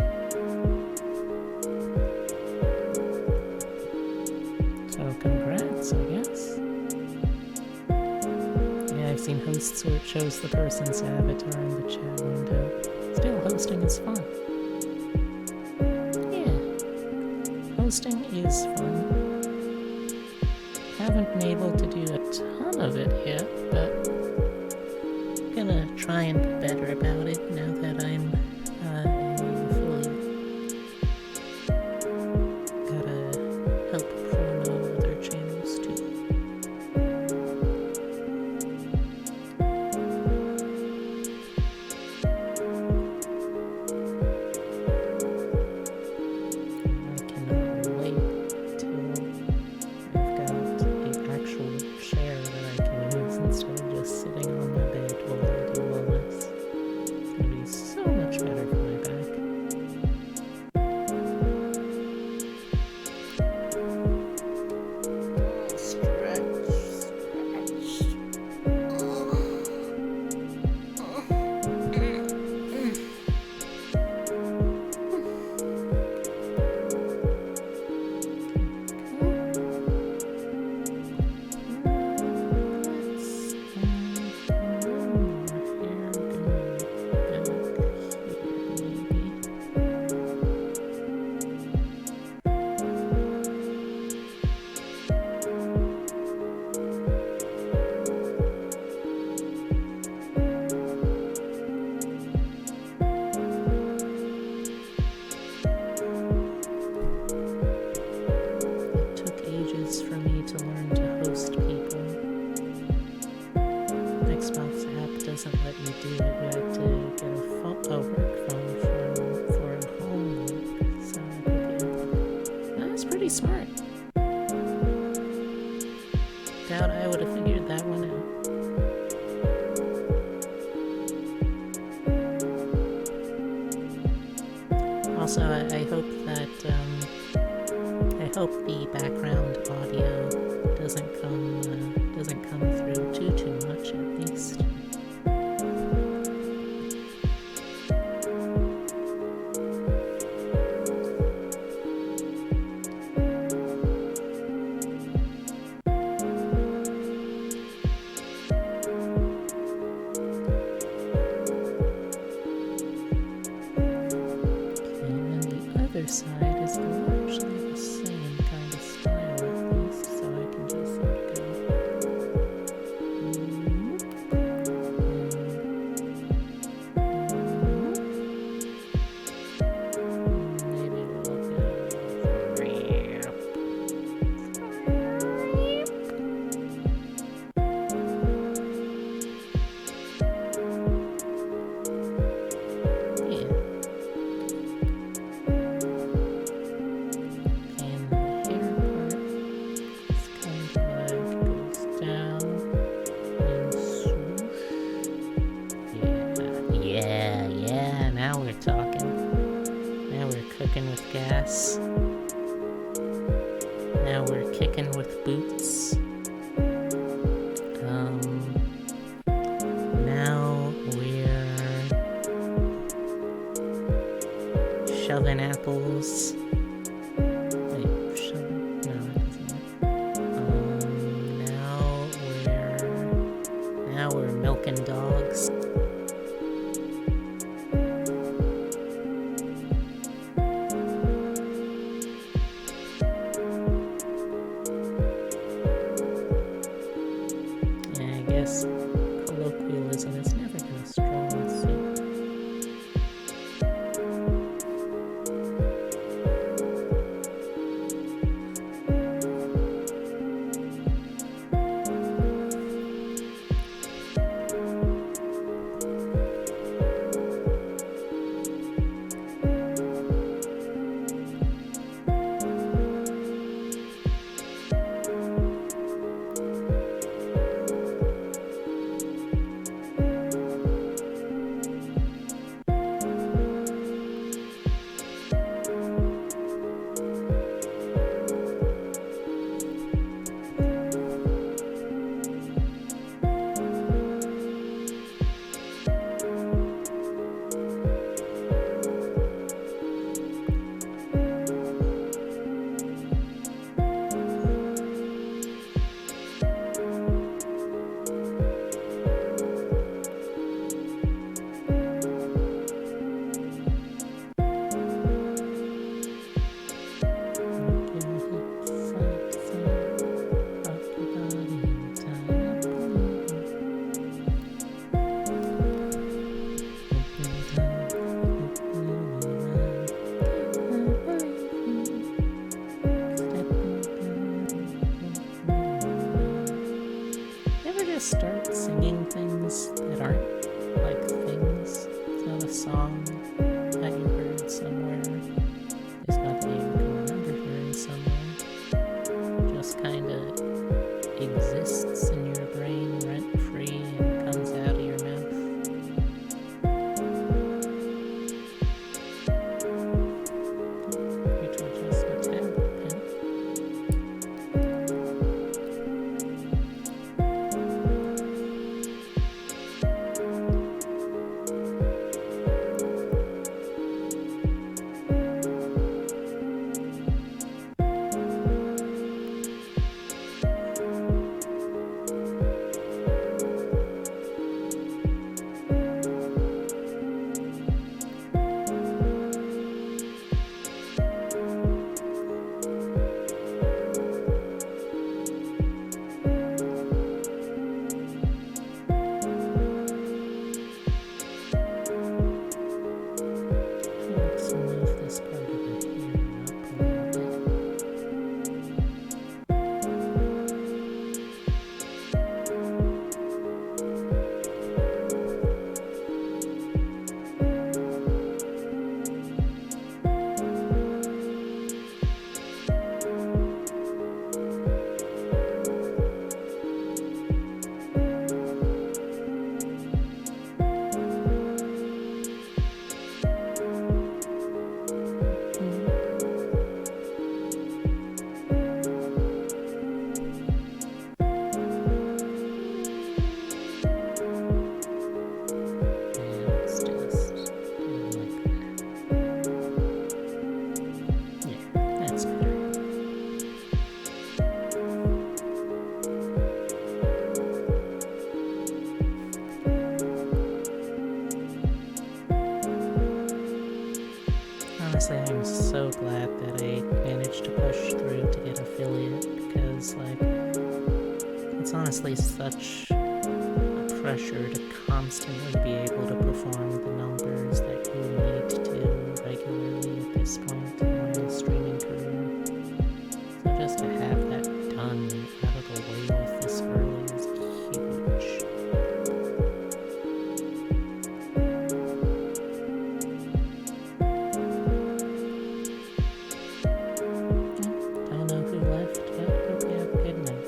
Speaker 1: So congrats, I guess. Yeah, I've seen hosts where it shows the person's avatar in the chat window. Still, hosting is fun. Yeah, hosting is fun. Haven't been able to do a ton of it yet, but gonna try and be better about it now that I'm fully gotta help promo other channels too. I cannot wait till I've got an actual chair that I can use instead of just sitting on my bed while I do all this. It's gonna be so much better for my back. It took ages for me to learn to host people. Xbox app doesn't let you do it. You have to get a work phone for homework. So I put the app. That's pretty smart. Doubt I would have figured that one out. Also, I hope that I hope the background audio doesn't come through too much at least. Other side is largely the same kind of style at least, so I can just sort of go now we're kicking with boots. Now we're shoving apples. Wait, shoving? No, that doesn't work. Now we're milking dogs. Yeah, I guess colloquialism is never been a strong suit. Start singing things that aren't like things. It's not a song that you heard somewhere. It's not that you can remember hearing somewhere. Just kind of exists in your brain rent free and comes out of your mouth. You to adjust my tablet pen. Let's move this part of the hair up a little honestly, I'm so glad that I managed to push through to get affiliate, because, like, it's honestly such a pressure to constantly be able to perform the numbers that you need to regularly at this point in my streaming career. So just to have that done out of the way with this early is huge. Don't know who left, but hope you have a good night.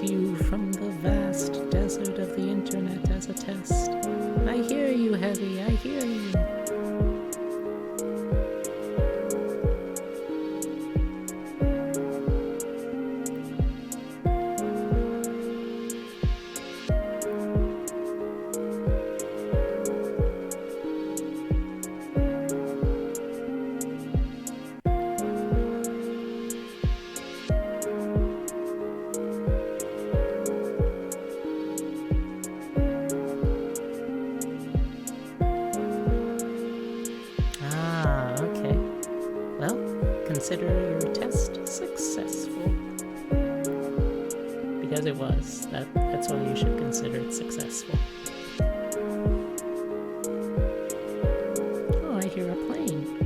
Speaker 1: to you from the vast desert of the internet as a test. I hear you, Heavy, I hear you. Okay. Well, consider your test successful. Because it was. That's why you should consider it successful. Oh, I hear a plane.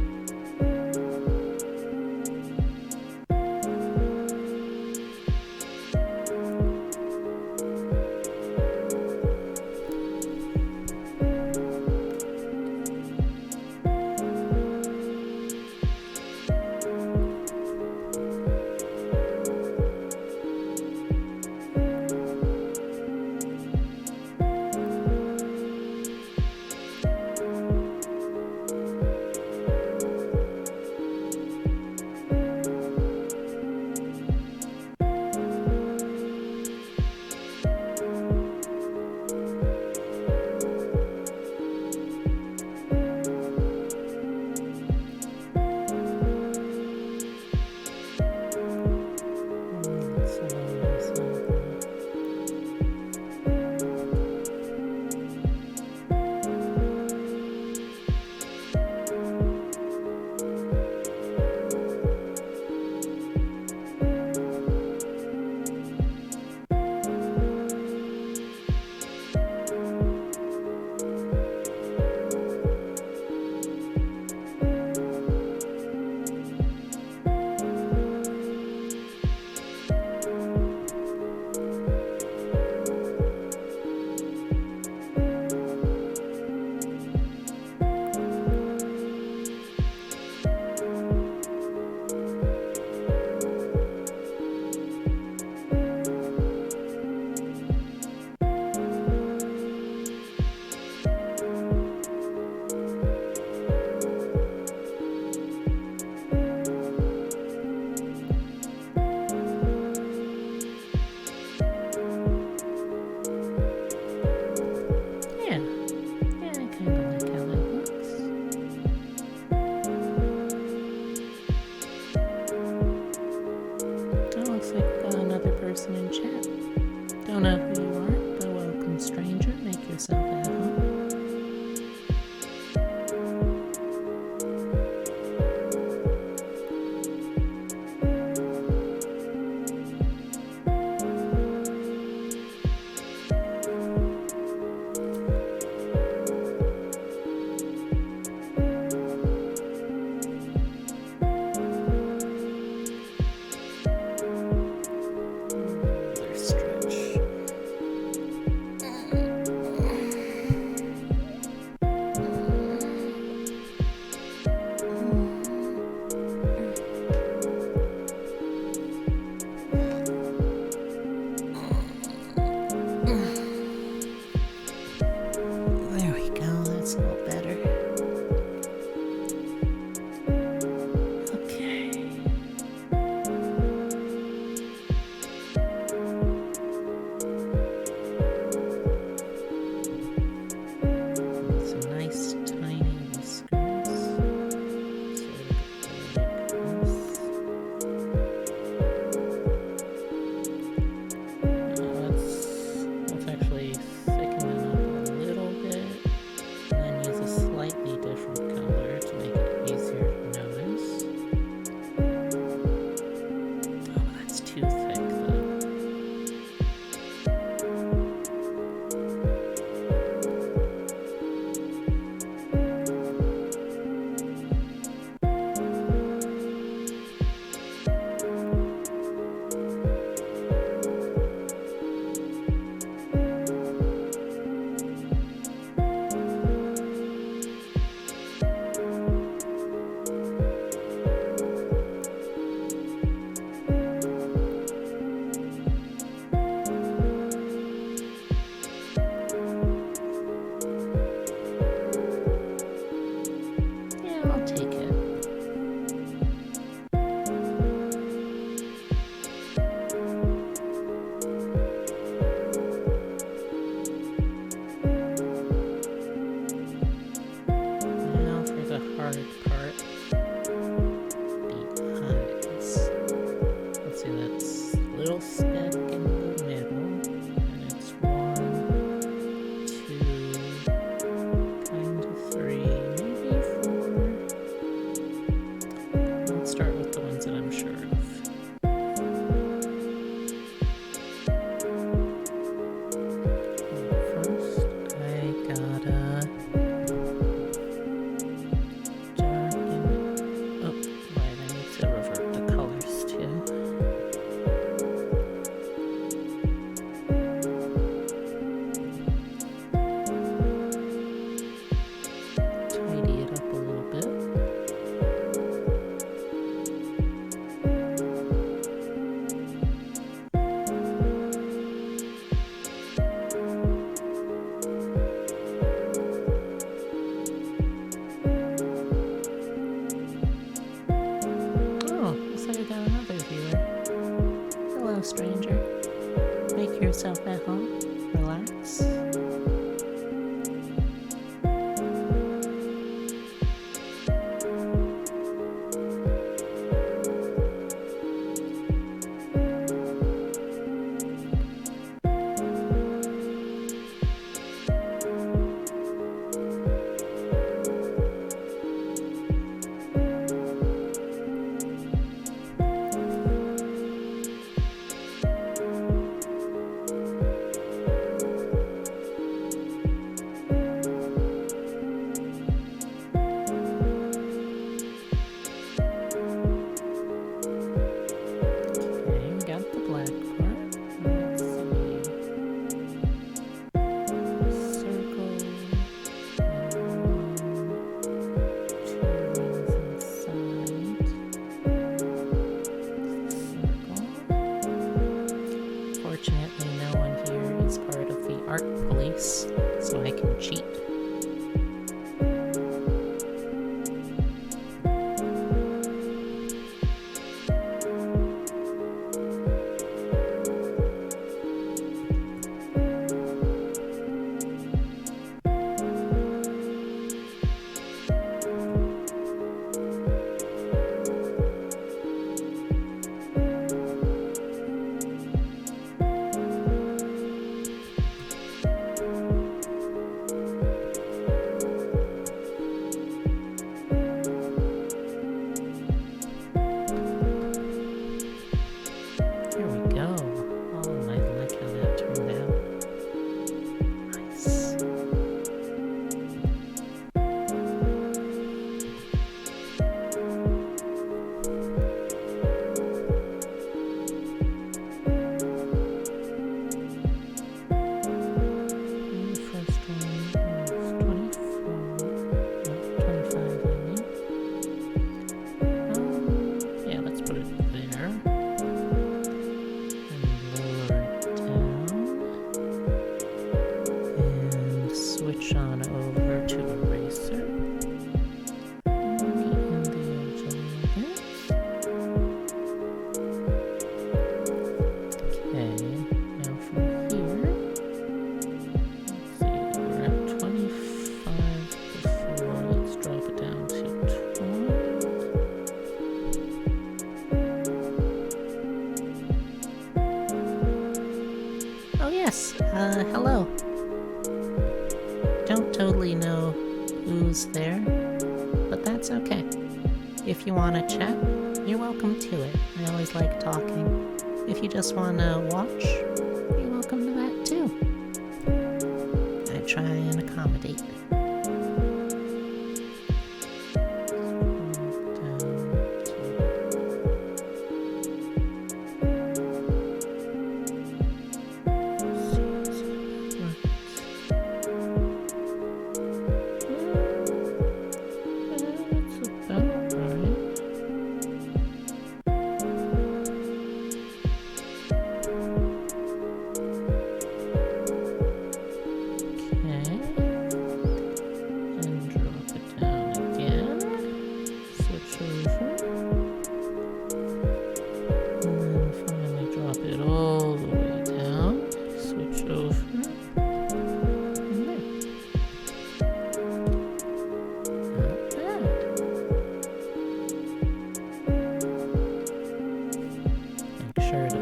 Speaker 1: make yourself at home, relax. Fortunately, no one here is part of the art police, so I can cheat. Hello. Don't totally know who's there, but that's okay. If you want to chat, you're welcome to it. I always like talking. If you just want to watch, you're welcome to that too. I try and accommodate.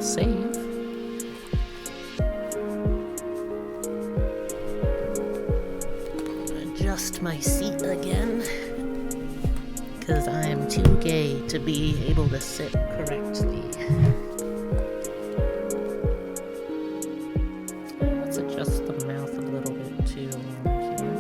Speaker 1: Save. Adjust my seat again, because I am too gay to be able to sit correctly. Let's adjust the mouth a little bit too here.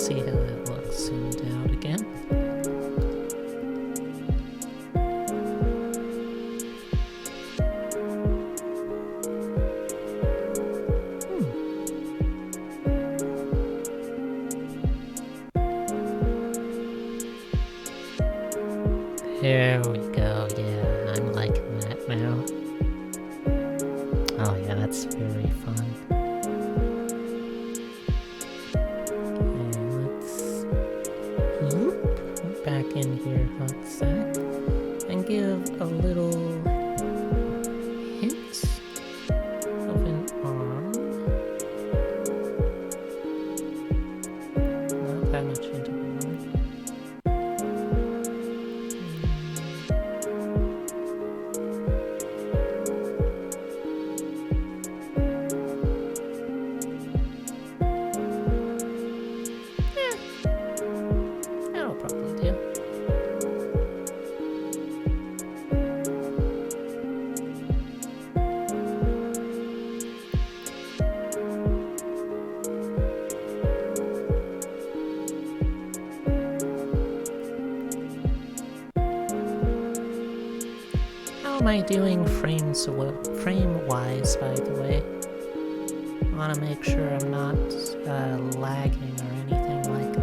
Speaker 1: see how it looks zoomed out again. There we go, yeah, I'm liking that now. Oh yeah, that's very fun. Okay, let's back in here, hot sec, and give a little hint of an arm. Not that much hint of an arm. That'll probably do. How am I doing frame-wise, by the way? I want to make sure I'm not lagging or anything like that.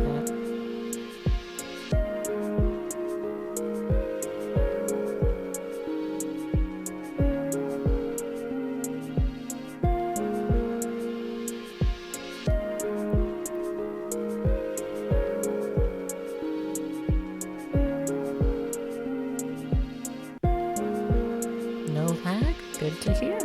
Speaker 1: No lag? Good to hear.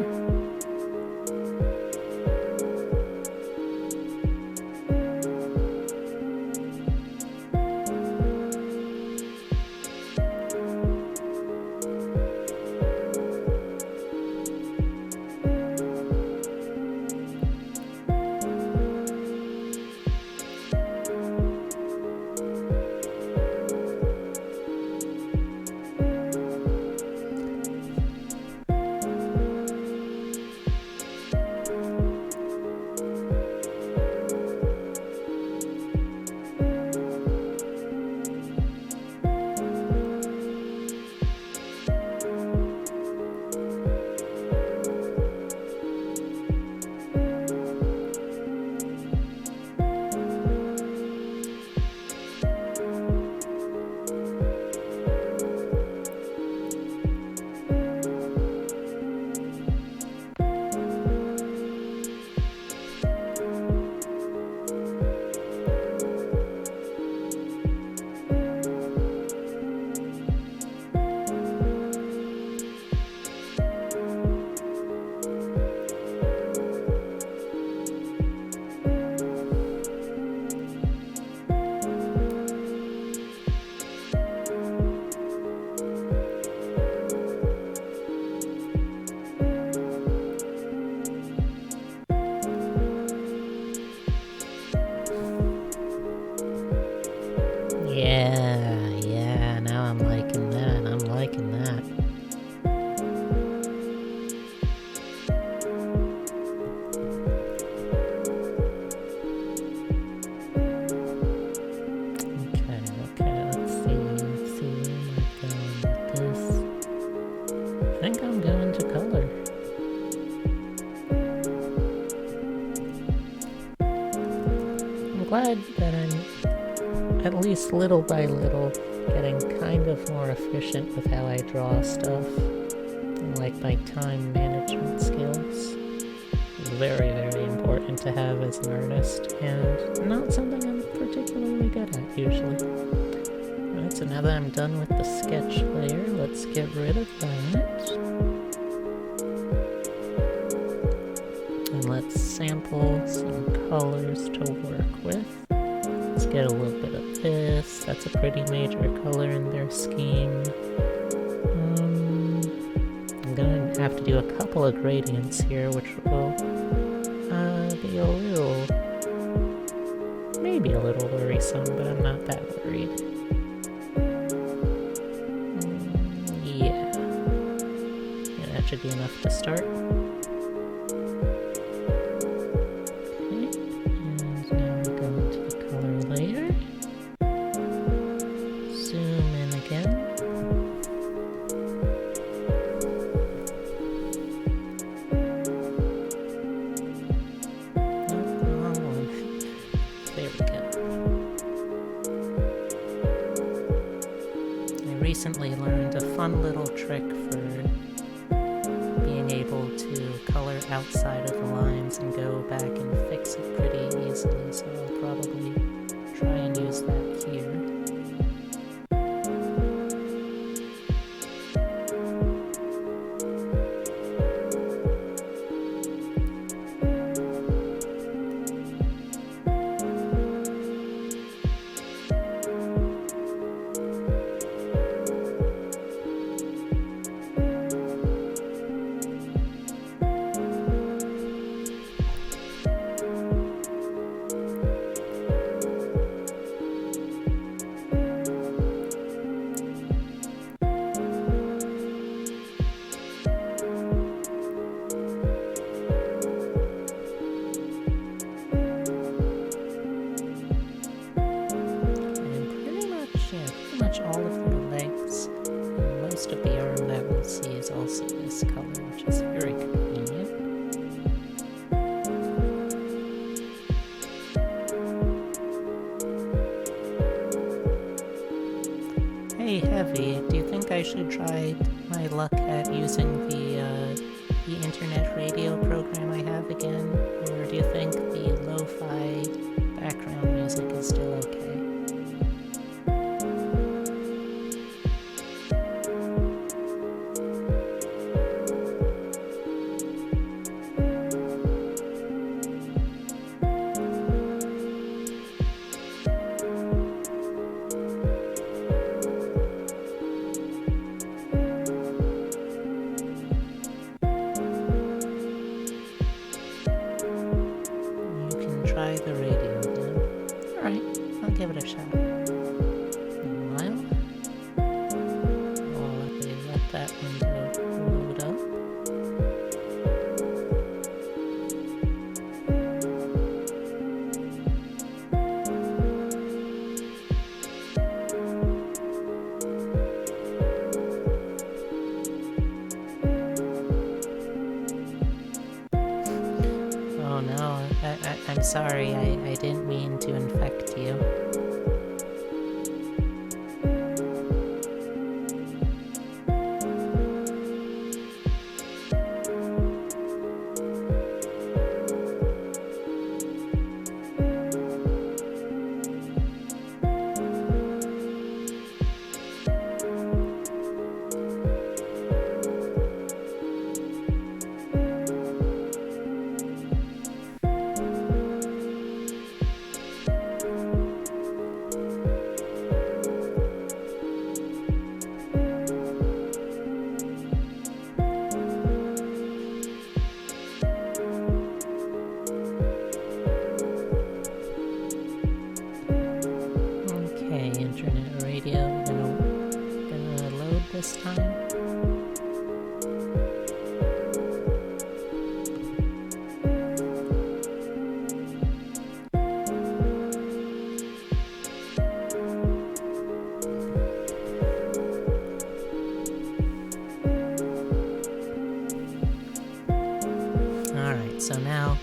Speaker 1: Yeah, now I'm liking that. I'm liking that. Okay, let's see where am I going with this? I think I'm going to color. I'm glad that I'm, at least little by little, getting kind of more efficient with how I draw stuff, and like my time management skills. Very, very important to have as an artist, and not something I'm particularly good at usually. Alright, so now that I'm done with the sketch layer, let's get rid of that. And let's sample some colors to work with. Let's get a little bit of this. That's a pretty major color in their scheme. I'm gonna have to do a couple of gradients here, which will be a little, maybe a little worrisome, but I'm not that worried. Yeah, that should be enough to start. Okay, and now we go into the color layer. recently learned a fun little trick for being able to color outside of the lines and go back and fix it pretty easily, so I'll probably try and use that here. All of their legs, and most of the arm that we'll see is also this color, which is very convenient. Hey Heavy, do you think I should try my luck at using the internet radio program I have again, or do you think the lo-fi background music is still okay? Try the radio then. Alright, I'll give it a shot. Meanwhile, I'll let that window load up. Oh no, I'm sorry, I didn't mean to infect you. Internet radio, gonna load this time. Alright, so now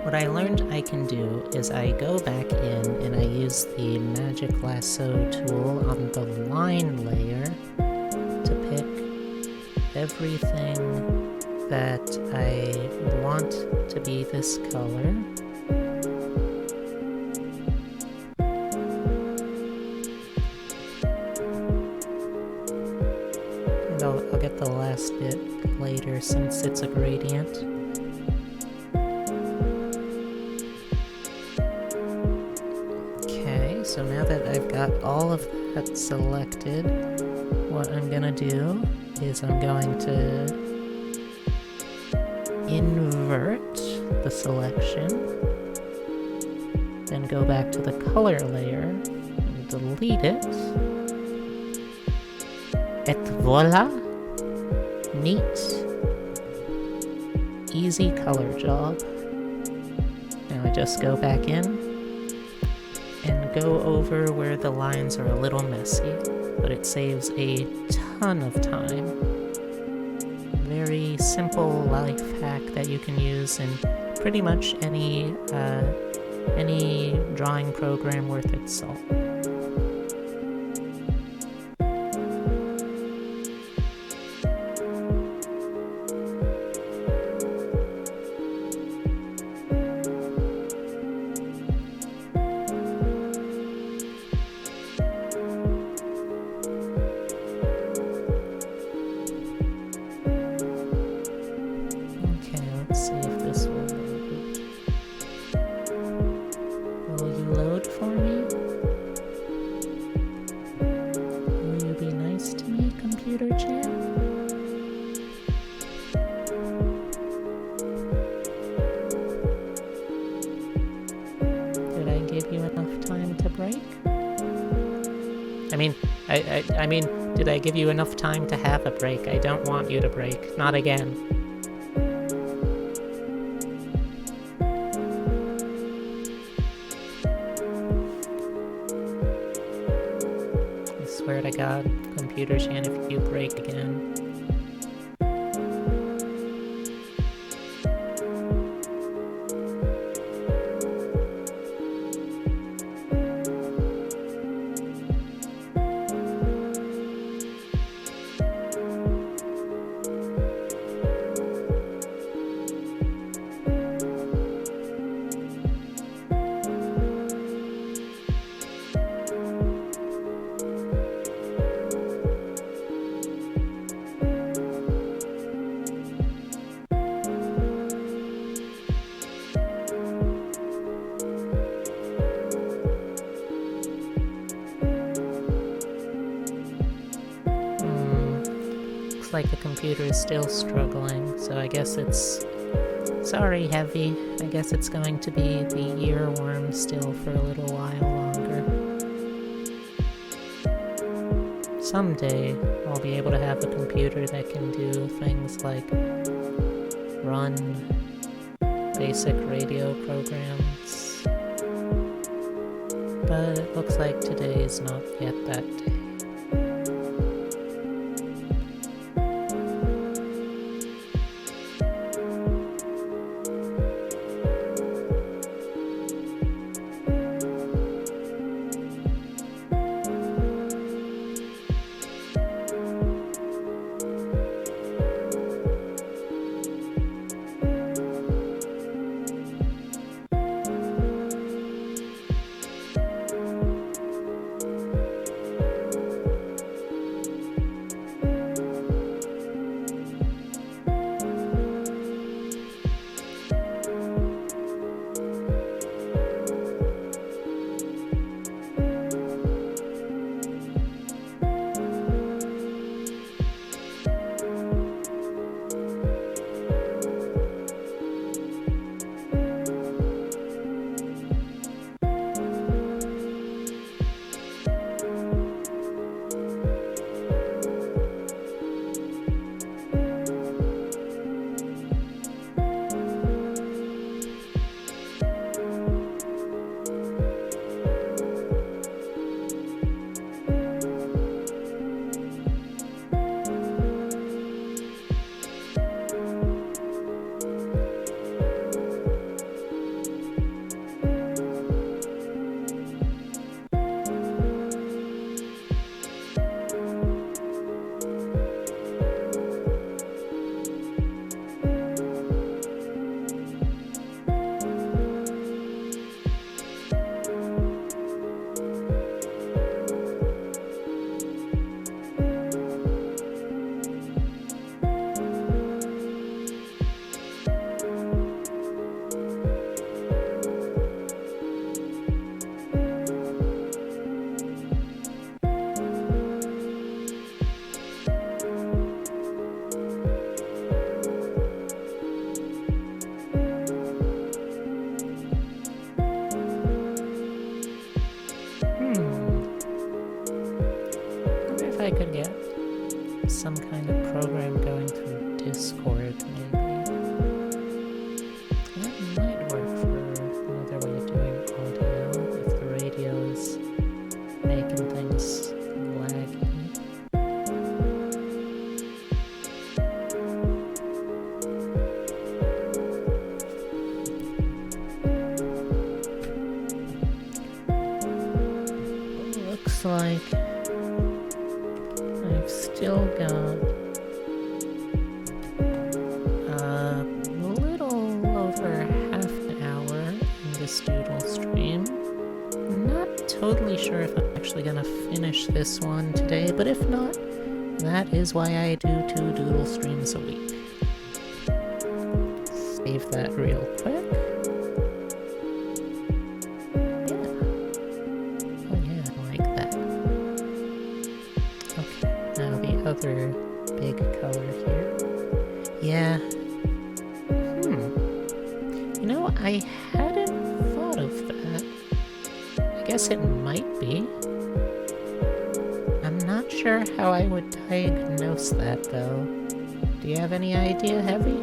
Speaker 1: what I learned I can do is I go back in and I use the magic lasso tool on the line layer to pick everything that I want to be this color. And I'll get the last bit later since it's a gradient. So now that I've got all of that selected, what I'm gonna do is I'm going to invert the selection, then go back to the color layer and delete it. Et voila! Neat. Easy color job. Now I just go back in and go over where the lines are a little messy, but it saves a ton of time. Very simple life hack that you can use in pretty much any drawing program worth its salt. gave you enough time to break? I mean, did I give you enough time to have a break? I don't want you to break. Not again. I swear to God, computer Shan, if you break again. Like the computer is still struggling, so I guess it's... Sorry, Heavy. I guess it's going to be the earworm still for a little while longer. Someday, I'll be able to have a computer that can do things like run basic radio programs. But it looks like today is not yet that day. I could get some kind of program going through Discord, maybe. That might work for another way of doing audio, if the radio is making things laggy. Looks like I've still got a little over half an hour in this doodle stream. I'm not totally sure if I'm actually gonna finish this one today, but if not, that is why I do 2 doodle streams a week. Save that real quick. Other big color here. Yeah. You know, I hadn't thought of that. guess it might be. I'm not sure how I would diagnose that, though. Do you have any idea, Heavy?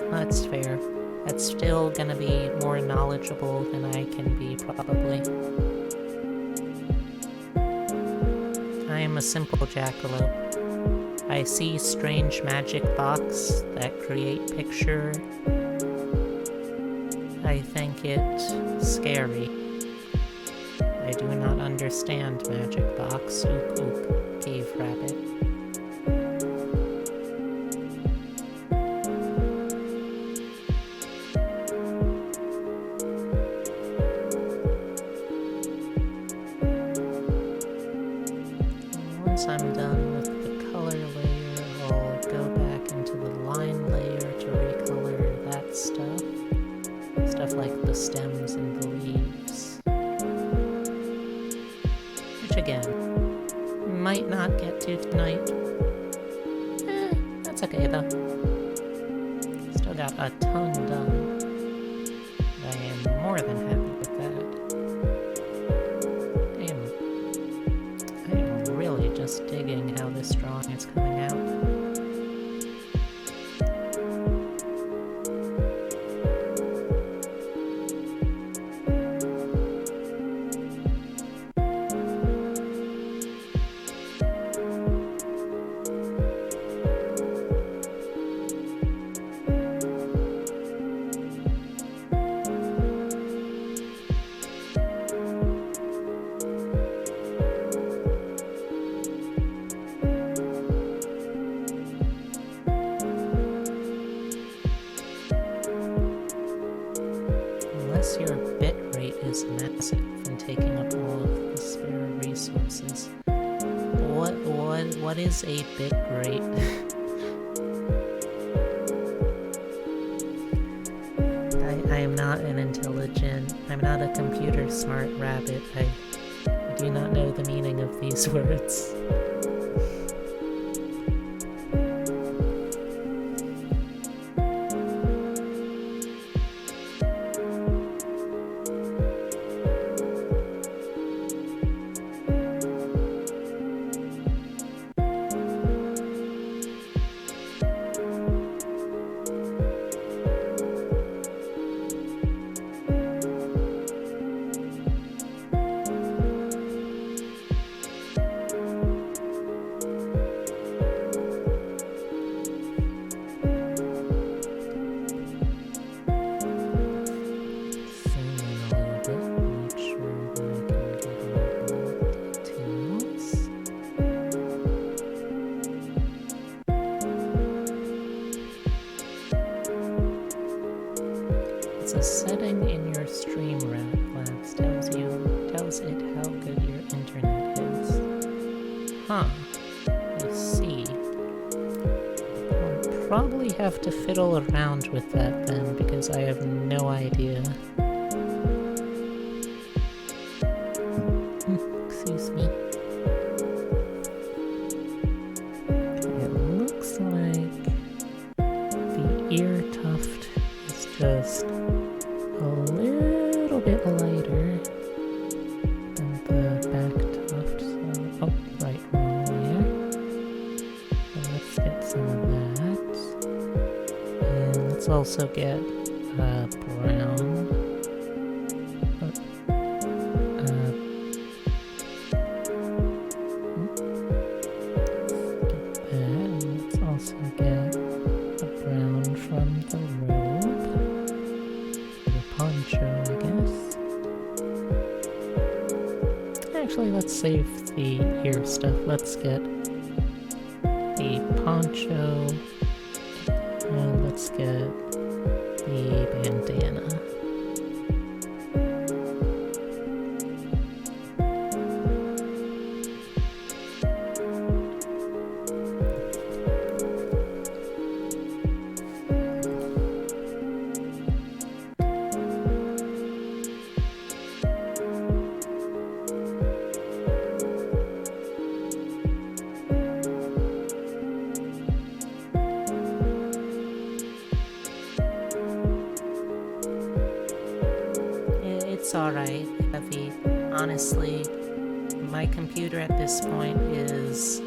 Speaker 1: That's fair. That's still gonna be more knowledgeable than I can be, probably. I am a simple jackalope. I see strange magic box that create picture. I think it scary. I do not understand magic box. Oop oop, cave rabbit. Once I'm done with the color layer, I'll go back into the line layer to recolor that stuff. Stuff like the stems and the leaves. Which again, might not get to tonight. That's okay though. Still got a ton done. I am more than happy with that. I am really just digging how this drawing is coming out. Unless your bitrate is massive and taking up all of the spare resources. What is a bitrate? I am not I'm not a computer smart rabbit. I do not know the meaning of these words. It's a setting in your stream labs tells it how good your internet is. Huh. I see. I'll probably have to fiddle around with that then, because I have no idea. Excuse me. It looks like the ear tuft is just a little bit lighter than the back tuft, so, wrong layer. So let's get some of that. And let's also get brown. Get that, and let's also get the brown from the robe. Poncho, I guess. Actually, let's save the ear stuff. Let's get the poncho, and let's get the bandana. It's alright, Heavy. Honestly, my computer at this point is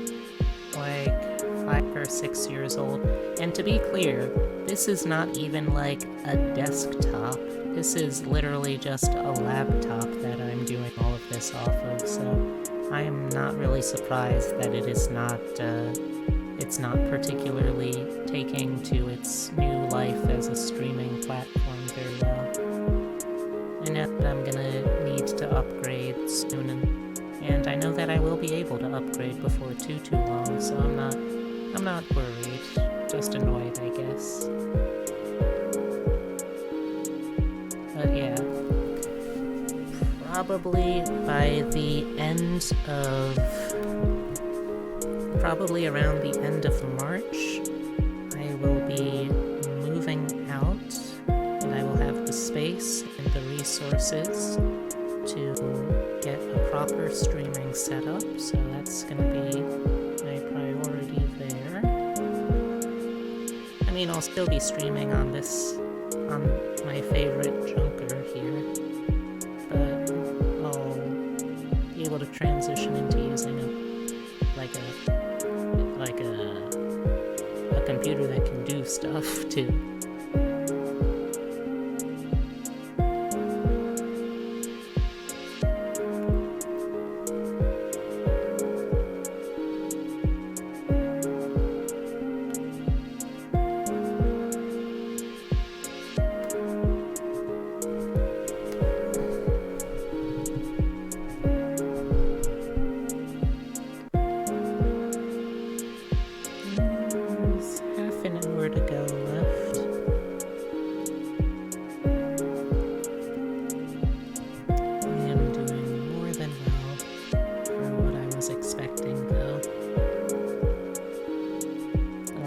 Speaker 1: like 5 or 6 years old. And to be clear, this is not even like a desktop. This is literally just a laptop that I'm doing all of this off of, so I am not really surprised that it is not, it's not particularly taking to its new life as a streaming platform very well. I know that I'm gonna need to upgrade soon, and I know that I will be able to upgrade before too long, so I'm not worried, just annoyed, I guess. But yeah, probably by the end of, probably around the end of March, I will be moving out, and I will have the space and the resources to get a proper streaming setup, so that's gonna be my priority there. I mean, I'll still be streaming on my favorite junker here, but I'll be able to transition into using a computer that can do stuff too.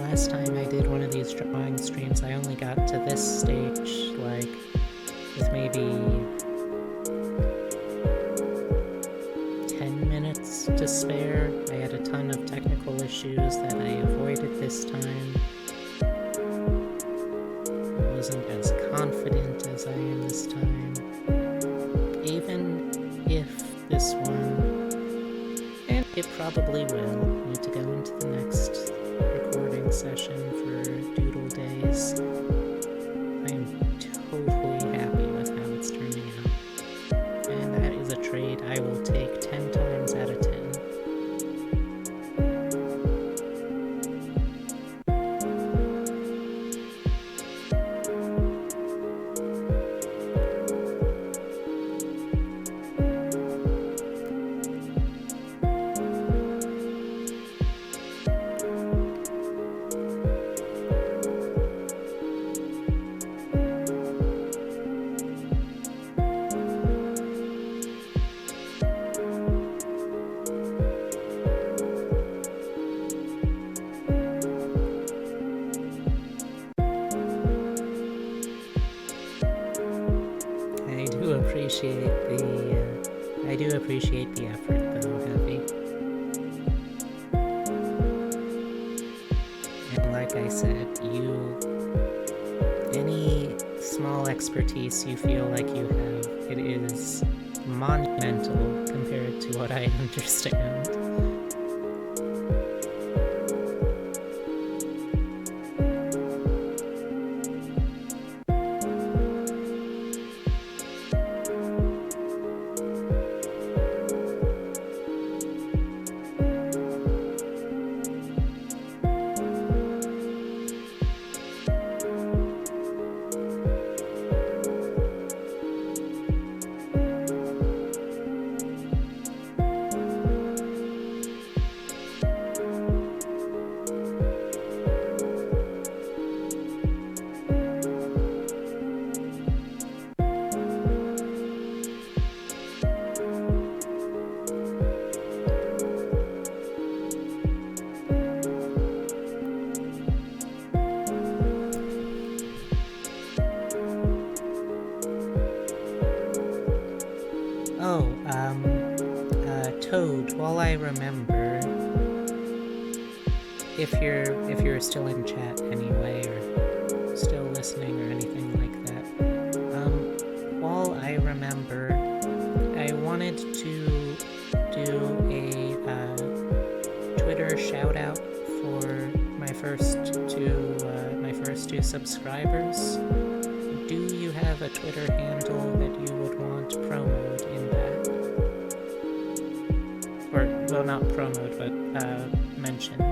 Speaker 1: Last time I did one of these drawing streams, I only got to this stage, like, with maybe 10 minutes to spare. I had a ton of technical issues that I avoided this time. I wasn't as confident as I am this time. Even if this one, and it probably will, need to go into the next recording session for Doodle Days, I am totally happy with how it's turning out. And that is a trade I will take 10 times out of 10. I do appreciate the effort, though, Heavy. And like I said, any small expertise you feel like you have, it is monumental compared to what I understand. Toad, while I remember, if you're still in chat anyway, or still listening or anything like that, while I remember, I wanted to do a Twitter shout out for my first two subscribers. Do you have a Twitter handle that you would want promoted in that? Or, well, not promoted, but mentioned.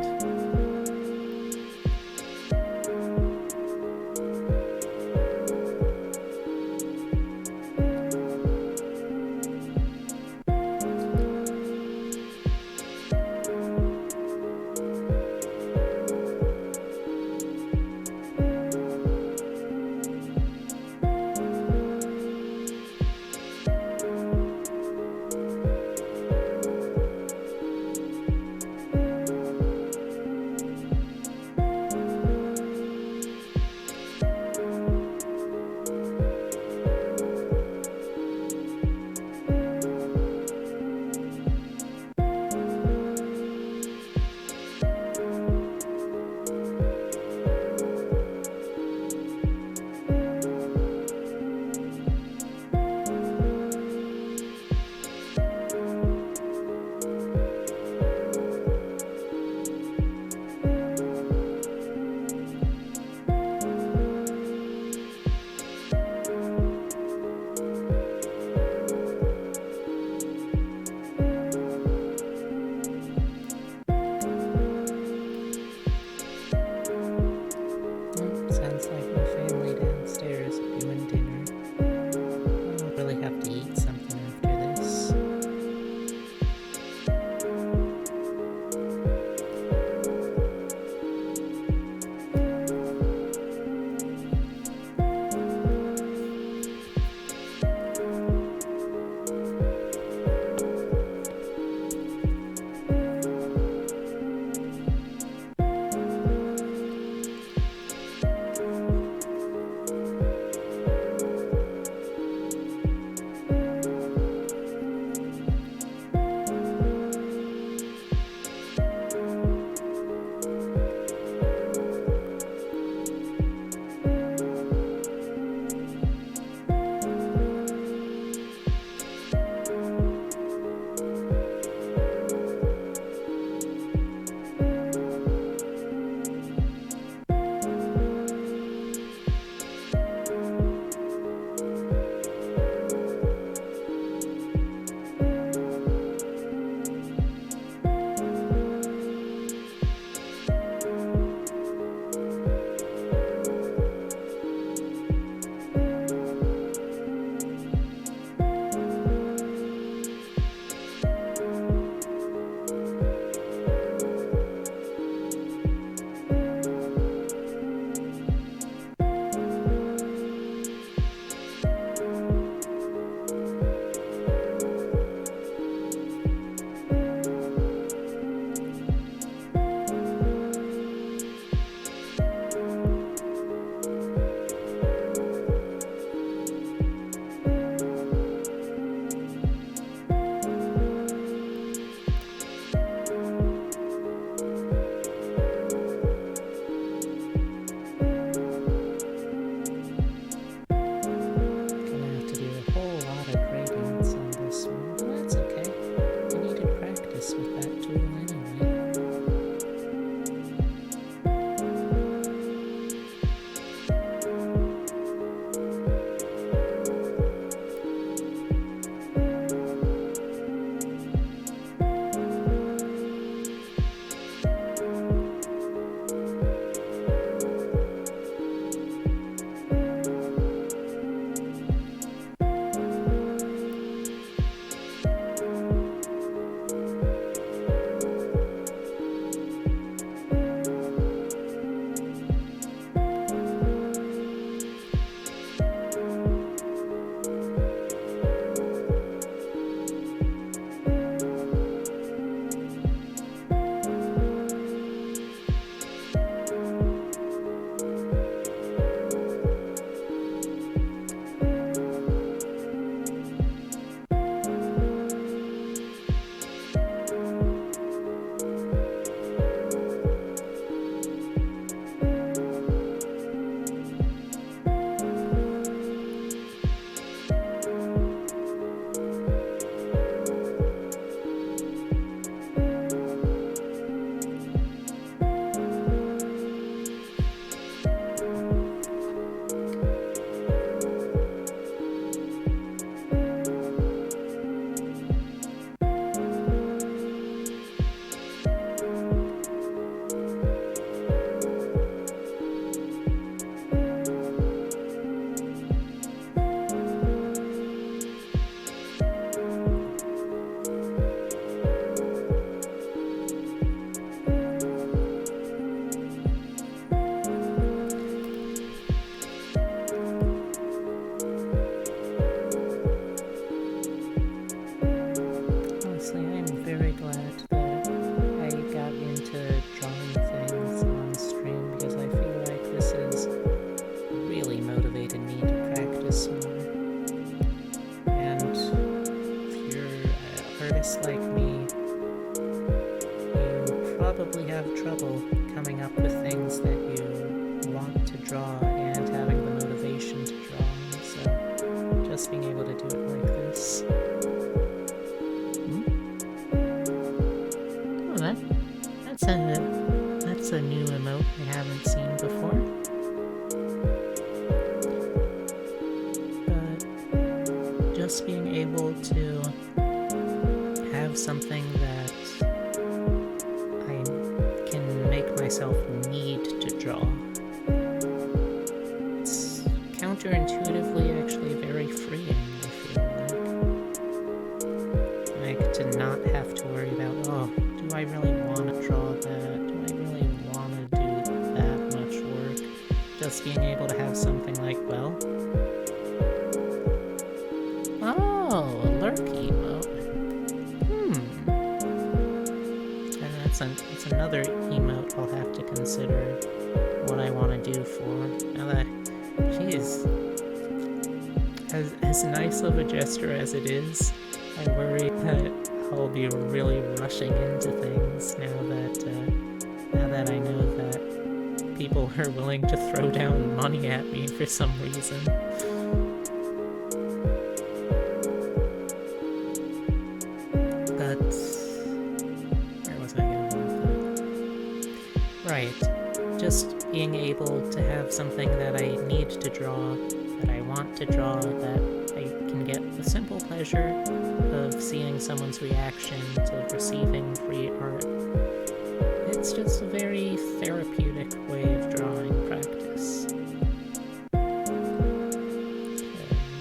Speaker 1: artist like me, you probably have trouble coming up with things that you want to draw and having the motivation to draw. So just being able to do it like this. Oh, that's a new emote I haven't seen before. But just being able to have something that I can make myself need to draw. It's counterintuitively actually very freeing, I feel like to not have to worry about, oh, do I really want to draw that? Do I really want to do that much work? Just being able to have something like, well, oh, a lurk emote. And it's another emote I'll have to consider what I want to do for. Now that she is as nice of a gesture as it is, I worry that I'll be really rushing into things now that I know that people are willing to throw down money at me for some reason. But where was I going with that? Right, just being able to have something that I need to draw, that I want to draw, that I can get the simple pleasure of seeing someone's reaction to receiving free art. It's just a very therapeutic way of drawing practice. Okay,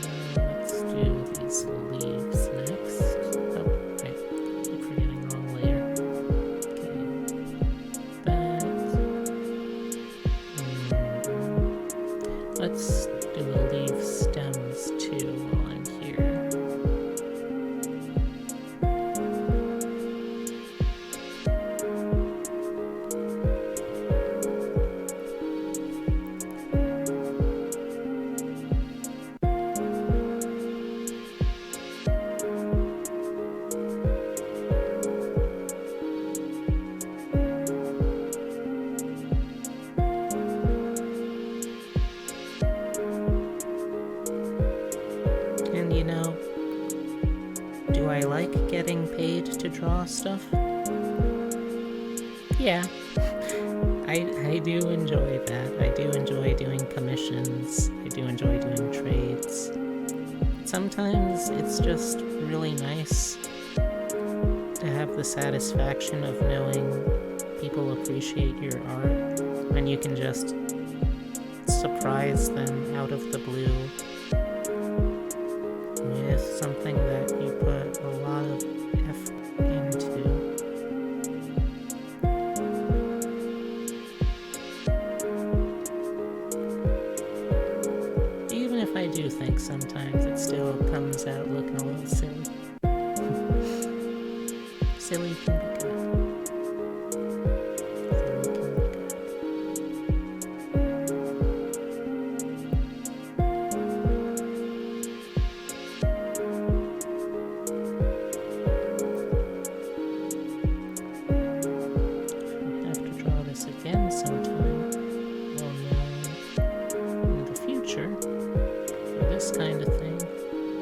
Speaker 1: now let's do these leaves next. Oh, right, keep forgetting wrong layer. Okay, that. Let's do the leaf stems too while I'm here. And you know, do I like getting paid to draw stuff? Yeah, I do enjoy that. I do enjoy doing commissions. I do enjoy doing trades. Sometimes it's just really nice to have the satisfaction of knowing people appreciate your art, and you can just surprise them out of the blue with something that you put a lot of effort into. Even if I do think sometimes it still comes out looking a little silly. Silly can be good. Silly can be good. I have to draw this again sometime. We'll know in the future. For this kind of thing,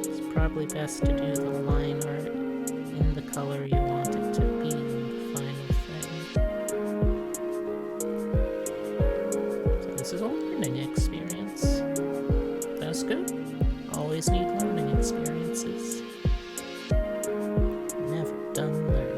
Speaker 1: it's probably best to do the line art in the color you want it to be in the final thing. So this is a learning experience. That's good. Always need learning experiences. Never done learning.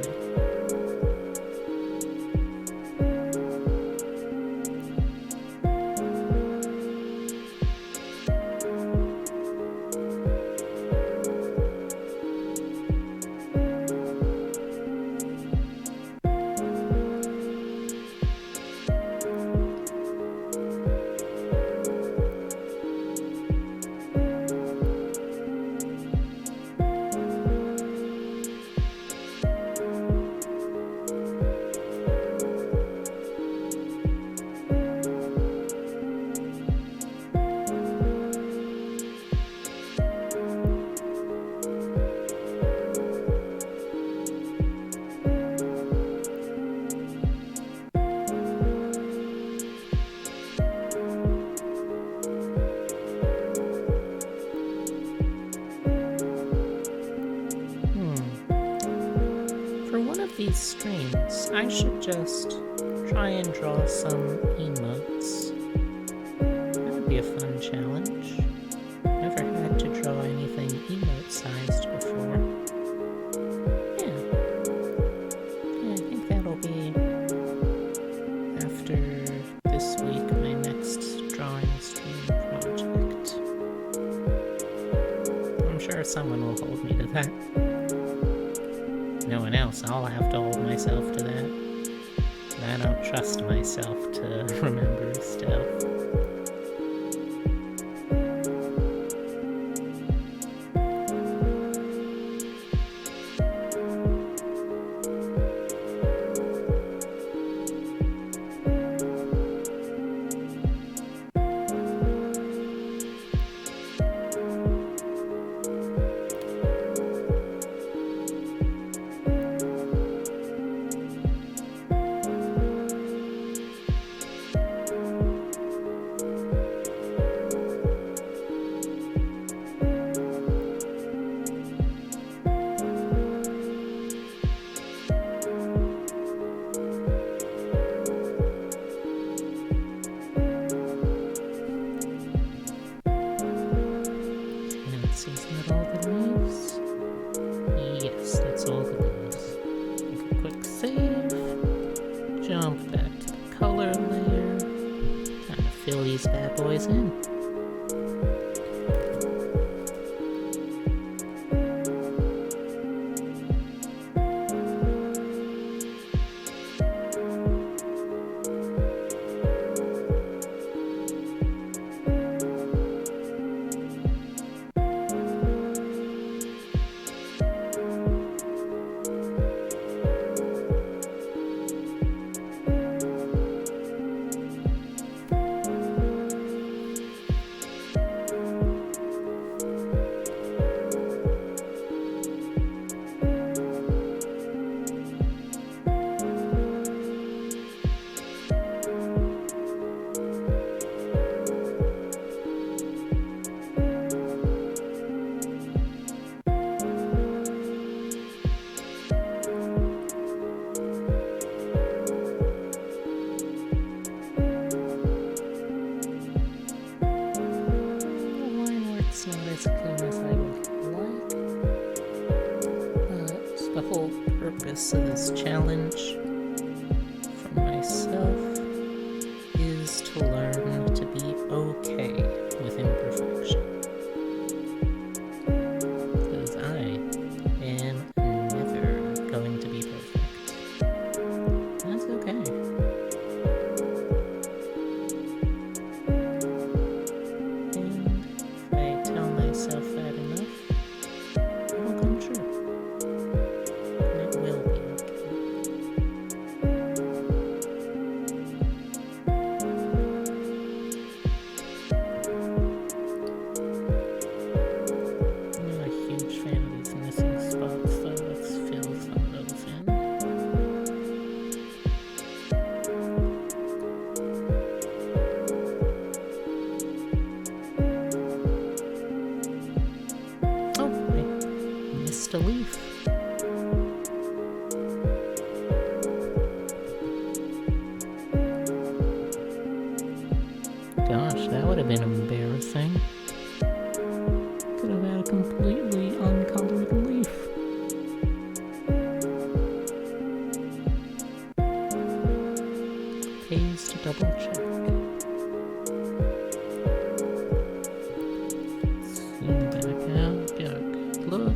Speaker 1: For one of these streams, I should just try and draw some emotes. That would be a fun challenge. Never had to draw anything emote-sized before. Yeah, I think that'll be after this week, my next drawing stream project. I'm sure someone will hold me to that. No one else, I'll have to hold myself to that. I don't trust myself to remember stuff. Is that all the leaves? Yes, that's all the leaves. Make a quick save. Jump back to the color layer. Time to fill these bad boys in. Not as clean as I would like, but the whole purpose of this challenge for myself is to learn to be okay with imperfection. Because I am never going to be perfect. That's okay. Myself that enough, it'll come true. And it will be okay. I'm not a huge fan of these missing spots, so let's fill some of those in. A leaf. Gosh, that would have been embarrassing. Could have had a completely uncolored leaf. Pays to double check. Zoom back out, get a good look.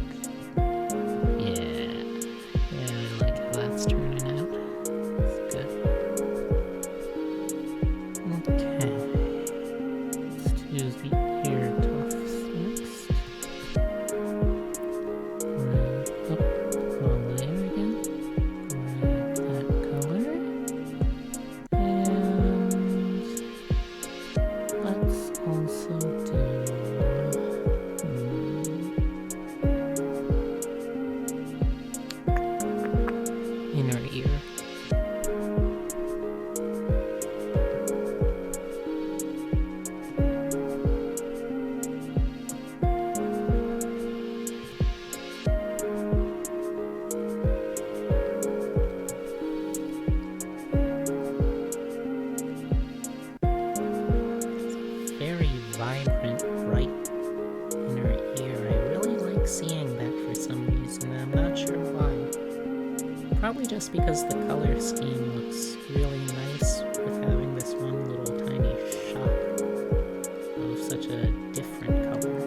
Speaker 1: Probably just because the color scheme looks really nice with having this one little tiny shot of such a different color.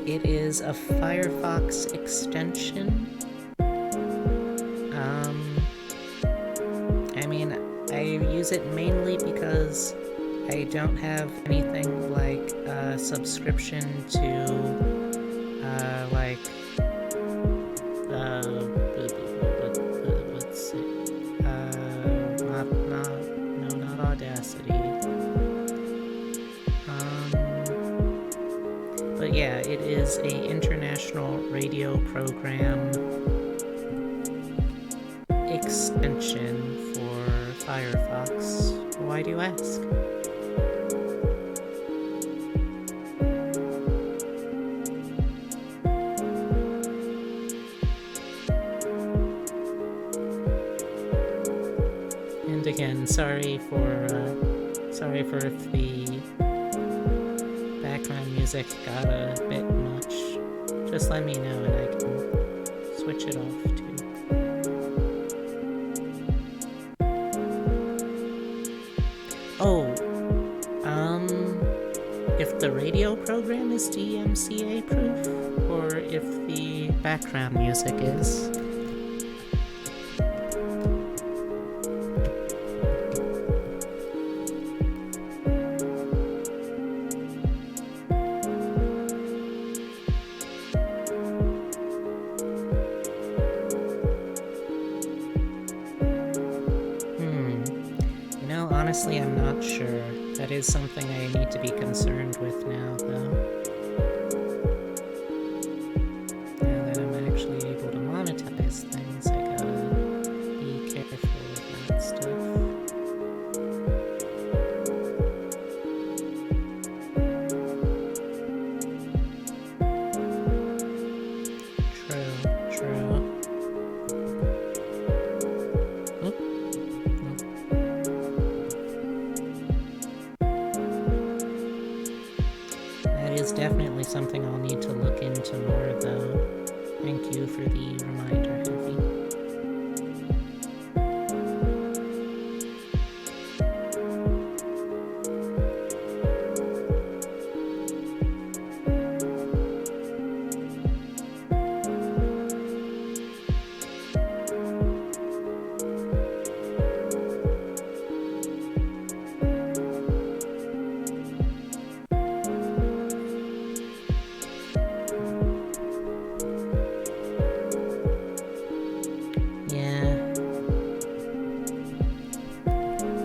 Speaker 1: It is a Firefox extension. I use it mainly because I don't have anything like a subscription to let's see, not Audacity. But yeah, it is a international radio program extension for Firefox. Why do you ask? And again, sorry for if the background music got a bit much. Just let me know and I can switch it off too. Oh, if the radio program is DMCA proof, or if the background music is. Honestly, I'm not sure. That is something I need to be concerned with now, though. Now that I'm actually able to monetize things, I gotta be careful of that stuff. True. Is definitely something I'll need to look into more, though. Thank you for the reminder, Heavy.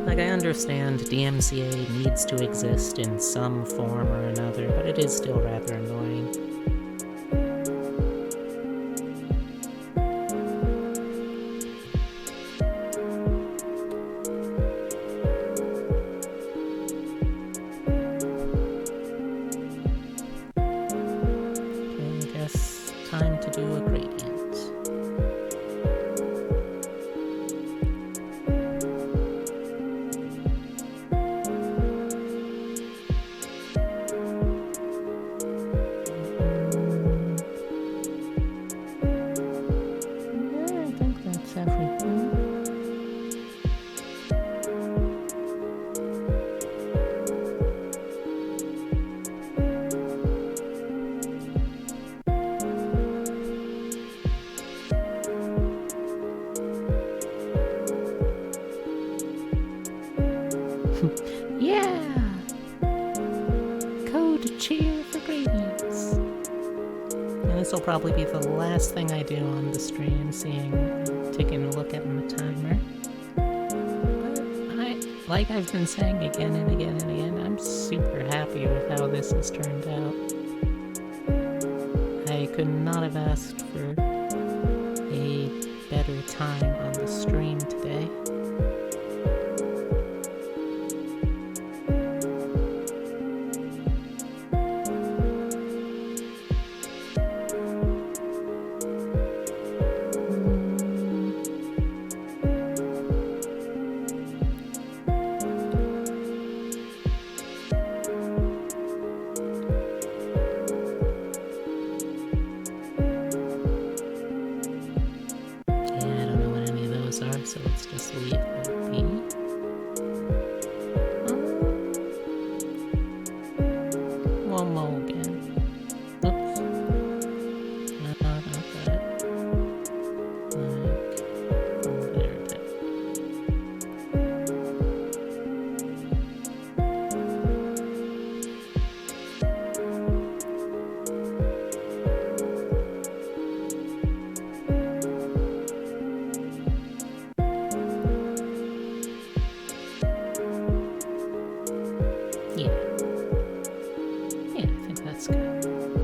Speaker 1: I understand DMCA needs to exist in some form or another, but it is still rather annoying. Okay, I guess time to do a gradient. Yeah! Code cheer for gradients. And this will probably be the last thing I do on the stream, taking a look at my timer. But like I've been saying again and again and again, I'm super happy with how this has turned out. I could not have asked for a better time on the stream today. So let's just leave that be. One more again. Oops. No, not that. Like, from there to Yeah, I think that's good.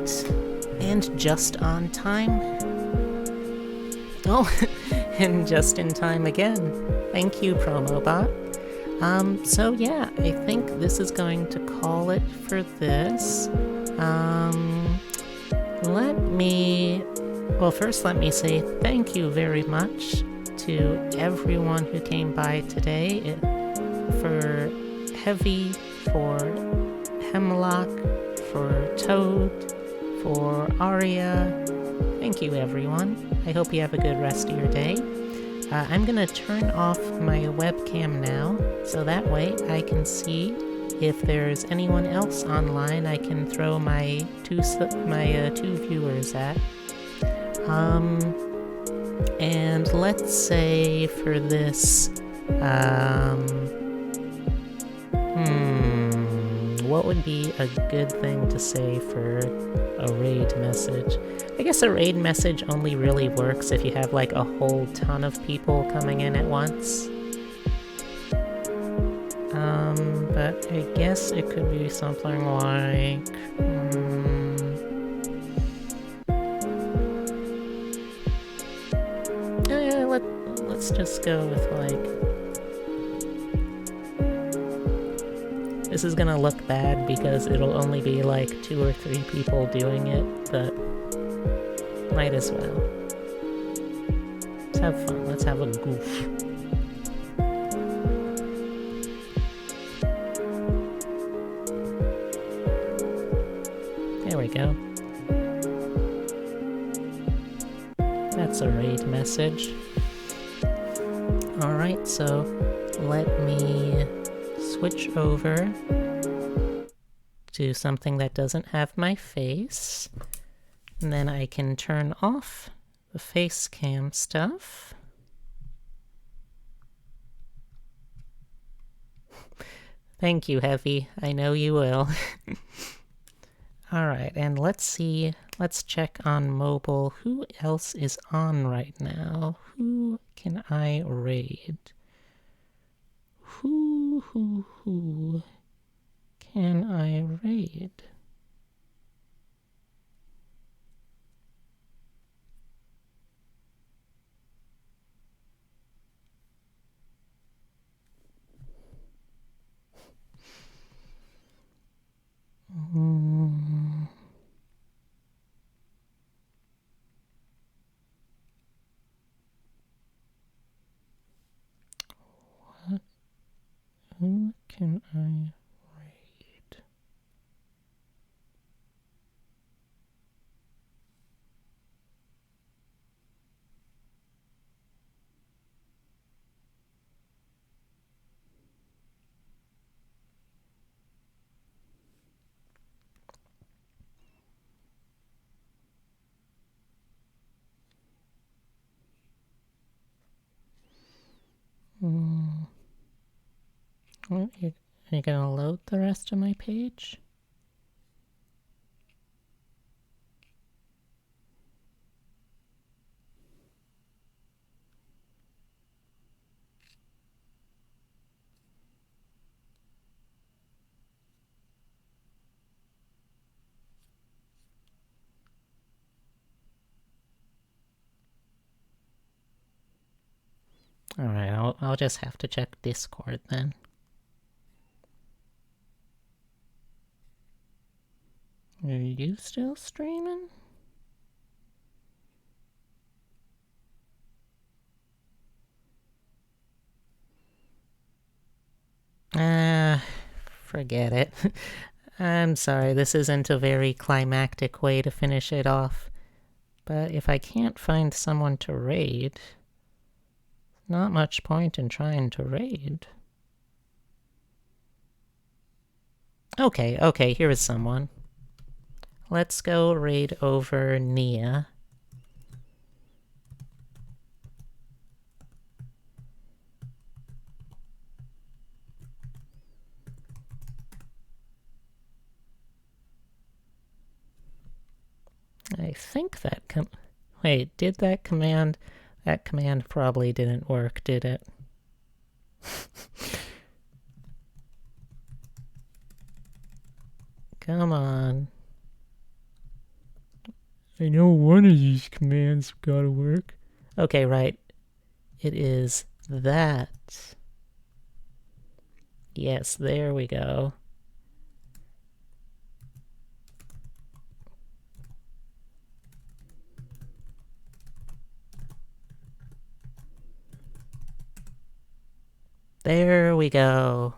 Speaker 1: Alright. And just on time. Oh, and just in time again. Thank you, Promobot. So yeah, I think this is going to call it for this. First let me say thank you very much to everyone who came by today, for Heavy, for Hemlock, for Toad, for Aria. Thank you, everyone. I hope you have a good rest of your day. I'm gonna turn off my webcam now, so that way I can see if there's anyone else online I can throw my two viewers at. And let's say for this, what would be a good thing to say for a raid message? I guess a raid message only really works if you have like a whole ton of people coming in at once. But I guess it could be something like, let's just go with like, this is gonna look bad because it'll only be like 2 or 3 people doing it, but might as well. Let's have fun, let's have a goof. There we go. That's a raid message. Alright, so let me switch over to something that doesn't have my face. And then I can turn off the face cam stuff. Thank you, Heavy. I know you will. Alright, and let's see. Let's check on mobile. Who else is on right now? Who can I raid? Who can I raid? Who can I raid? Are you gonna load the rest of my page? Alright, I'll just have to check Discord then. Are you still streaming? Forget it. I'm sorry, this isn't a very climactic way to finish it off. But if I can't find someone to raid, not much point in trying to raid. Okay, here is someone. Let's go raid over Nia. I think that wait, did that command... That command probably didn't work, did it? Come on.
Speaker 3: I know one of these commands gotta work.
Speaker 1: Okay, right. It is that. Yes, there we go. There we go.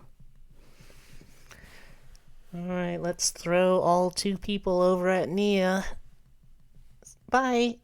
Speaker 1: Alright, let's throw all 2 people over at Nia. Bye.